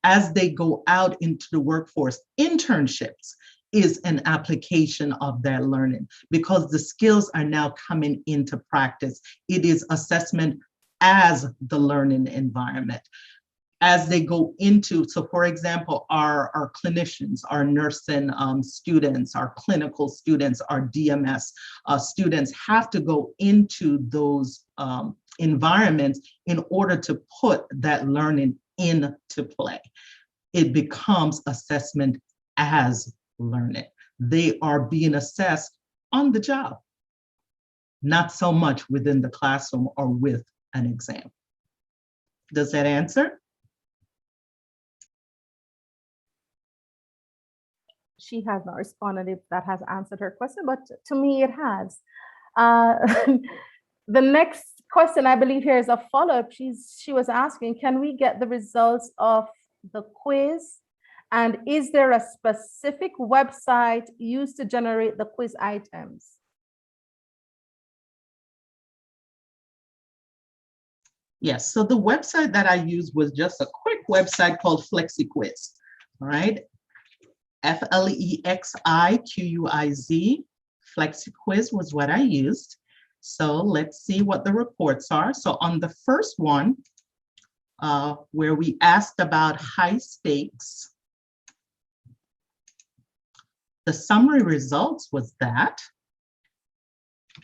As they go out into the workforce, internships is an application of their learning because the skills are now coming into practice. It is assessment as the learning environment. As they go into, so for example, our clinicians, our nursing students, our clinical students, our DMS students have to go into those environments in order to put that learning into play. It becomes assessment as learning. They are being assessed on the job, not so much within the classroom or with an exam. Does that answer? She has not responded if that has answered her question, but to me it has. The next question I believe here is a follow-up. She was asking, can we get the results of the quiz? And is there a specific website used to generate the quiz items? Yes, so the website that I used was just a quick website called FlexiQuiz, all right? FLEXIQUIZ, FlexiQuiz was what I used. So let's see what the reports are. So on the first one, where we asked about high stakes, the summary results was that.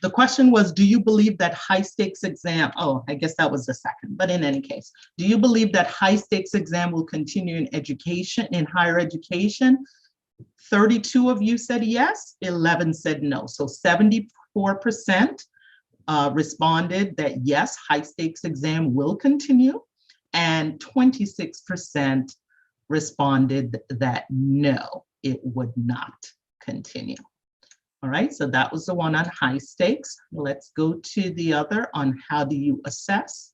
The question was, do you believe that high stakes exam, oh, I guess that was the second, but in any case, do you believe that high stakes exam will continue in education, in higher education? 32 of you said yes, 11 said no. So 74% responded that yes, high stakes exam will continue, and 26% responded that no, it would not continue. All right, so that was the one on high stakes. Let's go to the other on how do you assess.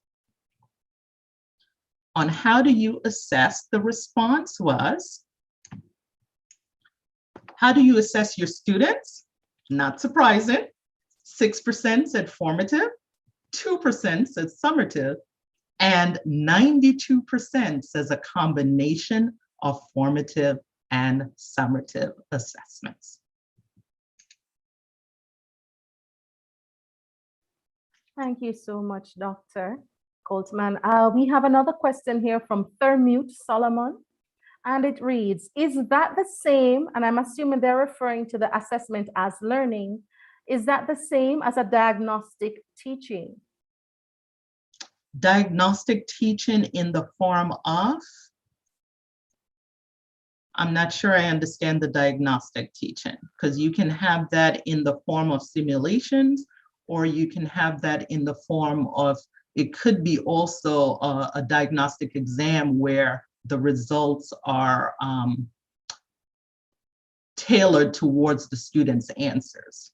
On how do you assess, the response was, how do you assess your students? Not surprising. 6% said formative, 2% said summative, and 92% says a combination of formative and summative assessments. Thank you so much, Dr. Coltman. We have another question here from Thermute Solomon, and it reads, is that the same, and I'm assuming they're referring to the assessment as learning, is that the same as a diagnostic teaching? Diagnostic teaching in the form of? I'm not sure I understand the diagnostic teaching, because you can have that in the form of simulations, or you can have that in the form of, it could be also a diagnostic exam where the results are tailored towards the student's answers.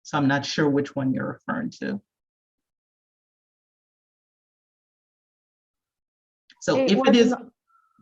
So I'm not sure which one you're referring to. So if it is,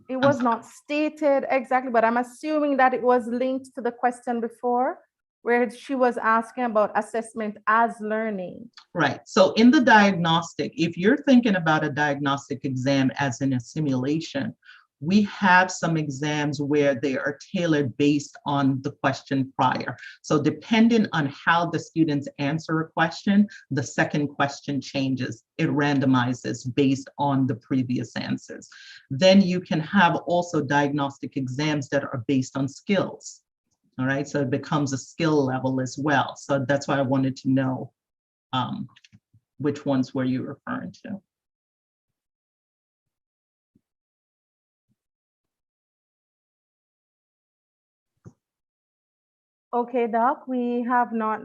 it was not stated exactly, but I'm assuming that it was linked to the question before, where she was asking about assessment as learning. Right. So in the diagnostic, if you're thinking about a diagnostic exam as in a simulation, we have some exams where they are tailored based on the question prior. So depending on how the students answer a question, the second question changes. It randomizes based on the previous answers. Then you can have also diagnostic exams that are based on skills. All right, so it becomes a skill level as well. So that's why I wanted to know which ones were you referring to. Okay, Doc, they have not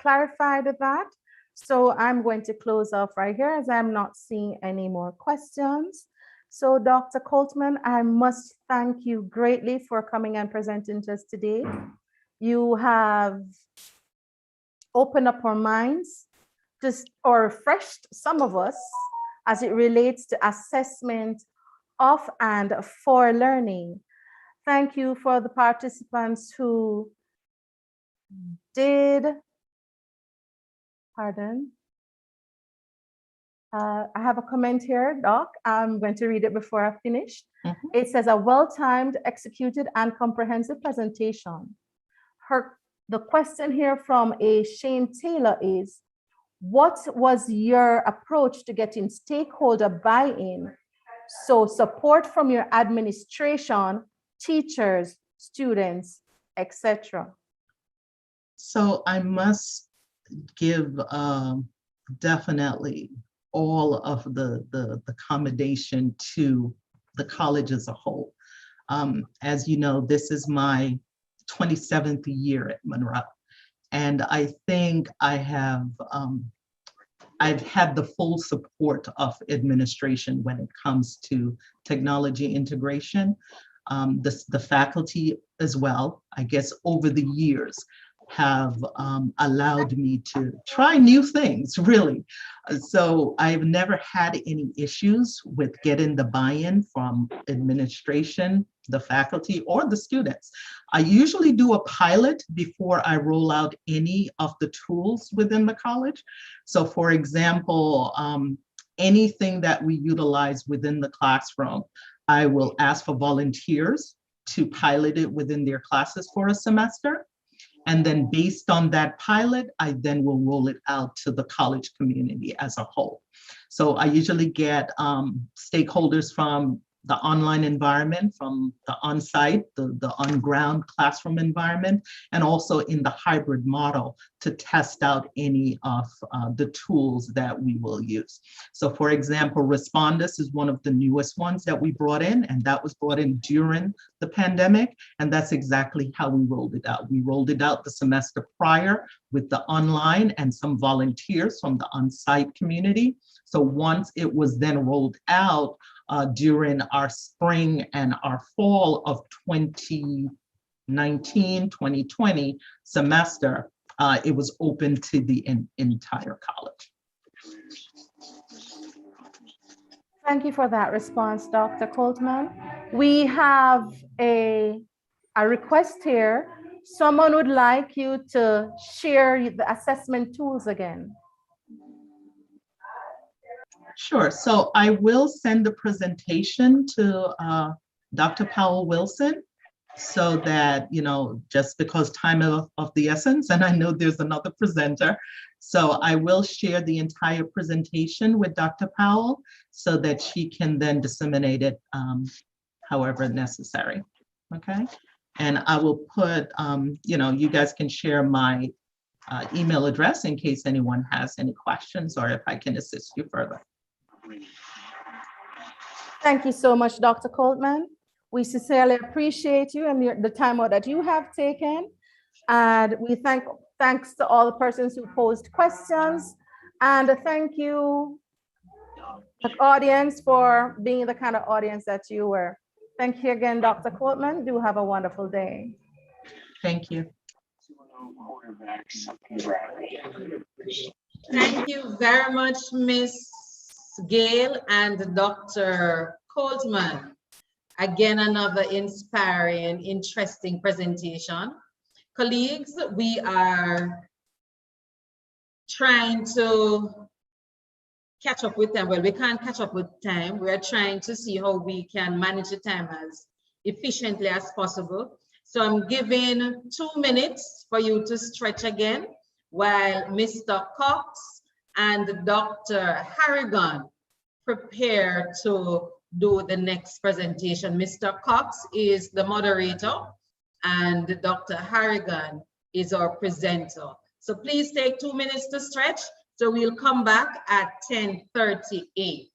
clarified that. So I'm going to close off right here as I'm not seeing any more questions. So Dr. Coltman, I must thank you greatly for coming and presenting to us today. You have opened up our minds or refreshed some of us as it relates to assessment of and for learning. Thank you for the participants who did, pardon. I have a comment here, Doc. I'm going to read it before I finish. It says a well-timed, executed, and comprehensive presentation. The question here from a Shane Taylor is, what was your approach to getting stakeholder buy-in? So support from your administration, teachers, students, etc. So I must give definitely all of the accommodation to the college as a whole. As you know, this is my 27th year at Monroe, and I think I've had the full support of administration when it comes to technology integration. The faculty as well, I guess over the years, have allowed me to try new things, really. So I've never had any issues with getting the buy-in from administration, the faculty, or the students. I usually do a pilot before I roll out any of the tools within the college. So for example, anything that we utilize within the classroom, I will ask for volunteers to pilot it within their classes for a semester. And then based on that pilot, I then will roll it out to the college community as a whole. So I usually get stakeholders from the online environment, from the on-site, the on-ground classroom environment, and also in the hybrid model to test out any of the tools that we will use. So for example, Respondus is one of the newest ones that we brought in, and that was brought in during the pandemic, and that's exactly how we rolled it out. We rolled it out the semester prior with the online and some volunteers from the on-site community. So once it was then rolled out, during our spring and our fall of 2019, 2020 semester, it was open to the entire college. Thank you for that response, Dr. Coltman. We have a request here. Someone would like you to share the assessment tools again. Sure. So I will send the presentation to Dr. Powell Wilson so that, you know, just because time of the essence, and I know there's another presenter. So I will share the entire presentation with Dr. Powell so that she can then disseminate it however necessary. Okay. And I will put, you know, you guys can share my email address in case anyone has any questions or if I can assist you further. Thank you so much, Dr. Coltman. We sincerely appreciate you and the time out that you have taken. And we thanks to all the persons who posed questions. And thank you, the audience, for being the kind of audience that you were. Thank you again, Dr. Coltman. Do have a wonderful day. Thank you. Thank you very much, Ms. Gail and Dr. Coltman. Again, another inspiring, interesting presentation. Colleagues, we are trying to catch up with time. Well, we can't catch up with time. We are trying to see how we can manage the time as efficiently as possible. So I'm giving 2 minutes for you to stretch again while Mr. Cox and Dr. Harrigan prepare to do the next presentation. Mr. Cox is the moderator and Dr. Harrigan is our presenter. So please take 2 minutes to stretch. So we'll come back at 10:38.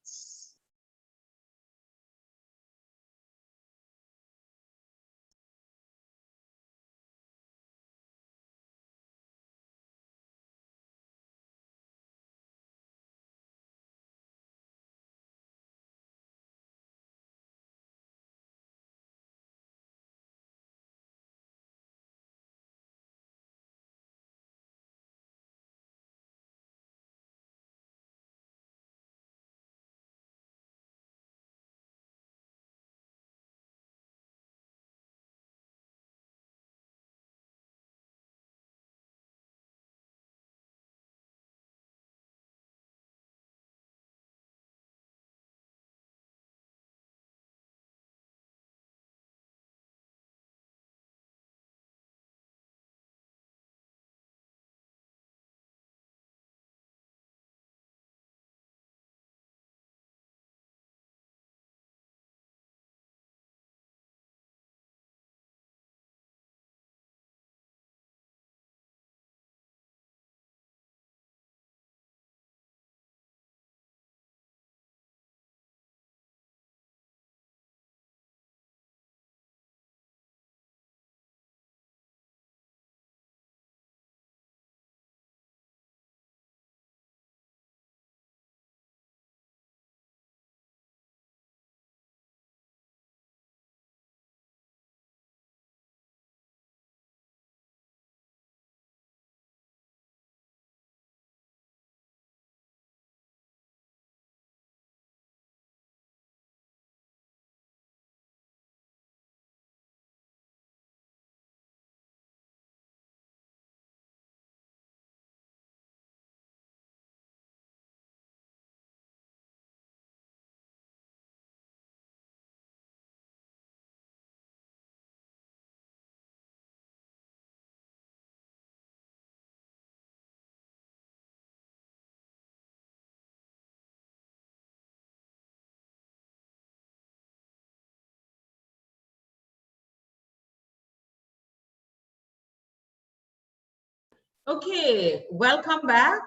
Okay, welcome back.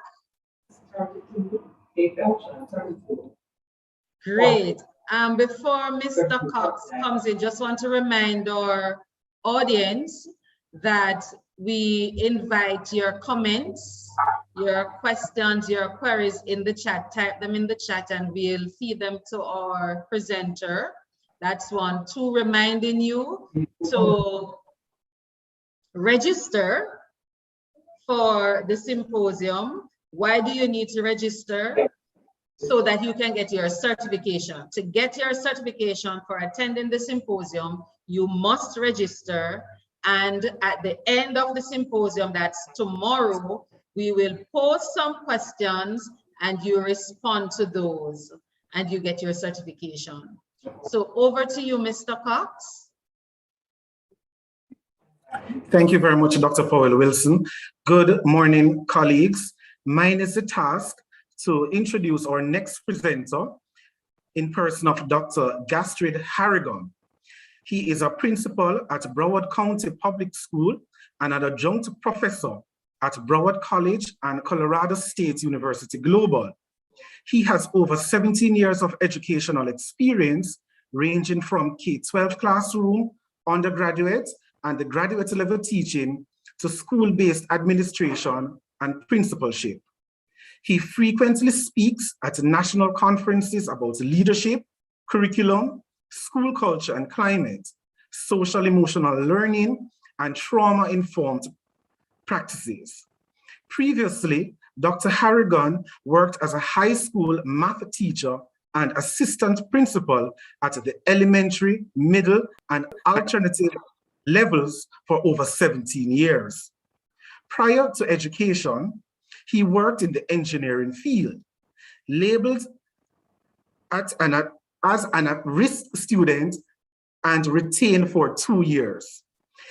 Great. Before Mr. Cox comes in, just want to remind our audience that we invite your comments, your questions, your queries in the chat. Type them in the chat and we'll feed them to our presenter. That's one. Two, reminding you to register for the symposium. Why do you need to register? So that you can get your certification. To get your certification for attending the symposium, you must register. And at the end of the symposium, that's tomorrow, we will post some questions and you respond to those and you get your certification. So over to you, Mr. Cox. Thank you very much, Dr. Powell Wilson. Good morning, colleagues. Mine is the task to introduce our next presenter in person of Dr. Gastrid Harrigan. He is a principal at Broward County Public School and an adjunct professor at Broward College and Colorado State University Global. He has over 17 years of educational experience, ranging from K-12 classroom, undergraduate, and the graduate level teaching to school-based administration and principalship. He frequently speaks at national conferences about leadership, curriculum, school culture and climate, social emotional learning, and trauma-informed practices. Previously, Dr. Harrigan worked as a high school math teacher and assistant principal at the elementary, middle, and alternative levels for over 17 years. Prior to education, he worked in the engineering field, labeled as an at-risk student and retained for 2 years.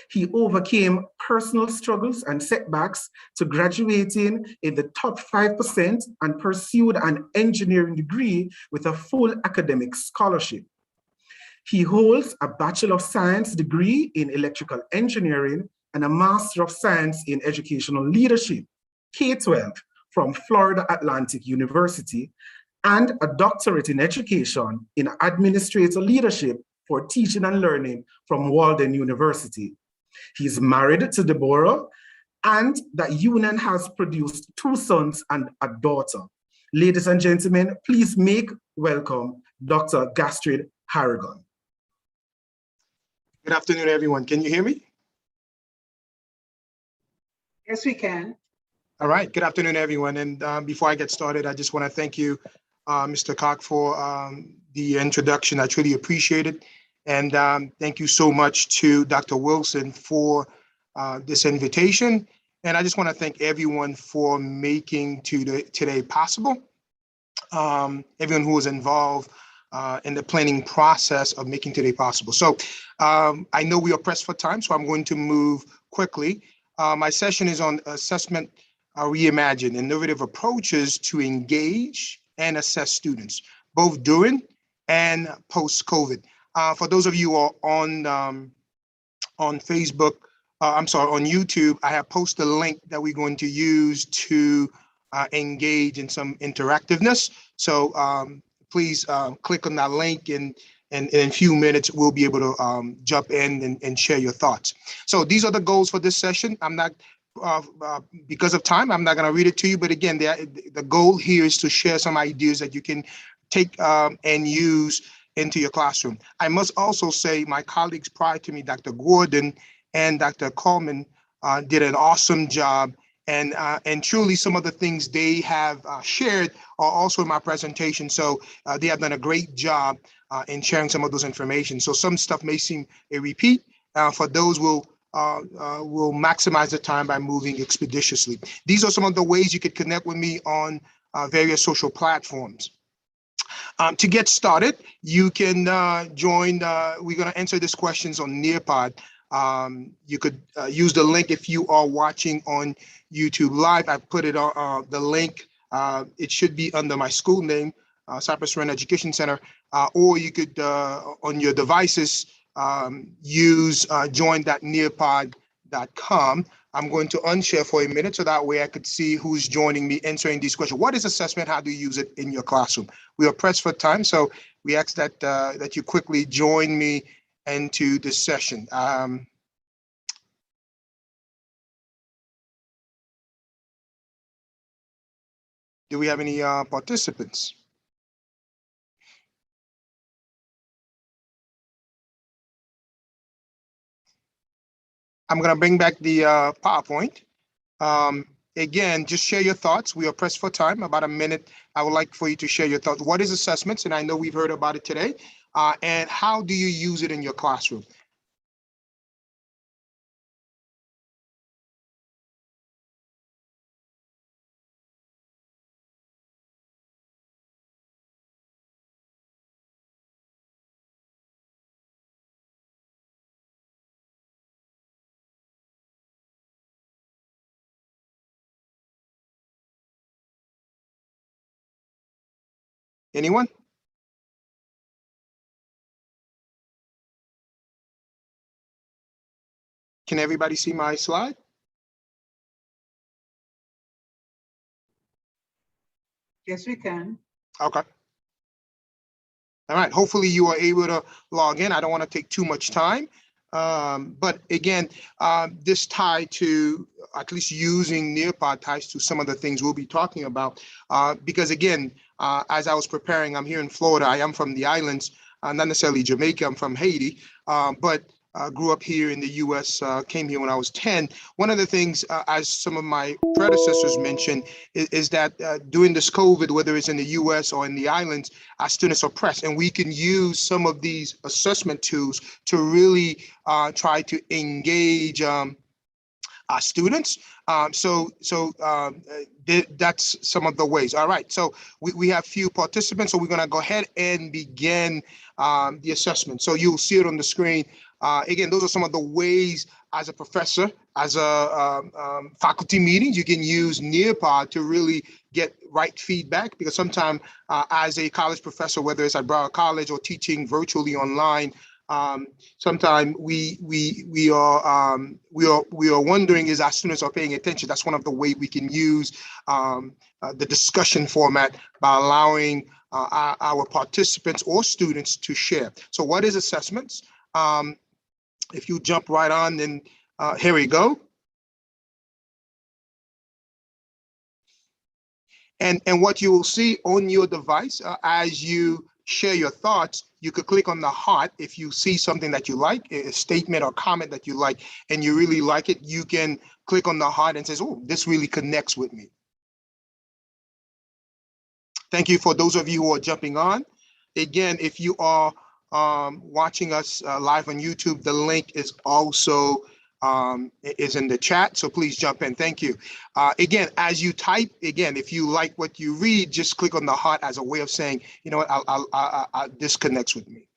He overcame personal struggles and setbacks to graduating in the top 5% and pursued an engineering degree with a full academic scholarship. He holds a Bachelor of Science degree in Electrical Engineering and a Master of Science in Educational Leadership, K-12, from Florida Atlantic University, and a doctorate in education in administrative leadership for teaching and learning from Walden University. He's married to Deborah, and that union has produced 2 sons and a daughter. Ladies and gentlemen, please make welcome Dr. Gastrid Harrigan. Good afternoon, everyone. Can you hear me? Yes, we can. All right. Good afternoon, everyone. And before I get started, I just want to thank you, Mr. Cox, for the introduction. I truly appreciate it. And thank you so much to Dr. Wilson for this invitation. And I just want to thank everyone for making today possible. Everyone who was involved in the planning process of making today possible. So I know we are pressed for time, so I'm going to move quickly. My session is on assessment reimagined, innovative approaches to engage and assess students, both during and post-COVID. For those of you who are on Facebook, on YouTube, I have posted a link that we're going to use to engage in some interactiveness. So please click on that link, and in a few minutes, we'll be able to jump in and share your thoughts. So these are the goals for this session. I'm not, because of time, I'm not going to read it to you. But again, the goal here is to share some ideas that you can take and use into your classroom. I must also say my colleagues prior to me, Dr. Gordon and Dr. Coleman, did an awesome job. And truly some of the things they have shared are also in my presentation. So they have done a great job in sharing some of those information. So some stuff may seem a repeat. For those, we'll maximize the time by moving expeditiously. These are some of the ways you could connect with me on various social platforms. To get started, you can join, we're gonna answer these questions on Nearpod. You could use the link if you are watching on YouTube Live. I put it on the link. It should be under my school name, Cypress Run Education Center, or you could, on your devices, use join.nearpod.com. I'm going to unshare for a minute so that way I could see who's joining me answering these questions. What is assessment? How do you use it in your classroom? We are pressed for time, so we ask that that you quickly join me into this session. Do we have any participants? I'm going to bring back the PowerPoint. Again, just share your thoughts. We are pressed for time, about a minute. I would like for you to share your thoughts. What is assessments? And I know we've heard about it today. And how do you use it in your classroom? Anyone? Can everybody see my slide? Yes, we can. Okay. All right. Hopefully you are able to log in. I don't want to take too much time. But again, this tied to at least using Nearpod ties to some of the things we'll be talking about. Because again, as I was preparing, I'm here in Florida. I am from the islands, not necessarily Jamaica. I'm from Haiti, but grew up here in the US, came here when I was 10. One of the things, as some of my predecessors mentioned, is that during this COVID, whether it's in the US or in the islands, our students are pressed, and we can use some of these assessment tools to really try to engage our students. That's some of the ways. All right, so we have few participants, so we're gonna go ahead and begin the assessment. So you'll see it on the screen. Again, those are some of the ways as a professor, as a faculty meetings, you can use Nearpod to really get right feedback, because sometimes as a college professor, whether it's at Broward College or teaching virtually online, sometimes we are wondering, is our students are paying attention? That's one of the ways we can use the discussion format by allowing our participants or students to share. So what is assessments? If you jump right on, then here we go. And what you will see on your device as you share your thoughts, you could click on the heart. If you see something that you like, a statement or comment that you like, and you really like it, you can click on the heart and says, oh, this really connects with me. Thank you for those of you who are jumping on. Again, if you are watching us live on YouTube, the link is also is in the chat, so please jump in. Thank you. Again, as you type, again, if you like what you read, just click on the heart as a way of saying, you know what, this connects with me.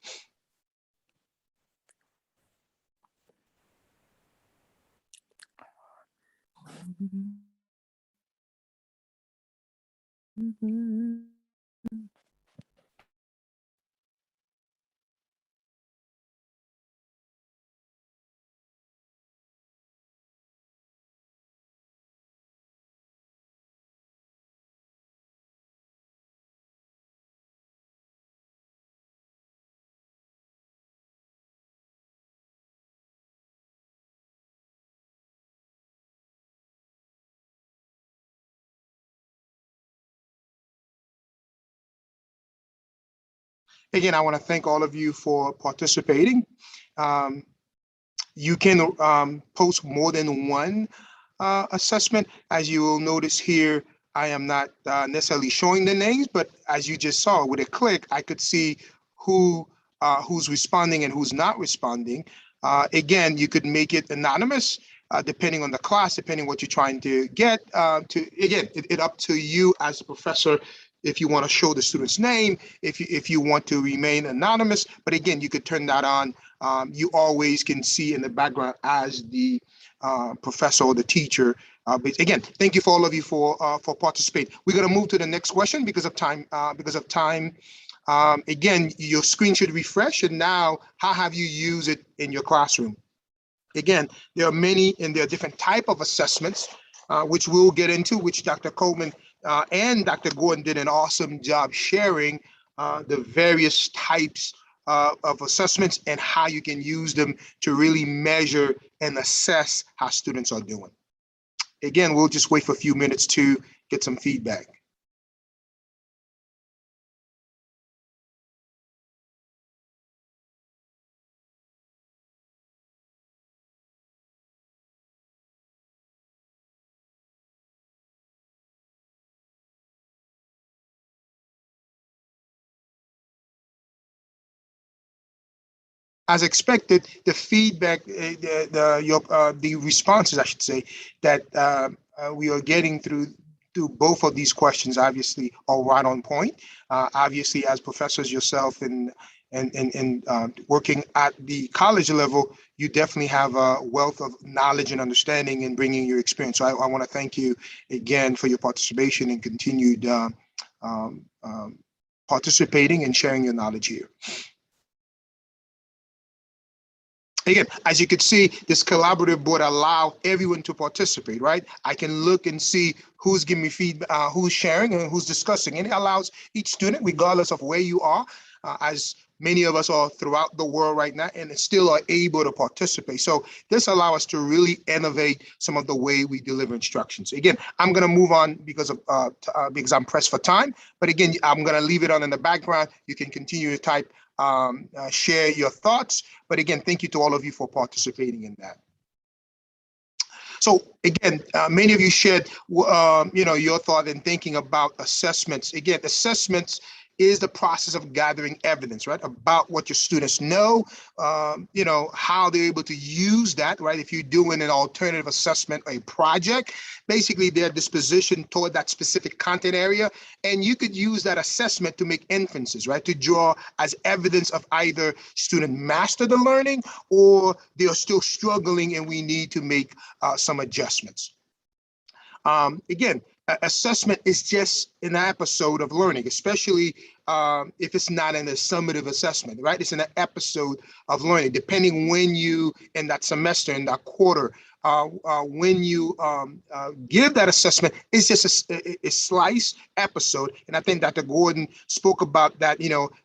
Again, I want to thank all of you for participating. You can post more than one assessment. As you will notice here, I am not necessarily showing the names, but as you just saw with a click, I could see who's responding and who's not responding. Again, you could make it anonymous depending on the class, depending what you're trying to get. Again, it up to you as a professor if you want to show the student's name, if you want to remain anonymous. But again, you could turn that on. You always can see in the background as the professor or the teacher. But again, thank you for all of you for participating. We're going to move to the next question because of time. Again, your screen should refresh. And now, how have you used it in your classroom? Again, there are many and there are different type of assessments, which we'll get into, which Dr. Coleman and Dr. Gordon did an awesome job sharing the various types of assessments and how you can use them to really measure and assess how students are doing. Again, we'll just wait for a few minutes to get some feedback. As expected, the feedback, the responses, I should say, that we are getting through both of these questions, obviously, are right on point. Obviously, as professors yourself and working at the college level, you definitely have a wealth of knowledge and understanding in bringing your experience. So I want to thank you again for your participation and continued participating and sharing your knowledge here. Again, as you can see, this collaborative board allows everyone to participate, right? I can look and see who's giving me feedback, who's sharing and who's discussing. And it allows each student, regardless of where you are, as many of us are throughout the world right now, and still are able to participate. So this allows us to really innovate some of the way we deliver instructions. Again, I'm going to move on because I'm pressed for time. But again, I'm going to leave it on in the background. You can continue to type, share your thoughts. But again, thank you to all of you for participating in that. So again, many of you shared, your thought and thinking about assessments. Again, assessments is the process of gathering evidence, right, about what your students know, how they're able to use that, right? If you're doing an alternative assessment or a project, basically their disposition toward that specific content area, and you could use that assessment to make inferences, right, to draw as evidence of either student master the learning or they're still struggling and we need to make some adjustments. Again, assessment is just an episode of learning, especially if it's not in a summative assessment, right? It's an episode of learning, depending when you, in that semester, in that quarter, when you give that assessment, it's just a slice episode. And I think Dr. Gordon spoke about that,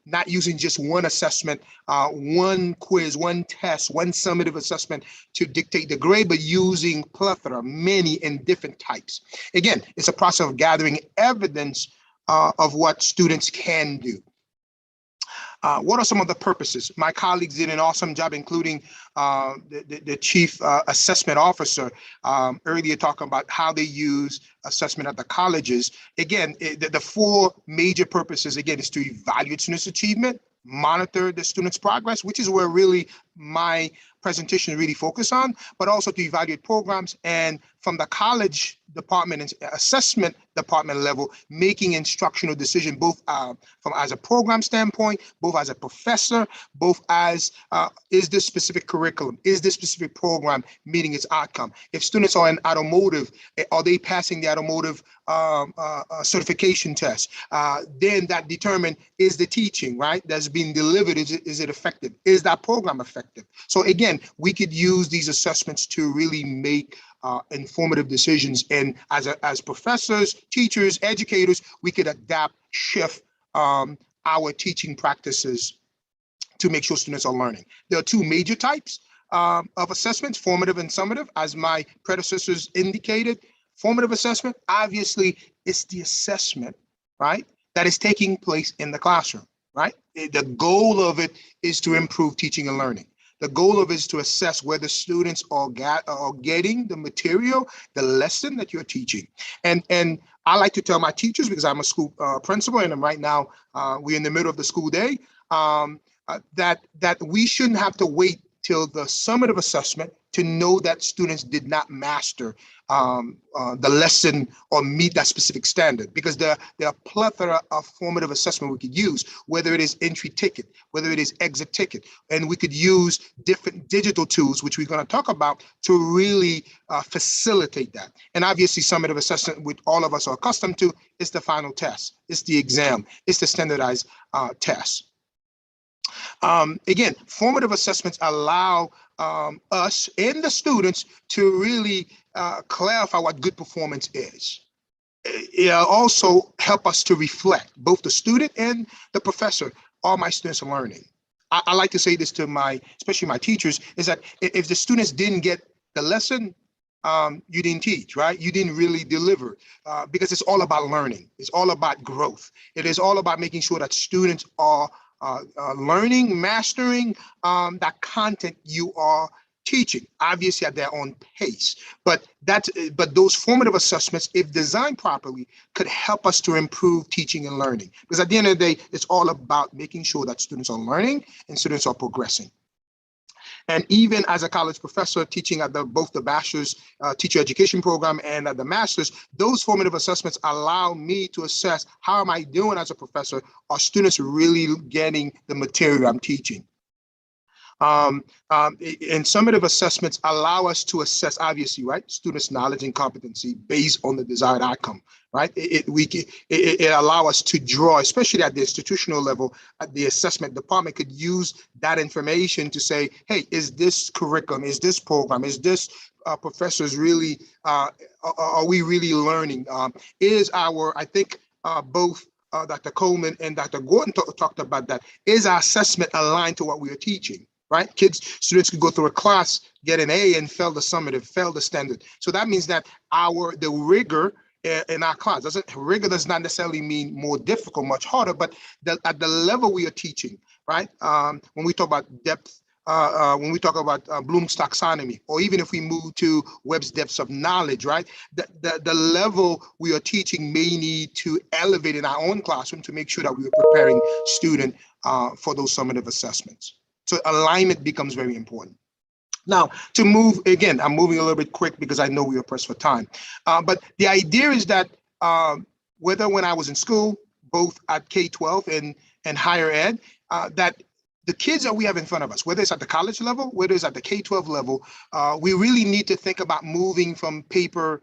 not using just one assessment, one quiz, one test, one summative assessment to dictate the grade, but using plethora, many and different types. Again, it's a process of gathering evidence of what students can do. What are some of the purposes? My colleagues did an awesome job, including the chief assessment officer earlier, talking about how they use assessment at the colleges. Again, the four major purposes, again, is to evaluate students' achievement, monitor the students' progress, which is where really my presentation really focused on, but also to evaluate programs, and from the college department and assessment department level, making instructional decision, both from as a program standpoint, both as a professor, both as is this specific curriculum, is this specific program meeting its outcome? If students are in automotive, are they passing the automotive certification test? Then that determine, is the teaching, right, that's being delivered, is it effective? Is that program effective? So again, we could use these assessments to really make informative decisions. And as professors, teachers, educators, we could adapt, shift our teaching practices to make sure students are learning. There are two major types of assessments, formative and summative, as my predecessors indicated. Formative assessment, obviously, it's the assessment, right, that is taking place in the classroom, right? The goal of it is to improve teaching and learning. The goal of it is to assess whether students are getting the material, the lesson that you're teaching. And I like to tell my teachers, because I'm a school principal and right now we're in the middle of the school day, that we shouldn't have to wait till the summative assessment to know that students did not master the lesson or meet that specific standard, because there are a plethora of formative assessment we could use, whether it is entry ticket, whether it is exit ticket, and we could use different digital tools, which we're going to talk about, to really facilitate that. And obviously, summative assessment, which all of us are accustomed to, is the final test, it's the exam, it's the standardized test. Again, formative assessments allow us and the students to really clarify what good performance is. It also help us to reflect, both the student and the professor. Are my students learning? I like to say this to especially my teachers, is that if the students didn't get the lesson, you didn't teach, right? You didn't really deliver, because it's all about learning. It's all about growth. It is all about making sure that students are learning, mastering that content you are teaching, obviously at their own pace. But those formative assessments, if designed properly, could help us to improve teaching and learning. Because at the end of the day, it's all about making sure that students are learning and students are progressing. And even as a college professor teaching at both the bachelor's teacher education program and at the master's, those formative assessments allow me to assess, how am I doing as a professor? Are students really getting the material I'm teaching? And summative assessments allow us to assess, obviously, right, students' knowledge and competency based on the desired outcome, right? It allows us to draw, especially at the institutional level, at the assessment department could use that information to say, hey, is this curriculum, is this program, is this professors really, are we really learning? I think both Dr. Coleman and Dr. Gordon talked about that. Is our assessment aligned to what we are teaching? Right? Students could go through a class, get an A and fail the summative, fail the standard. So that means that the rigor in our class, rigor does not necessarily mean more difficult, much harder, but at the level we are teaching, right? When we talk about depth, when we talk about Bloom's taxonomy, or even if we move to Webb's depths of knowledge, right? The level we are teaching may need to elevate in our own classroom to make sure that we are preparing student for those summative assessments. So alignment becomes very important. Now, to move, again, I'm moving a little bit quick because I know we are pressed for time. But the idea is that whether when I was in school, both at K-12 and higher ed, that the kids that we have in front of us, whether it's at the college level, whether it's at the K-12 level, we really need to think about moving from paper,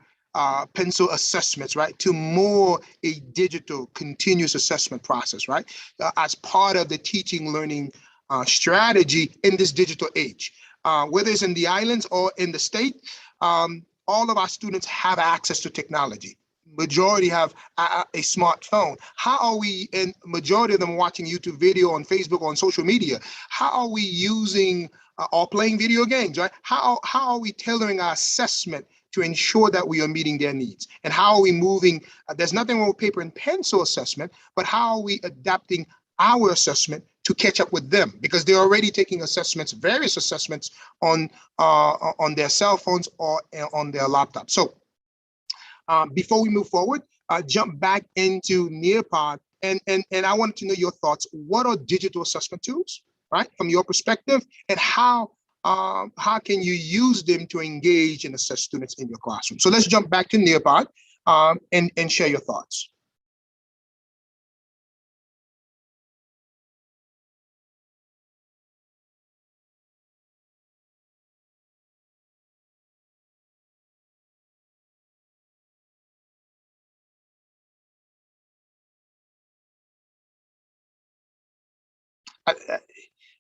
pencil assessments, right, to more a digital continuous assessment process, right, as part of the teaching learning strategy in this digital age. Whether it's in the islands or in the state, all of our students have access to technology. Majority have a smartphone. How are we, and majority of them watching YouTube video on Facebook, on social media, how are we using or playing video games, right? How are we tailoring our assessment to ensure that we are meeting their needs? And how are we moving, there's nothing wrong with paper and pencil assessment, but how are we adapting our assessment to catch up with them? Because they're already taking assessments, various assessments on their cell phones or on their laptops. So before we move forward, jump back into Nearpod, and I wanted to know your thoughts. What are digital assessment tools, right, from your perspective, and how can you use them to engage and assess students in your classroom? So let's jump back to Nearpod and share your thoughts.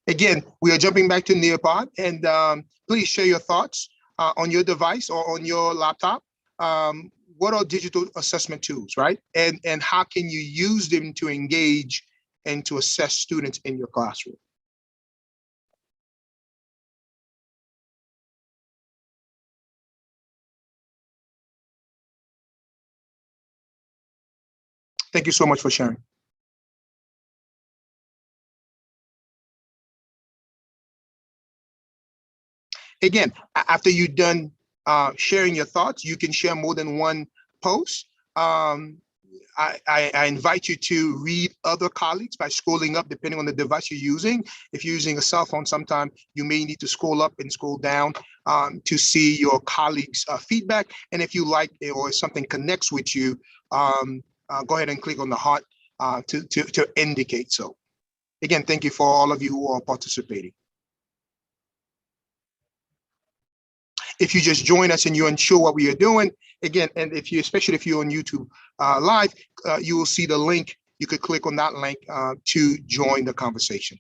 Again, we are jumping back to Nearpod, and please share your thoughts on your device or on your laptop. What are digital assessment tools, right? And how can you use them to engage and to assess students in your classroom? Thank you so much for sharing. Again, after you're done sharing your thoughts, you can share more than one post. I invite you to read other colleagues by scrolling up, depending on the device you're using. If you're using a cell phone, sometime you may need to scroll up and scroll down to see your colleagues' feedback. And if you like it or if something connects with you, go ahead and click on the heart to indicate so. Again, thank you for all of you who are participating. If you just join us and you're unsure what we are doing, again, and especially if you're on YouTube live, you will see the link. You could click on that link to join the conversation.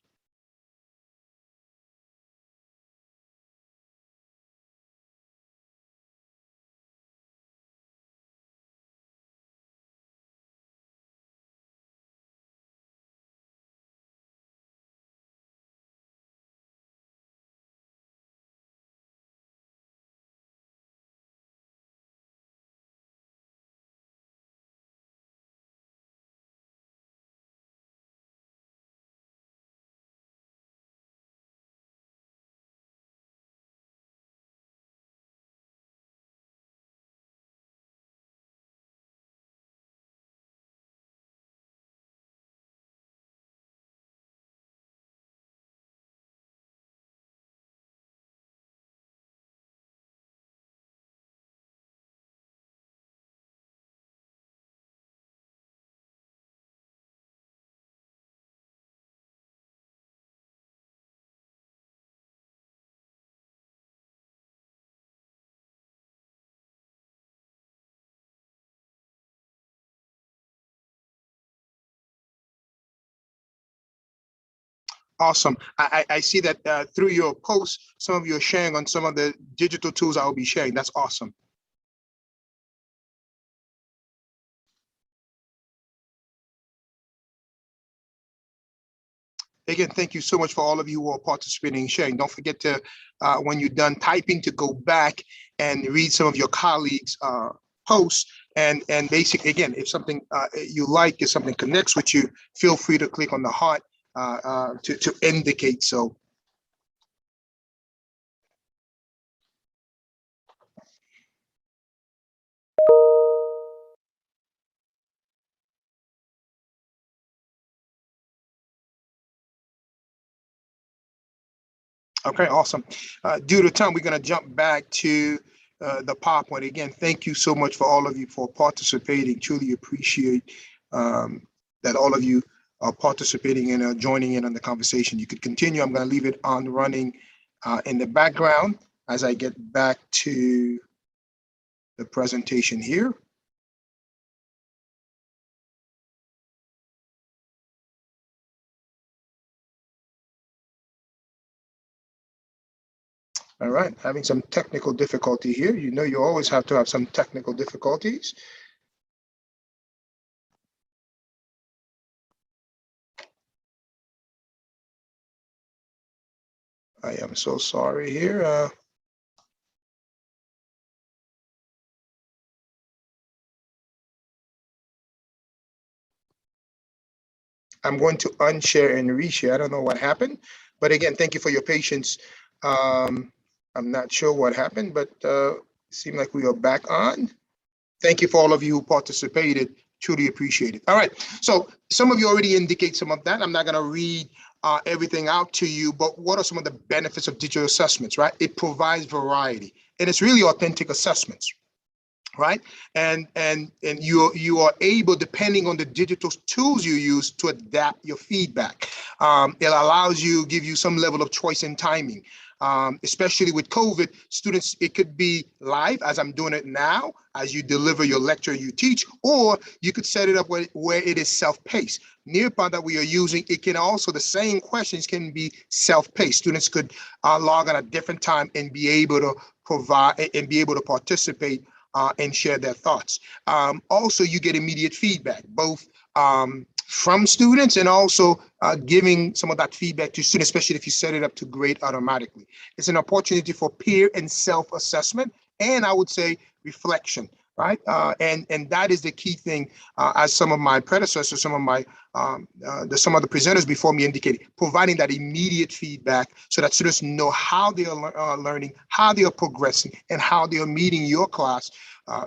Awesome. I see that through your posts, some of you are sharing on some of the digital tools I will be sharing. That's awesome. Again, thank you so much for all of you who are participating and sharing. Don't forget to, when you're done typing, to go back and read some of your colleagues' posts. And basically, again, if something you like, if something connects with you, feel free to click on the heart to indicate so. Okay, awesome. Due to time, we're going to jump back to the PowerPoint. Again, thank you so much for all of you for participating. Truly appreciate that all of you are participating and joining in on the conversation. You could continue. I'm going to leave it on running in the background as I get back to the presentation here. All right, having some technical difficulty here. You know, you always have to have some technical difficulties. I am so sorry here. I'm going to unshare and reshare. I don't know what happened, but again, thank you for your patience. I'm not sure what happened, but it seemed like we are back on. Thank you for all of you who participated. Truly appreciate it. All right, so some of you already indicate some of that. I'm not going to read everything out to you, but what are some of the benefits of digital assessments, right? It provides variety, and it's really authentic assessments, right? And you are able, depending on the digital tools you use, to adapt your feedback. It allows you, give you some level of choice and timing. Especially with COVID, students, it could be live as I'm doing it now, as you deliver your lecture and you teach, or you could set it up where it is self-paced. Nearby that we are using, it can also, the same questions can be self-paced. Students could log on at a different time and be able to provide and be able to participate and share their thoughts. Also, you get immediate feedback, both from students and also giving some of that feedback to students, especially if you set it up to grade automatically. It's an opportunity for peer and self-assessment, and I would say reflection, right? And that is the key thing, as some of my predecessors, some of the presenters before me indicated, providing that immediate feedback so that students know how they are learning, how they are progressing, and how they are meeting your class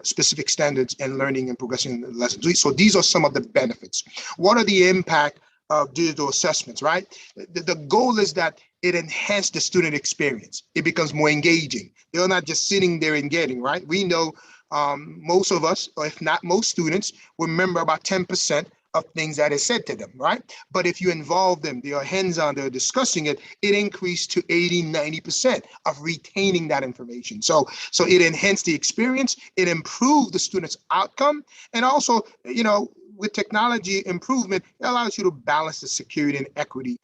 specific standards and learning and progressing in the lessons. So these are some of the benefits. What are the impact of digital assessments, right? The goal is that it enhances the student experience. It becomes more engaging. They're not just sitting there and getting, right? We know most of us, or if not most students, remember about 10% of things that is said to them, right? But if you involve them, they are hands-on, they're discussing it, it increased to 80-90% of retaining that information. So it enhanced the experience, it improved the student's outcome, and also, you know, with technology improvement, it allows you to balance the security and equity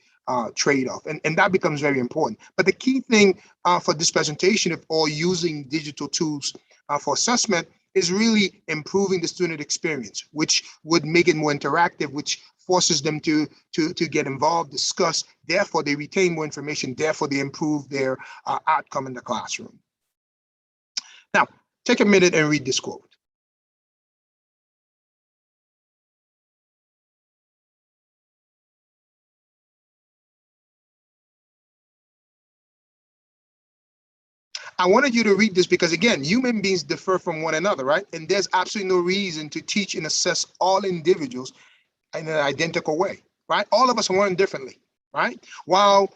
trade-off, and that becomes very important. But the key thing for this presentation, or using digital tools for assessment, is really improving the student experience, which would make it more interactive, which forces them to get involved, discuss, therefore they retain more information, therefore they improve their outcome in the classroom. Now, take a minute and read this quote. I wanted you to read this because, again, human beings differ from one another, right? And there's absolutely no reason to teach and assess all individuals in an identical way, right? All of us learn differently, right? While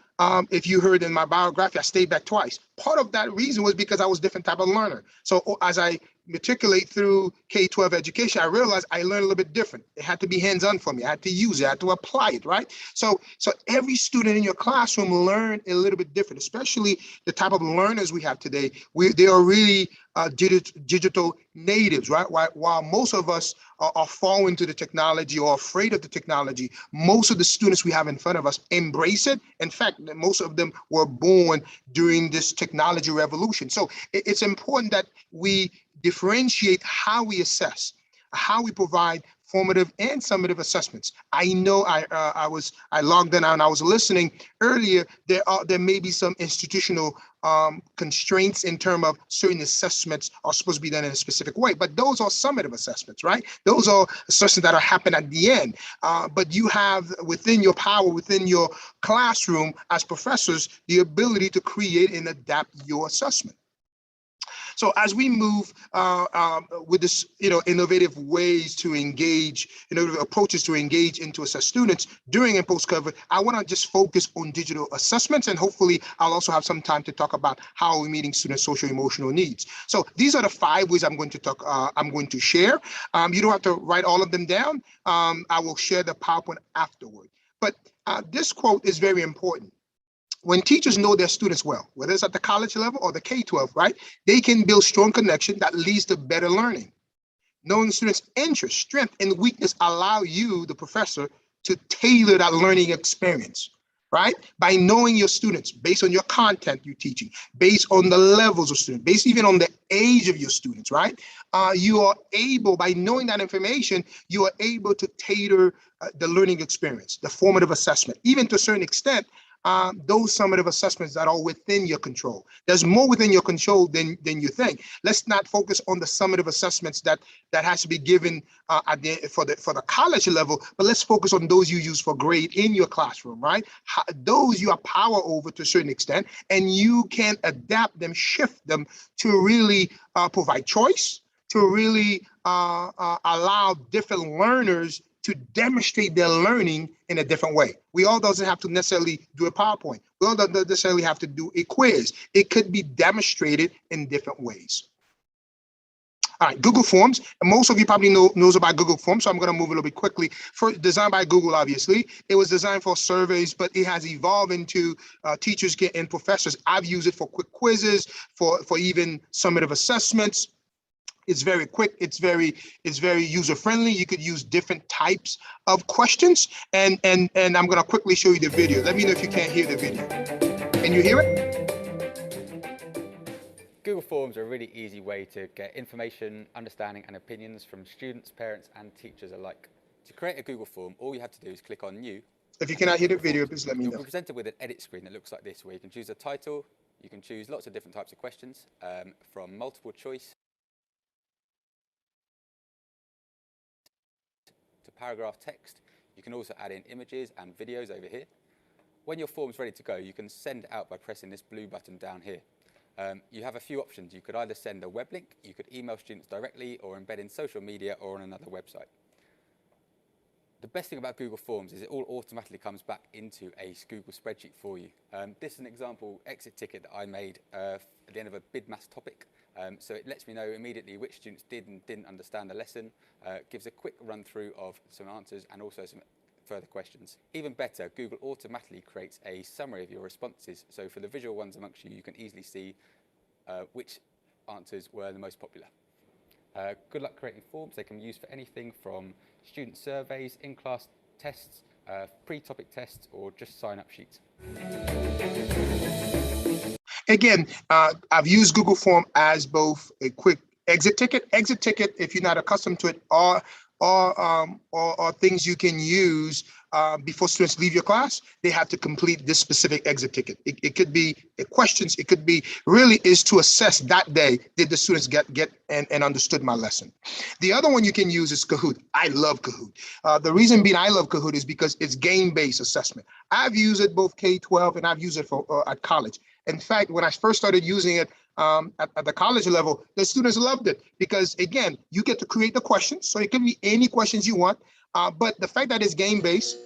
if you heard in my biography, I stayed back twice. part of that reason was because I was a different type of learner. So as I matriculate through K-12 education, I realized I learned a little bit different. It had to be hands-on for me. I had to use it, I had to apply it, right? So every student in your classroom learn a little bit different, especially the type of learners we have today. They are really digital natives, right? While most of us are falling to the technology or afraid of the technology, most of the students we have in front of us embrace it. In fact, most of them were born during this technology revolution. So it's important that we differentiate how we assess, how we provide formative and summative assessments. I know I logged in and I was listening earlier. There may be some institutional constraints in terms of certain assessments are supposed to be done in a specific way, but those are summative assessments, right? Those are assessments that are happening at the end. But you have within your power, within your classroom as professors, the ability to create and adapt your assessment. So as we move with this, innovative ways to engage, innovative approaches to engage and to assess students during and post-COVID, I want to just focus on digital assessments, and hopefully I'll also have some time to talk about how we're meeting students' social emotional needs. So these are the 5 ways I'm going to share. You don't have to write all of them down. I will share the PowerPoint afterward. But this quote is very important. When teachers know their students well, whether it's at the college level or the K-12, right, they can build strong connection that leads to better learning. Knowing students' interests, strength, and weakness allow you, the professor, to tailor that learning experience, right? By knowing your students based on your content you're teaching, based on the levels of students, based even on the age of your students, right? You are able, by knowing that information, you are able to tailor the learning experience, the formative assessment, even to a certain extent, those summative assessments that are within your control. There's more within your control than you think. Let's not focus on the summative assessments that has to be given for the college level, but let's focus on those you use for grade in your classroom, right? Those you have power over to a certain extent, and you can adapt them, shift them to really provide choice, to really allow different learners to demonstrate their learning in a different way. We all doesn't have to necessarily do a PowerPoint. We all don't necessarily have to do a quiz. It could be demonstrated in different ways. All right, Google Forms. And most of you probably knows about Google Forms, so I'm going to move a little bit quickly. Designed by Google, obviously. It was designed for surveys, but it has evolved into teachers and professors. I've used it for quick quizzes, for even summative assessments. It's very quick. It's very user friendly. You could use different types of questions, and I'm going to quickly show you the video. Let me know if you can't hear the video. Can you hear it? Google Forms are a really easy way to get information, understanding, and opinions from students, parents, and teachers alike. To create a Google Form, all you have to do is click on New. If you cannot hear the video, please let me know. You'll be presented with an edit screen that looks like this, where you can choose a title. You can choose lots of different types of questions, from multiple choice to paragraph text. You can also add in images and videos over here. When your form's ready to go, you can send it out by pressing this blue button down here. You have a few options. You could either send a web link, you could email students directly, or embed in social media or on another website. The best thing about Google Forms is it all automatically comes back into a Google spreadsheet for you. This is an example exit ticket that I made at the end of a bid maths topic. So it lets me know immediately which students did and didn't understand the lesson, gives a quick run through of some answers and also some further questions. Even better, Google automatically creates a summary of your responses. So for the visual ones amongst you, you can easily see which answers were the most popular. Good luck creating forms. They can be used for anything from student surveys, in-class tests, pre-topic tests, or just sign-up sheets. Again, I've used Google Form as both a quick exit ticket. Exit ticket, if you're not accustomed to it, are things you can use before students leave your class. They have to complete this specific exit ticket. It could be questions. It could be really is to assess that day, did the students get and understood my lesson. The other one you can use is Kahoot. I love Kahoot. The reason being I love Kahoot is because it's game-based assessment. I've used it both K-12 and I've used it at college. In fact, when I first started using it at the college level, the students loved it because, again, you get to create the questions. So it can be any questions you want. But the fact that it's game-based,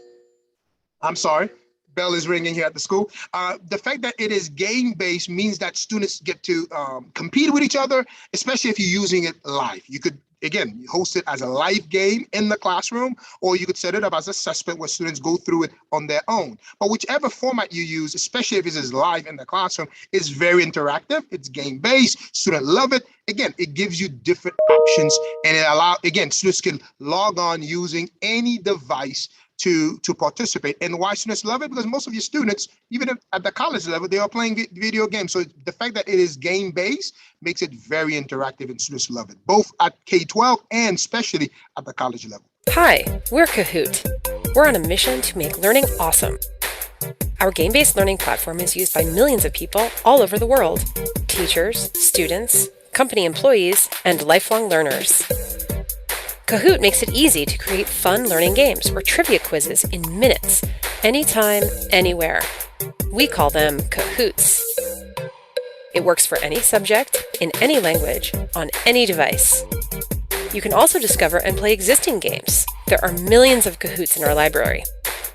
bell is ringing here at the school. The fact that it is game-based means that students get to compete with each other, especially if you're using it live. You could, again, host it as a live game in the classroom, or you could set it up as assessment where students go through it on their own. But whichever format you use, especially if it is live in the classroom, is very interactive. It's game-based. Students love it. Again, it gives you different options, and it allows, again, students can log on using any device to participate. And why students love it? Because most of your students, even at the college level, they are playing video games. So the fact that it is game-based makes it very interactive, and students love it, both at K-12 and especially at the college level. Hi, we're Kahoot. We're on a mission to make learning awesome. Our game-based learning platform is used by millions of people all over the world: teachers, students, company employees, and lifelong learners. Kahoot makes it easy to create fun learning games or trivia quizzes in minutes, anytime, anywhere. We call them Kahoots. It works for any subject, in any language, on any device. You can also discover and play existing games. There are millions of Kahoots in our library.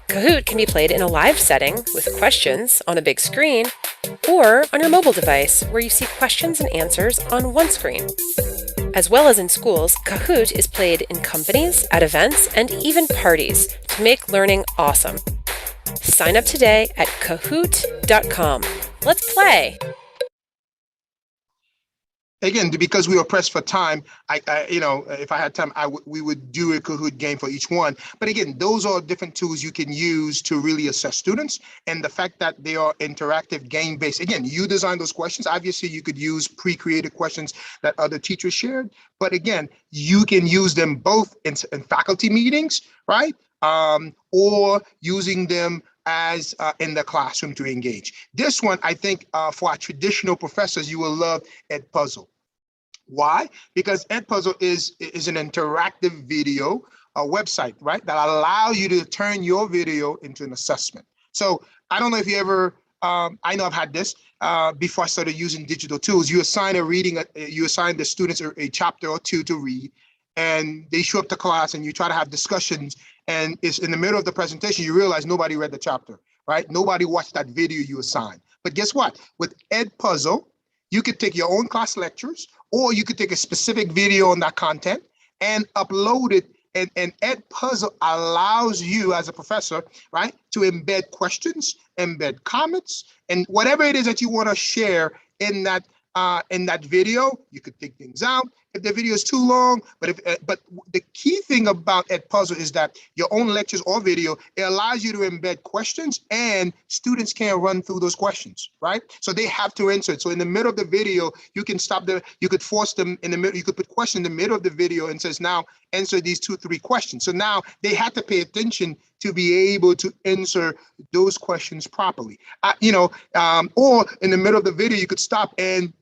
Kahoot can be played in a live setting with questions on a big screen, or on your mobile device where you see questions and answers on one screen. As well as in schools, Kahoot is played in companies, at events, and even parties to make learning awesome. Sign up today at kahoot.com. Let's play! Again, because we were pressed for time, if I had time, we would do a Kahoot game for each one. But again, those are different tools you can use to really assess students. And the fact that they are interactive, game-based. Again, you design those questions. Obviously, you could use pre-created questions that other teachers shared. But again, you can use them both in faculty meetings, right? Or using them as in the classroom to engage. This one, I think, for our traditional professors, you will love Edpuzzle. Why? Because Edpuzzle is an interactive video website, right? That allows you to turn your video into an assessment. So I don't know if you ever, I know I've had this before I started using digital tools. You assign you assign the students a chapter or two to read, and they show up to class and you try to have discussions, and it's in the middle of the presentation, you realize nobody read the chapter, right? Nobody watched that video you assigned. But guess what? With Edpuzzle, you could take your own class lectures, or you could take a specific video on that content and upload it. And Edpuzzle allows you as a professor, right, to embed questions, embed comments, and whatever it is that you want to share in that video. You could take things out if the video is too long. But the key thing about Edpuzzle is that your own lectures or video, it allows you to embed questions, and students can run through those questions, right? So they have to answer it. So in the middle of the video, you can you could force them in the middle. You could put question in the middle of the video and says, now answer these 2-3 questions. So now they have to pay attention to be able to answer those questions properly. Or in the middle of the video, you could stop and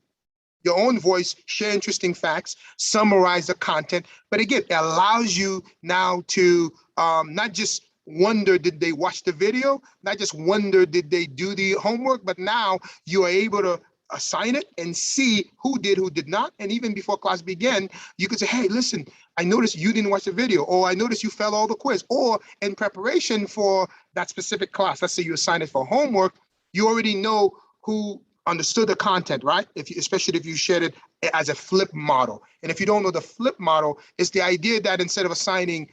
your own voice, share interesting facts, summarize the content. But again, it allows you now to not just wonder, did they watch the video? Not just wonder, did they do the homework? But now you are able to assign it and see who did, who did not. And even before class began, you could say, hey, listen, I noticed you didn't watch the video, or I noticed you failed all the quiz, or in preparation for that specific class, let's say you assign it for homework, you already know who understood the content, right? Especially if you shared it as a flip model. And if you don't know the flip model, it's the idea that instead of assigning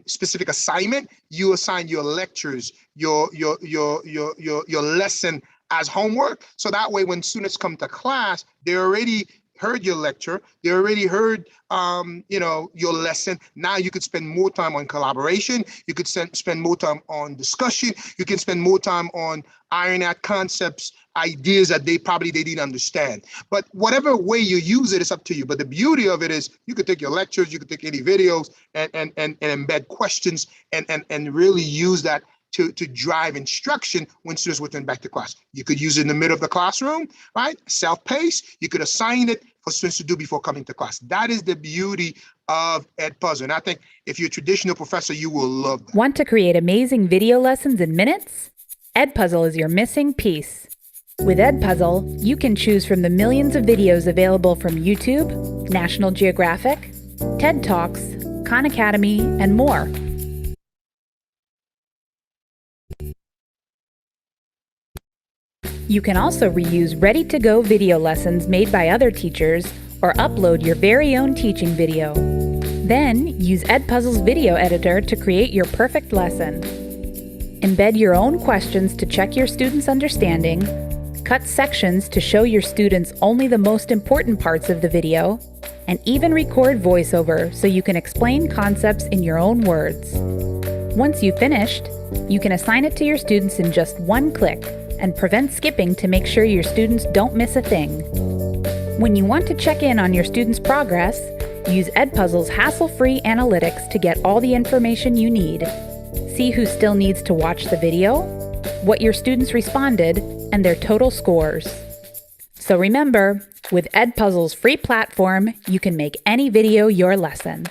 specific assignment, you assign your lectures, your lesson as homework. So that way, when students come to class, they already heard your lecture, they already heard your lesson. Now you could spend more time on collaboration, you could spend more time on discussion, you can spend more time on ironing out concepts, ideas that they didn't understand. But whatever way you use it, it's up to you. But the beauty of it is you could take your lectures, you could take any videos and embed questions and really use that to drive instruction when students return back to class. You could use it in the middle of the classroom, right? Self-paced. You could assign it for students to do before coming to class. That is the beauty of Edpuzzle. And I think if you're a traditional professor, you will love that. Want to create amazing video lessons in minutes? Edpuzzle is your missing piece. With Edpuzzle, you can choose from the millions of videos available from YouTube, National Geographic, TED Talks, Khan Academy, and more. You can also reuse ready-to-go video lessons made by other teachers or upload your very own teaching video. Then, use Edpuzzle's video editor to create your perfect lesson. Embed your own questions to check your students' understanding, cut sections to show your students only the most important parts of the video, and even record voiceover so you can explain concepts in your own words. Once you've finished, you can assign it to your students in just one click and prevent skipping to make sure your students don't miss a thing. When you want to check in on your students' progress, use Edpuzzle's hassle-free analytics to get all the information you need. See who still needs to watch the video, what your students responded, and their total scores. So remember, with Edpuzzle's free platform, you can make any video your lesson.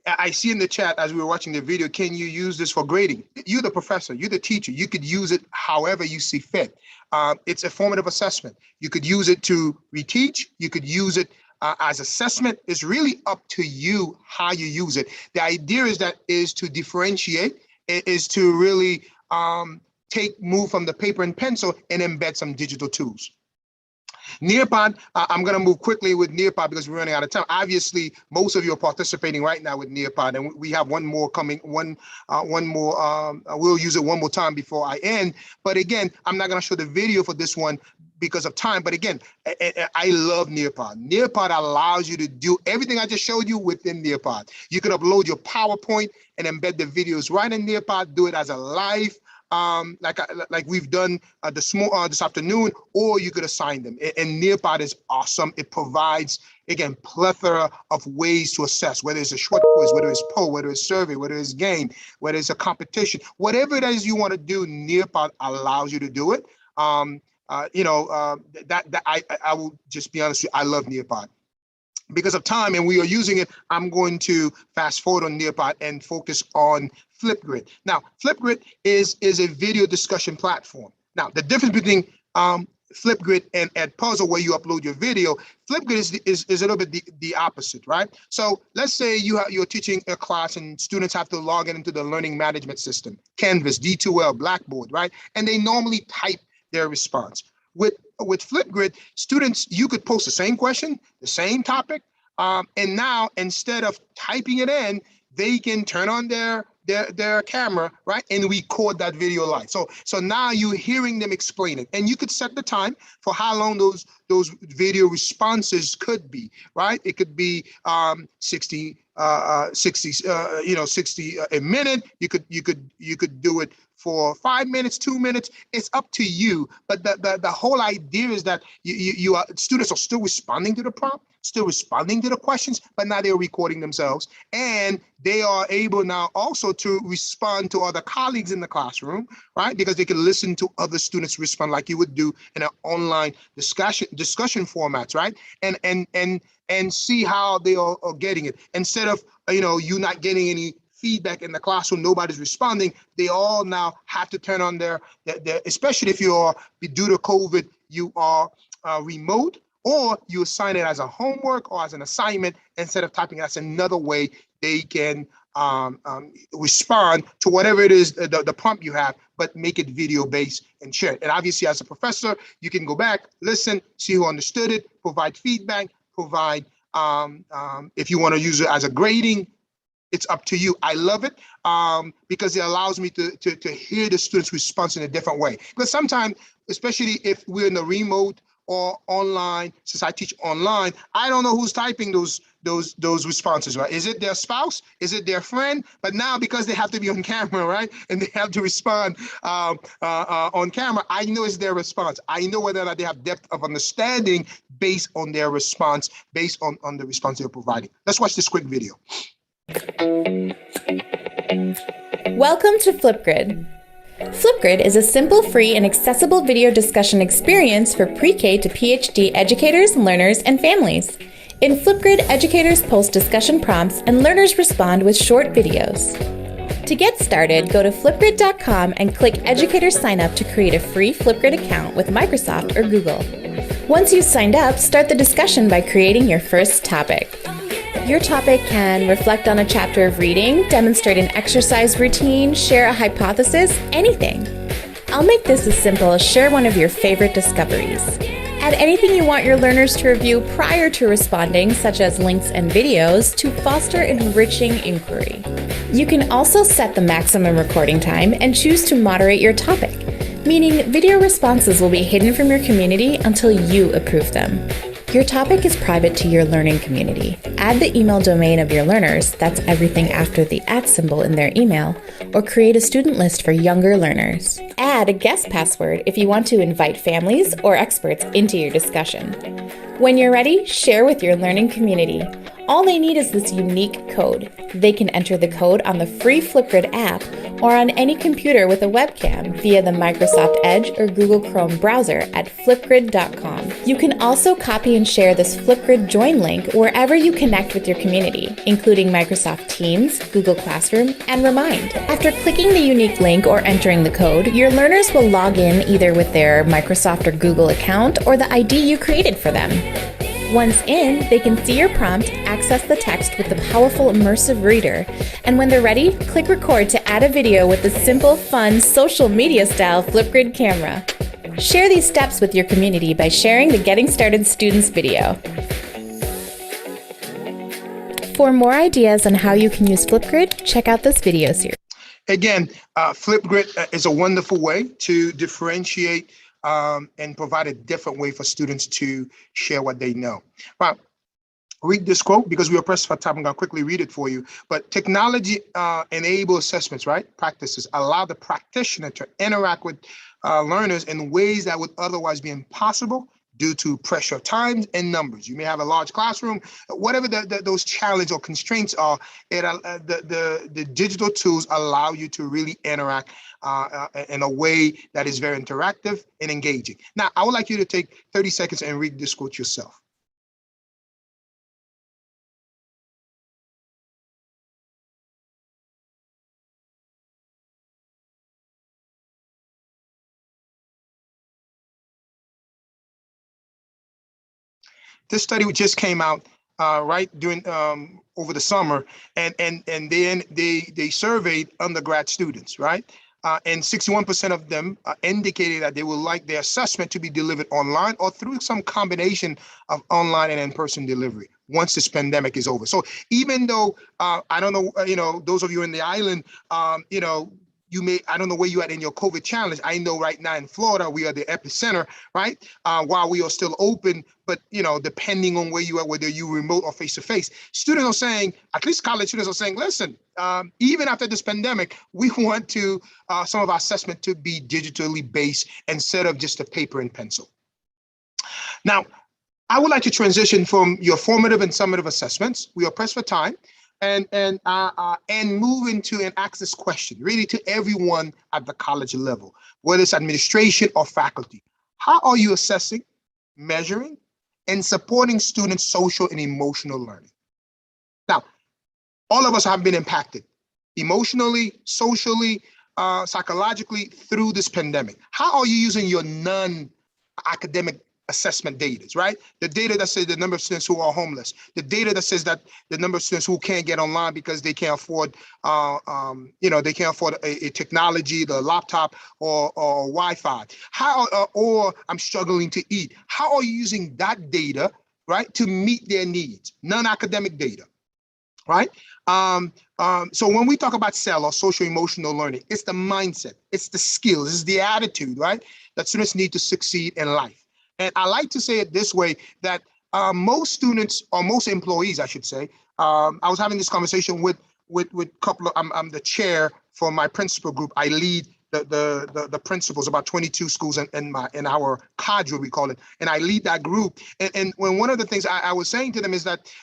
I see in the chat as we were watching the video, can you use this for grading? You're the professor, you're the teacher. You could use it however you see fit. It's a formative assessment. You could use it to reteach. You could use it as assessment. It's really up to you how you use it. The idea is to differentiate, is to really move from the paper and pencil and embed some digital tools. Nearpod, I'm going to move quickly with Nearpod because we're running out of time. Obviously, most of you are participating right now with Nearpod, and we have one more coming. We'll use it one more time before I end. But again, I'm not going to show the video for this one because of time. But again, I love Nearpod. Nearpod allows you to do everything I just showed you within Nearpod. You can upload your PowerPoint and embed the videos right in Nearpod. Do it as a live. Like we've done this afternoon, or you could assign them. And Nearpod is awesome. It provides, again, plethora of ways to assess, whether it's a short quiz, whether it's poll, whether it's survey, whether it's game, whether it's a competition, whatever it is you want to do, Nearpod allows you to do it. I will just be honest with you, I love Nearpod. Because of time and we are using it, I'm going to fast forward on Nearpod and focus on Flipgrid. Now, Flipgrid is a video discussion platform. Now, the difference between Flipgrid and Edpuzzle, where you upload your video, Flipgrid is a little bit the opposite, right? So let's say you're teaching a class and students have to log into the learning management system, Canvas, D2L, Blackboard, right? And they normally type their response. With Flipgrid, students, you could post the same question, the same topic, and now instead of typing it in, they can turn on their camera, right, and record that video live. So now you're hearing them explain it, and you could set the time for how long those video responses could be, right? It could be 60 a minute. You could do it for 5 minutes, 2 minutes. It's up to you. But the whole idea is that students are still responding to the prompt, still responding to the questions, but now they're recording themselves. And they are able now also to respond to other colleagues in the classroom, right? Because they can listen to other students respond like you would do in an online discussion formats, right? And see how they are getting it. Instead of you not getting any feedback in the classroom, nobody's responding, they all now have to turn on their especially if you are, due to COVID, you are remote, or you assign it as a homework or as an assignment instead of typing. That's another way they can respond to whatever it is, the prompt you have, but make it video based and share it. And obviously as a professor, you can go back, listen, see who understood it, provide feedback, provide, if you want to use it as a grading, it's up to you. I love it because it allows me to hear the students' response in a different way. Because sometimes, especially if we're in the remote or online, since I teach online, I don't know who's typing those responses, right? Is it their spouse? Is it their friend? But now because they have to be on camera, right? And they have to respond on camera, I know it's their response. I know whether or not they have depth of understanding based on their response, based on the response they're providing. Let's watch this quick video. Welcome to Flipgrid. Flipgrid is a simple, free, and accessible video discussion experience for pre-K to PhD educators, learners, and families. In Flipgrid, educators post discussion prompts and learners respond with short videos. To get started, go to flipgrid.com and click Educator Sign Up to create a free Flipgrid account with Microsoft or Google. Once you've signed up, start the discussion by creating your first topic. Your topic can reflect on a chapter of reading, demonstrate an exercise routine, share a hypothesis, anything. I'll make this as simple as share one of your favorite discoveries. Add anything you want your learners to review prior to responding, such as links and videos, to foster enriching inquiry. You can also set the maximum recording time and choose to moderate your topic, meaning video responses will be hidden from your community until you approve them. Your topic is private to your learning community. Add the email domain of your learners, that's everything after the @ symbol in their email, or create a student list for younger learners. Add a guest password if you want to invite families or experts into your discussion. When you're ready, share with your learning community. All they need is this unique code. They can enter the code on the free Flipgrid app or on any computer with a webcam via the Microsoft Edge or Google Chrome browser at flipgrid.com. You can also copy and share this Flipgrid join link wherever you connect with your community, including Microsoft Teams, Google Classroom, and Remind. After clicking the unique link or entering the code, your learners will log in either with their Microsoft or Google account or the ID you created for them. Once in, they can see your prompt, access the text with the powerful immersive reader, and when they're ready, click record to add a video with the simple, fun, social media-style Flipgrid camera. Share these steps with your community by sharing the Getting Started Students video. For more ideas on how you can use Flipgrid, check out this video series. Again, Flipgrid is a wonderful way to differentiate and provide a different way for students to share what they know. Well, read this quote because we are pressed for time. I'm going to quickly read it for you. But technology enable assessments, right? Practices allow the practitioner to interact with learners in ways that would otherwise be impossible due to pressure of time and numbers. You may have a large classroom, whatever those challenges or constraints are, the digital tools allow you to really interact in a way that is very interactive and engaging. Now, I would like you to take 30 seconds and read this quote yourself. This study just came out right during over the summer, and then they surveyed undergrad students, right? And 61% of them indicated that they would like their assessment to be delivered online or through some combination of online and in-person delivery once this pandemic is over. So even though I don't know, those of you in the island, you may, I don't know where you at in your COVID challenge. I know right now in Florida, we are the epicenter, right? While we are still open, but depending on where you are, whether you remote or face-to-face, students are saying, at least college students are saying, listen, even after this pandemic, we want to some of our assessment to be digitally based instead of just a paper and pencil. Now, I would like to transition from your formative and summative assessments. We are pressed for time. And move into and ask this question really to everyone at the college level, whether it's administration or faculty. How are you assessing, measuring, and supporting students' social and emotional learning? Now, all of us have been impacted emotionally, socially, psychologically through this pandemic. How are you using your non-academic assessment data, right? The data that says the number of students who are homeless, the data that says that the number of students who can't get online because they can't afford, they can't afford a technology, the laptop or Wi-Fi. Or I'm struggling to eat. How are you using that data, right, to meet their needs? Non-academic data, right? So when we talk about SEL or social emotional learning, it's the mindset, it's the skills, it's the attitude, right, that students need to succeed in life. And I like to say it this way, that most students, or most employees, I should say, I was having this conversation with a couple of, I'm the chair for my principal group. I lead the principals, about 22 schools in our cadre, we call it, and I lead that group. And when one of the things I was saying to them is that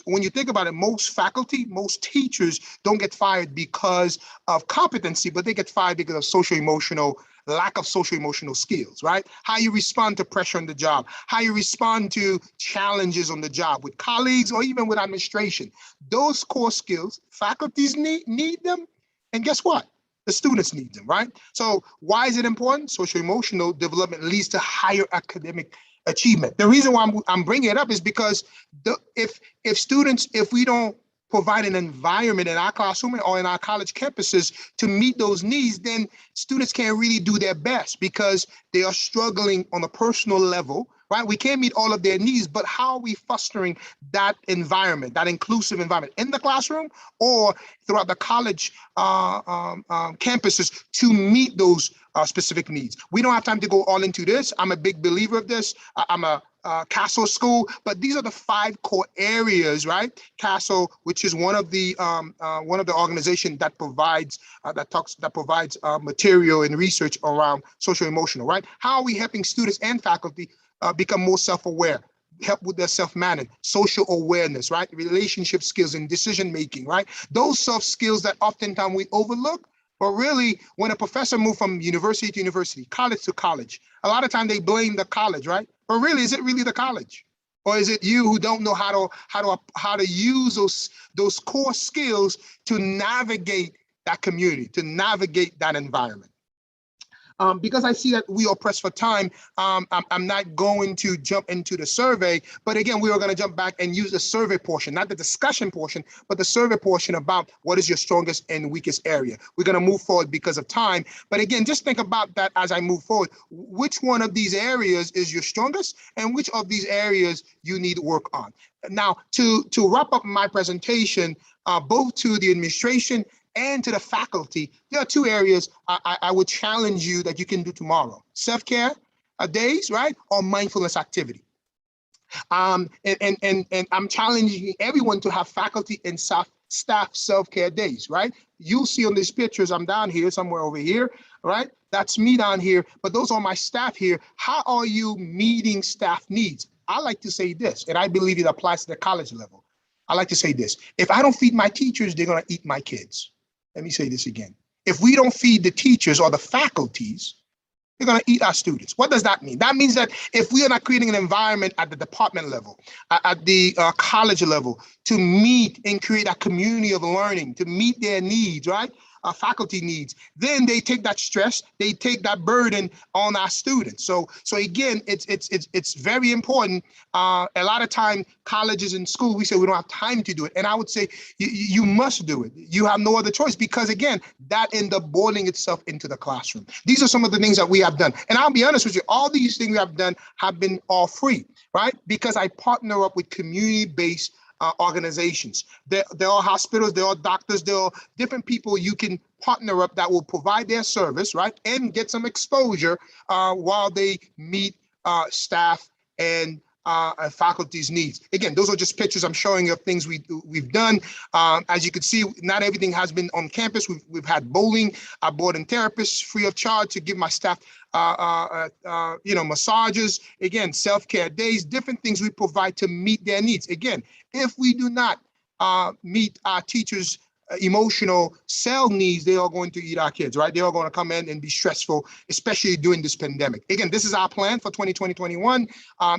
when you think about it, most faculty, most teachers don't get fired because of competency, but they get fired because of lack of social emotional skills, right? How you respond to pressure on the job, how you respond to challenges on the job with colleagues or even with administration. Those core skills, faculties need them. And guess what? The students need them, right? So why is it important? Social emotional development leads to higher academic achievement. The reason why I'm bringing it up is because if we don't provide an environment in our classroom or in our college campuses to meet those needs, then students can't really do their best because they are struggling on a personal level, right? We can't meet all of their needs, but how are we fostering that environment, that inclusive environment in the classroom or throughout the college campuses to meet those specific needs? We don't have time to go all into this. I'm a big believer of this. I'm a Castle School, but these are the 5 core areas, right? Castle, which is one of the organizations that provides material and research around social emotional, right? How are we helping students and faculty become more self-aware, help with their self-management, social awareness, right? Relationship skills and decision making, right? Those soft skills that oftentimes we overlook. But really, when a professor moves from university to university, college to college, a lot of times they blame the college, right? But really, is it really the college? Or is it you who don't know how to use those core skills to navigate that community, to navigate that environment? Because I see that we are pressed for time, I'm not going to jump into the survey, but again, we are going to jump back and use the survey portion, not the discussion portion, but the survey portion about what is your strongest and weakest area. We're going to move forward because of time, but again, just think about that as I move forward. Which one of these areas is your strongest and which of these areas you need work on? Now, to wrap up my presentation, both to the administration and to the faculty, there are 2 areas I would challenge you that you can do tomorrow. Self-care days, right? Or mindfulness activity. And I'm challenging everyone to have faculty and staff self-care days, right? You'll see on these pictures, I'm down here, somewhere over here, right? That's me down here, but those are my staff here. How are you meeting staff needs? I like to say this, and I believe it applies to the college level. I like to say this, if I don't feed my teachers, they're gonna eat my kids. Let me say this again. If we don't feed the teachers or the faculties, they're going to eat our students. What does that mean? That means that if we are not creating an environment at the department level, at the college level, to meet and create a community of learning, to meet their needs, right? Faculty needs, then they take that stress, they take that burden on our students. So again, it's very important. A lot of time, colleges and school, we say we don't have time to do it. And I would say you must do it. You have no other choice because again, that ends up boiling itself into the classroom. These are some of the things that we have done. And I'll be honest with you, all these things we have done have been all free, right? Because I partner up with community-based organizations. There are hospitals, there are doctors, there are different people you can partner up that will provide their service, right? And get some exposure while they meet staff and faculty's needs. Again, those are just pictures I'm showing you of things we've done. As you can see, not everything has been on campus. We've had bowling. I brought in therapists free of charge to give my staff massages, again, self-care days, different things we provide to meet their needs. Again, if we do not meet our teachers' emotional cell needs, they are going to eat our kids, right? They are going to come in and be stressful, especially during this pandemic. Again, this is our plan for 2020-21.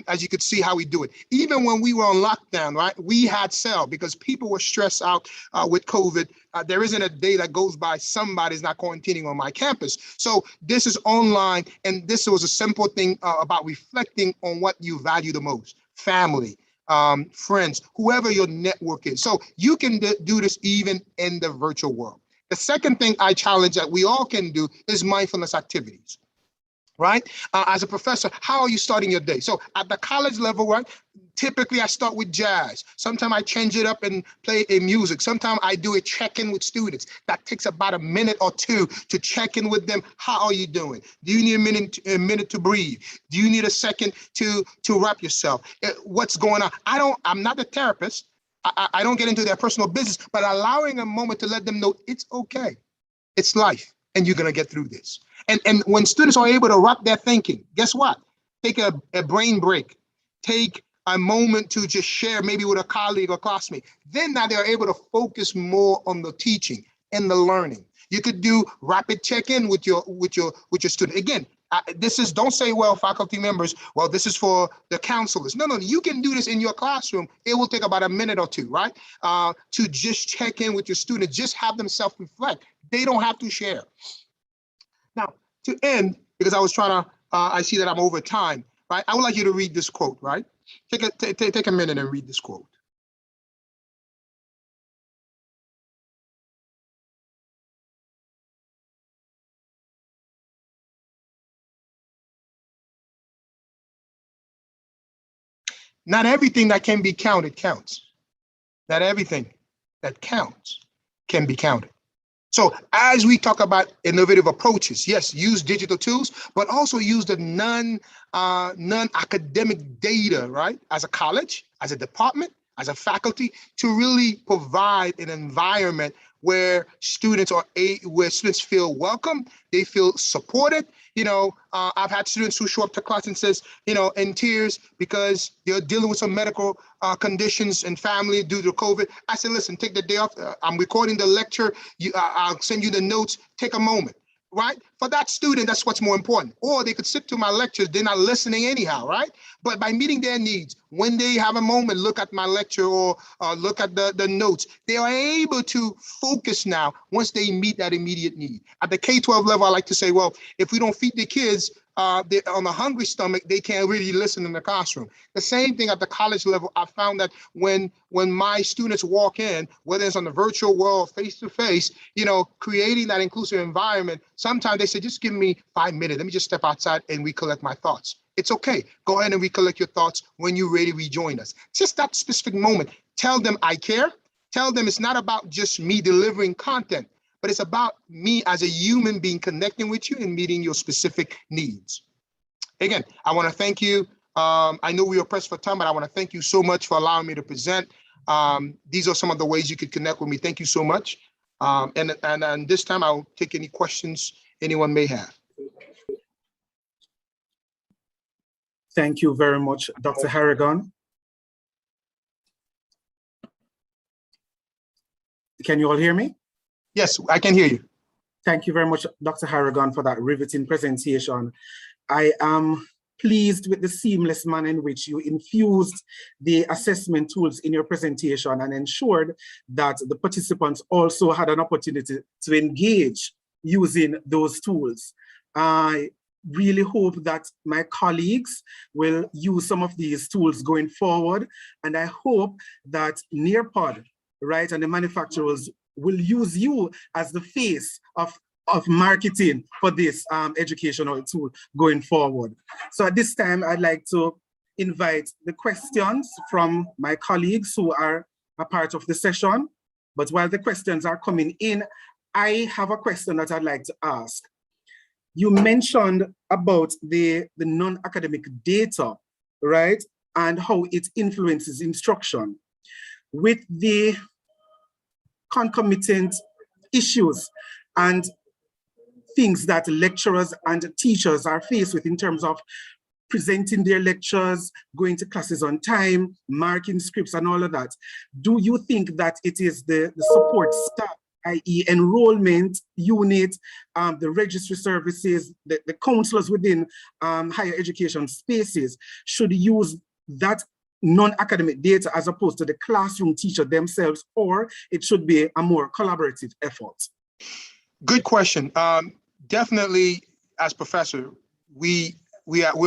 As you could see how we do it. Even when we were on lockdown, right, we had cell because people were stressed out with COVID. There isn't a day that goes by somebody's not quarantining on my campus. So this is online, and this was a simple thing about reflecting on what you value the most: family, friends, whoever your network is. So you can do this even in the virtual world. The second thing I challenge that we all can do is mindfulness activities, right? As a professor, how are you starting your day? So at the college level, right, typically I start with jazz. Sometimes I change it up and play a music. Sometimes I do a check-in with students. That takes about a minute or two to check in with them. How are you doing? Do you need a minute to breathe? Do you need a second to wrap yourself? What's going on? I'm not a therapist. I don't get into their personal business, but allowing a moment to let them know it's okay. It's life, and you're gonna get through this. And when students are able to wrap their thinking, guess what? Take a brain break. Take a moment to just share maybe with a colleague or classmate. Then now they're able to focus more on the teaching and the learning. You could do rapid check-in with your student. Again, don't say, well, faculty members, well, this is for the counselors. No, you can do this in your classroom. It will take about a minute or two, right? To just check in with your students, just have them self-reflect. They don't have to share. Now, to end, because I was trying to, I see that I'm over time. right? I would like you to read this quote, right? Take a minute and read this quote. Not everything that can be counted counts. Not everything that counts can be counted. So as we talk about innovative approaches, yes, use digital tools, but also use the non-academic data, right? As a college, as a department, as a faculty, to really provide an environment where students feel welcome, they feel supported. You know, I've had students who show up to class and says, you know, in tears because they're dealing with some medical conditions and family due to COVID. I said, listen, take the day off. I'm recording the lecture. I'll send you the notes. Take a moment, right? For that student, that's what's more important. Or they could sit to my lectures. They're not listening anyhow, right? But by meeting their needs, when they have a moment, look at my lecture or look at the notes, they are able to focus now once they meet that immediate need. At the K-12 level, I like to say, well, if we don't feed the kids they're on a hungry stomach, they can't really listen in the classroom. The same thing at the college level. I found that when my students walk in, whether it's on the virtual world, face-to-face, you know, creating that inclusive environment, sometimes they say, just give me 5 minutes. Let me just step outside and recollect my thoughts. It's okay. Go ahead and recollect your thoughts when you're ready to rejoin us. Just that specific moment. Tell them I care. Tell them it's not about just me delivering content, but it's about me as a human being connecting with you and meeting your specific needs. Again, I want to thank you. I know we are pressed for time, but I want to thank you so much for allowing me to present. These are some of the ways you could connect with me. Thank you so much. And this time I'll take any questions anyone may have. Thank you very much, Dr. Harrigan. Can you all hear me? Yes, I can hear you. Thank you very much, Dr. Harrigan, for that riveting presentation. I am pleased with the seamless manner in which you infused the assessment tools in your presentation and ensured that the participants also had an opportunity to engage using those tools. I really hope that my colleagues will use some of these tools going forward, and I hope that Nearpod, right, and the manufacturers will use you as the face of marketing for this educational tool going forward. So at this time, I'd like to invite the questions from my colleagues who are a part of the session. But while the questions are coming in, I have a question that I'd like to ask. You mentioned about the non-academic data, right, and how it influences instruction. With the concomitant issues and things that lecturers and teachers are faced with in terms of presenting their lectures, going to classes on time, marking scripts and all of that, do you think that it is the support staff, i.e. enrollment unit, the registry services, the counselors within higher education spaces should use that non-academic data as opposed to the classroom teacher themselves, or it should be a more collaborative effort? Good question. Definitely, as professor, we're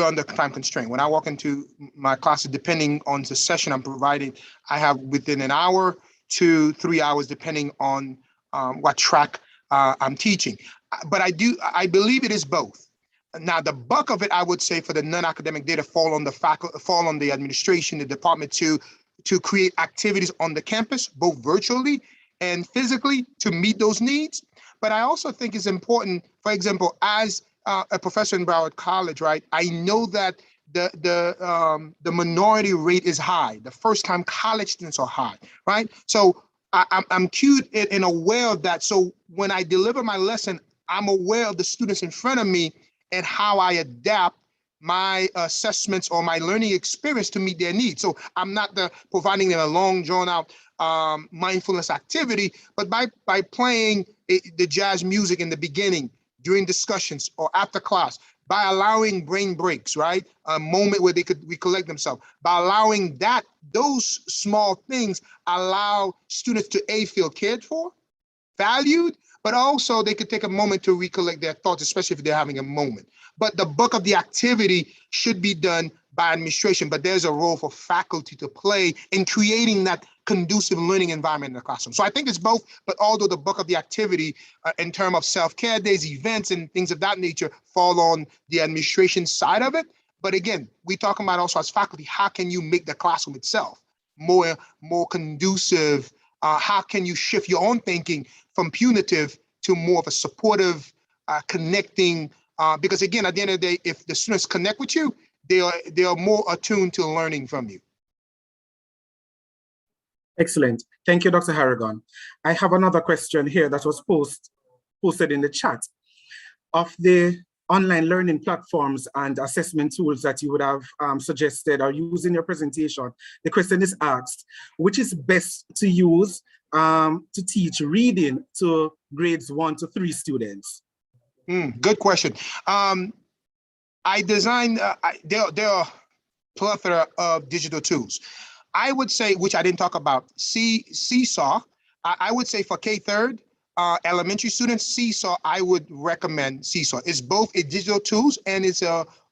under time constraint. When I walk into my classes, depending on the session I'm providing, I have within an hour to 3 hours, depending on what track I'm teaching. But I believe it is both. Now, the bulk of it, I would say, for the non-academic data fall on the faculty, fall on the administration, the department to create activities on the campus, both virtually and physically, to meet those needs. But I also think it's important, for example, as a professor in Broward College, right? I know that the minority rate is high. The first-time college students are high, right? So I'm cued and aware of that. So when I deliver my lesson, I'm aware of the students in front of me and how I adapt my assessments or my learning experience to meet their needs. So I'm not providing them a long, drawn-out mindfulness activity, but by playing the jazz music in the beginning, during discussions or after class, by allowing brain breaks, right? A moment where they could recollect themselves. By allowing those small things allow students to feel cared for, valued, but also they could take a moment to recollect their thoughts, especially if they're having a moment. But the bulk of the activity should be done by administration, but there's a role for faculty to play in creating that conducive learning environment in the classroom. So I think it's both, but although the bulk of the activity in terms of self-care days, events, and things of that nature fall on the administration side of it. But again, we talking about also as faculty, how can you make the classroom itself more conducive? How can you shift your own thinking from punitive to more of a supportive, connecting? Because again, at the end of the day, if the students connect with you, they are more attuned to learning from you. Excellent. Thank you, Dr. Harrigan. I have another question here that was posted in the chat. Of the online learning platforms and assessment tools that you would have suggested or used in your presentation, the question is asked, which is best to use to teach reading to grades 1 to 3 students? Good question. I designed, there are plethora of digital tools. I would say, which I didn't talk about, Seesaw. I would say for K-3 elementary students, Seesaw, I would recommend Seesaw. It's both a digital tools and it's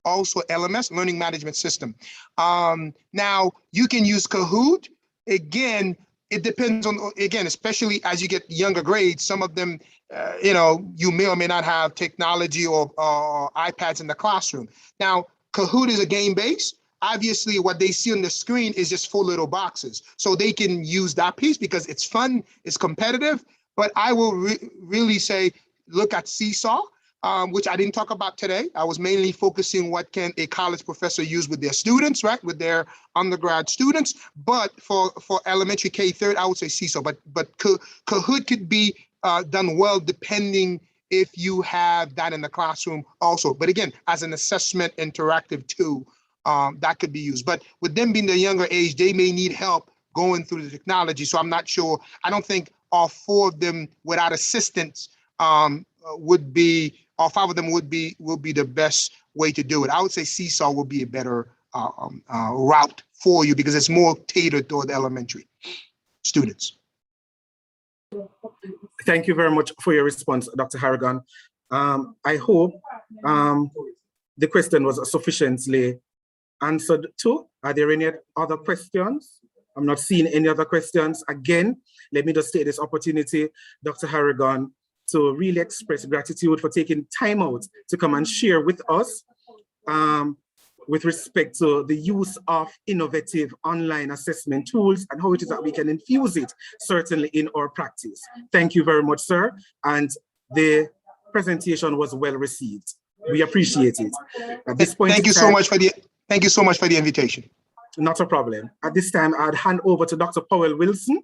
also LMS, learning management system. Now you can use Kahoot. Again, it depends on, again, especially as you get younger grades, some of them, you may or may not have technology or iPads in the classroom. Now, Kahoot is a game base. Obviously, what they see on the screen is just 4 little boxes. So they can use that piece because it's fun, it's competitive. But I will really say, look at Seesaw, which I didn't talk about today. I was mainly focusing what can a college professor use with their students, right? With their undergrad students. But for elementary K-3, I would say Seesaw. But Kahoot could be done well depending if you have that in the classroom also. But again, as an assessment interactive tool, that could be used. But with them being the younger age, they may need help going through the technology. So I'm not sure. I don't think all 4 of them without assistance would be, all 5 of them would be the best way to do it. I would say Seesaw would be a better route for you because it's more catered toward elementary students. Thank you very much for your response, Dr. Harrigan. I hope the question was sufficiently answered too. Are there any other questions? I'm not seeing any other questions. Again, let me just take this opportunity, Dr. Harrigan, to really express gratitude for taking time out to come and share with us with respect to the use of innovative online assessment tools and how it is that we can infuse it certainly in our practice. Thank you very much, sir. And the presentation was well received. We appreciate it. At this point, thank you so much for the invitation. Not a problem. At this time, I'd hand over to Dr. Powell Wilson.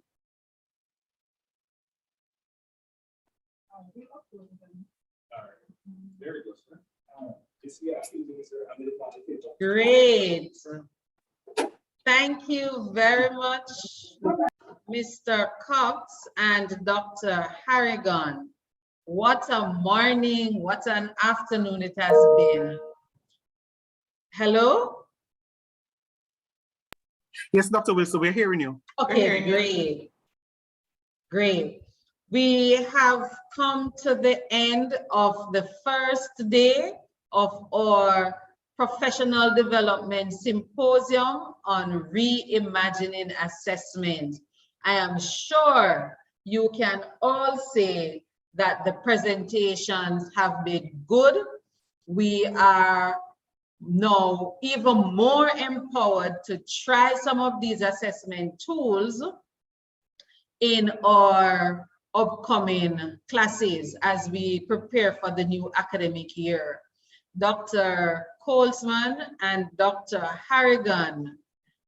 Great. Thank you very much, Mr. Cox and Dr. Harrigan. What a morning, what an afternoon it has been. Hello? Yes, Dr. Wilson, we're hearing you. Okay, great. Great. We have come to the end of the first day of our Professional Development Symposium on Reimagining Assessment. I am sure you can all say that the presentations have been good. We are now even more empowered to try some of these assessment tools in our upcoming classes as we prepare for the new academic year. Dr. Colesman and Dr. Harrigan,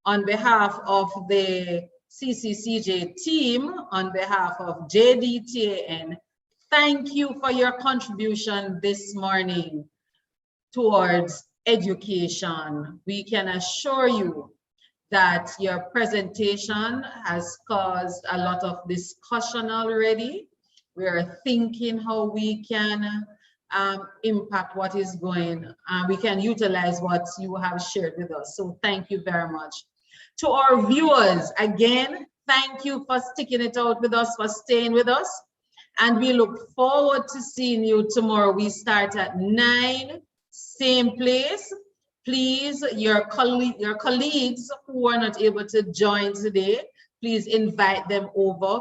on behalf of the CCCJ team, on behalf of JDTAN, thank you for your contribution this morning towards education. We can assure you that your presentation has caused a lot of discussion already. We are thinking how we can impact what is going on. We can utilize what you have shared with us. So thank you very much. To our viewers, again, thank you for sticking it out with us, for staying with us. And we look forward to seeing you tomorrow. We start at 9, same place. Please, your colleagues who are not able to join today, please invite them over.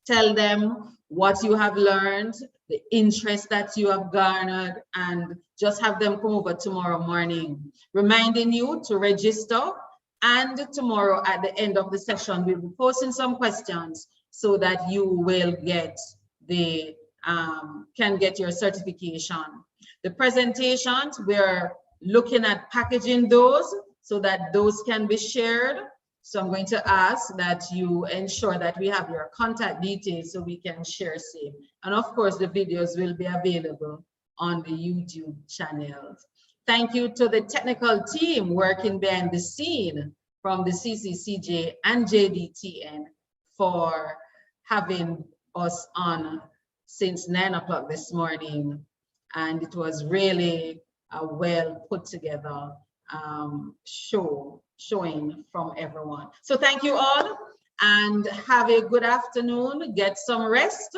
Tell them what you have learned, the interest that you have garnered, and just have them come over tomorrow morning. Reminding you to register, and tomorrow at the end of the session, we'll be posting some questions so that you will get the, can get your certification. The presentations, we're looking at packaging those so that those can be shared. So I'm going to ask that you ensure that we have your contact details so we can share same. And of course, the videos will be available on the YouTube channels. Thank you to the technical team working behind the scene from the CCCJ and JDTAN for having us on since 9 o'clock this morning. And it was really a well put together showing from everyone. So thank you all and have a good afternoon. Get some rest.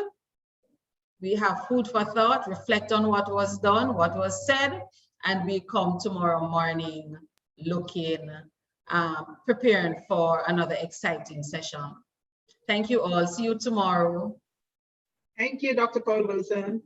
We have food for thought, reflect on what was done, what was said, and we come tomorrow morning looking, preparing for another exciting session. Thank you all. See you tomorrow. Thank you, Dr. Paul Wilson.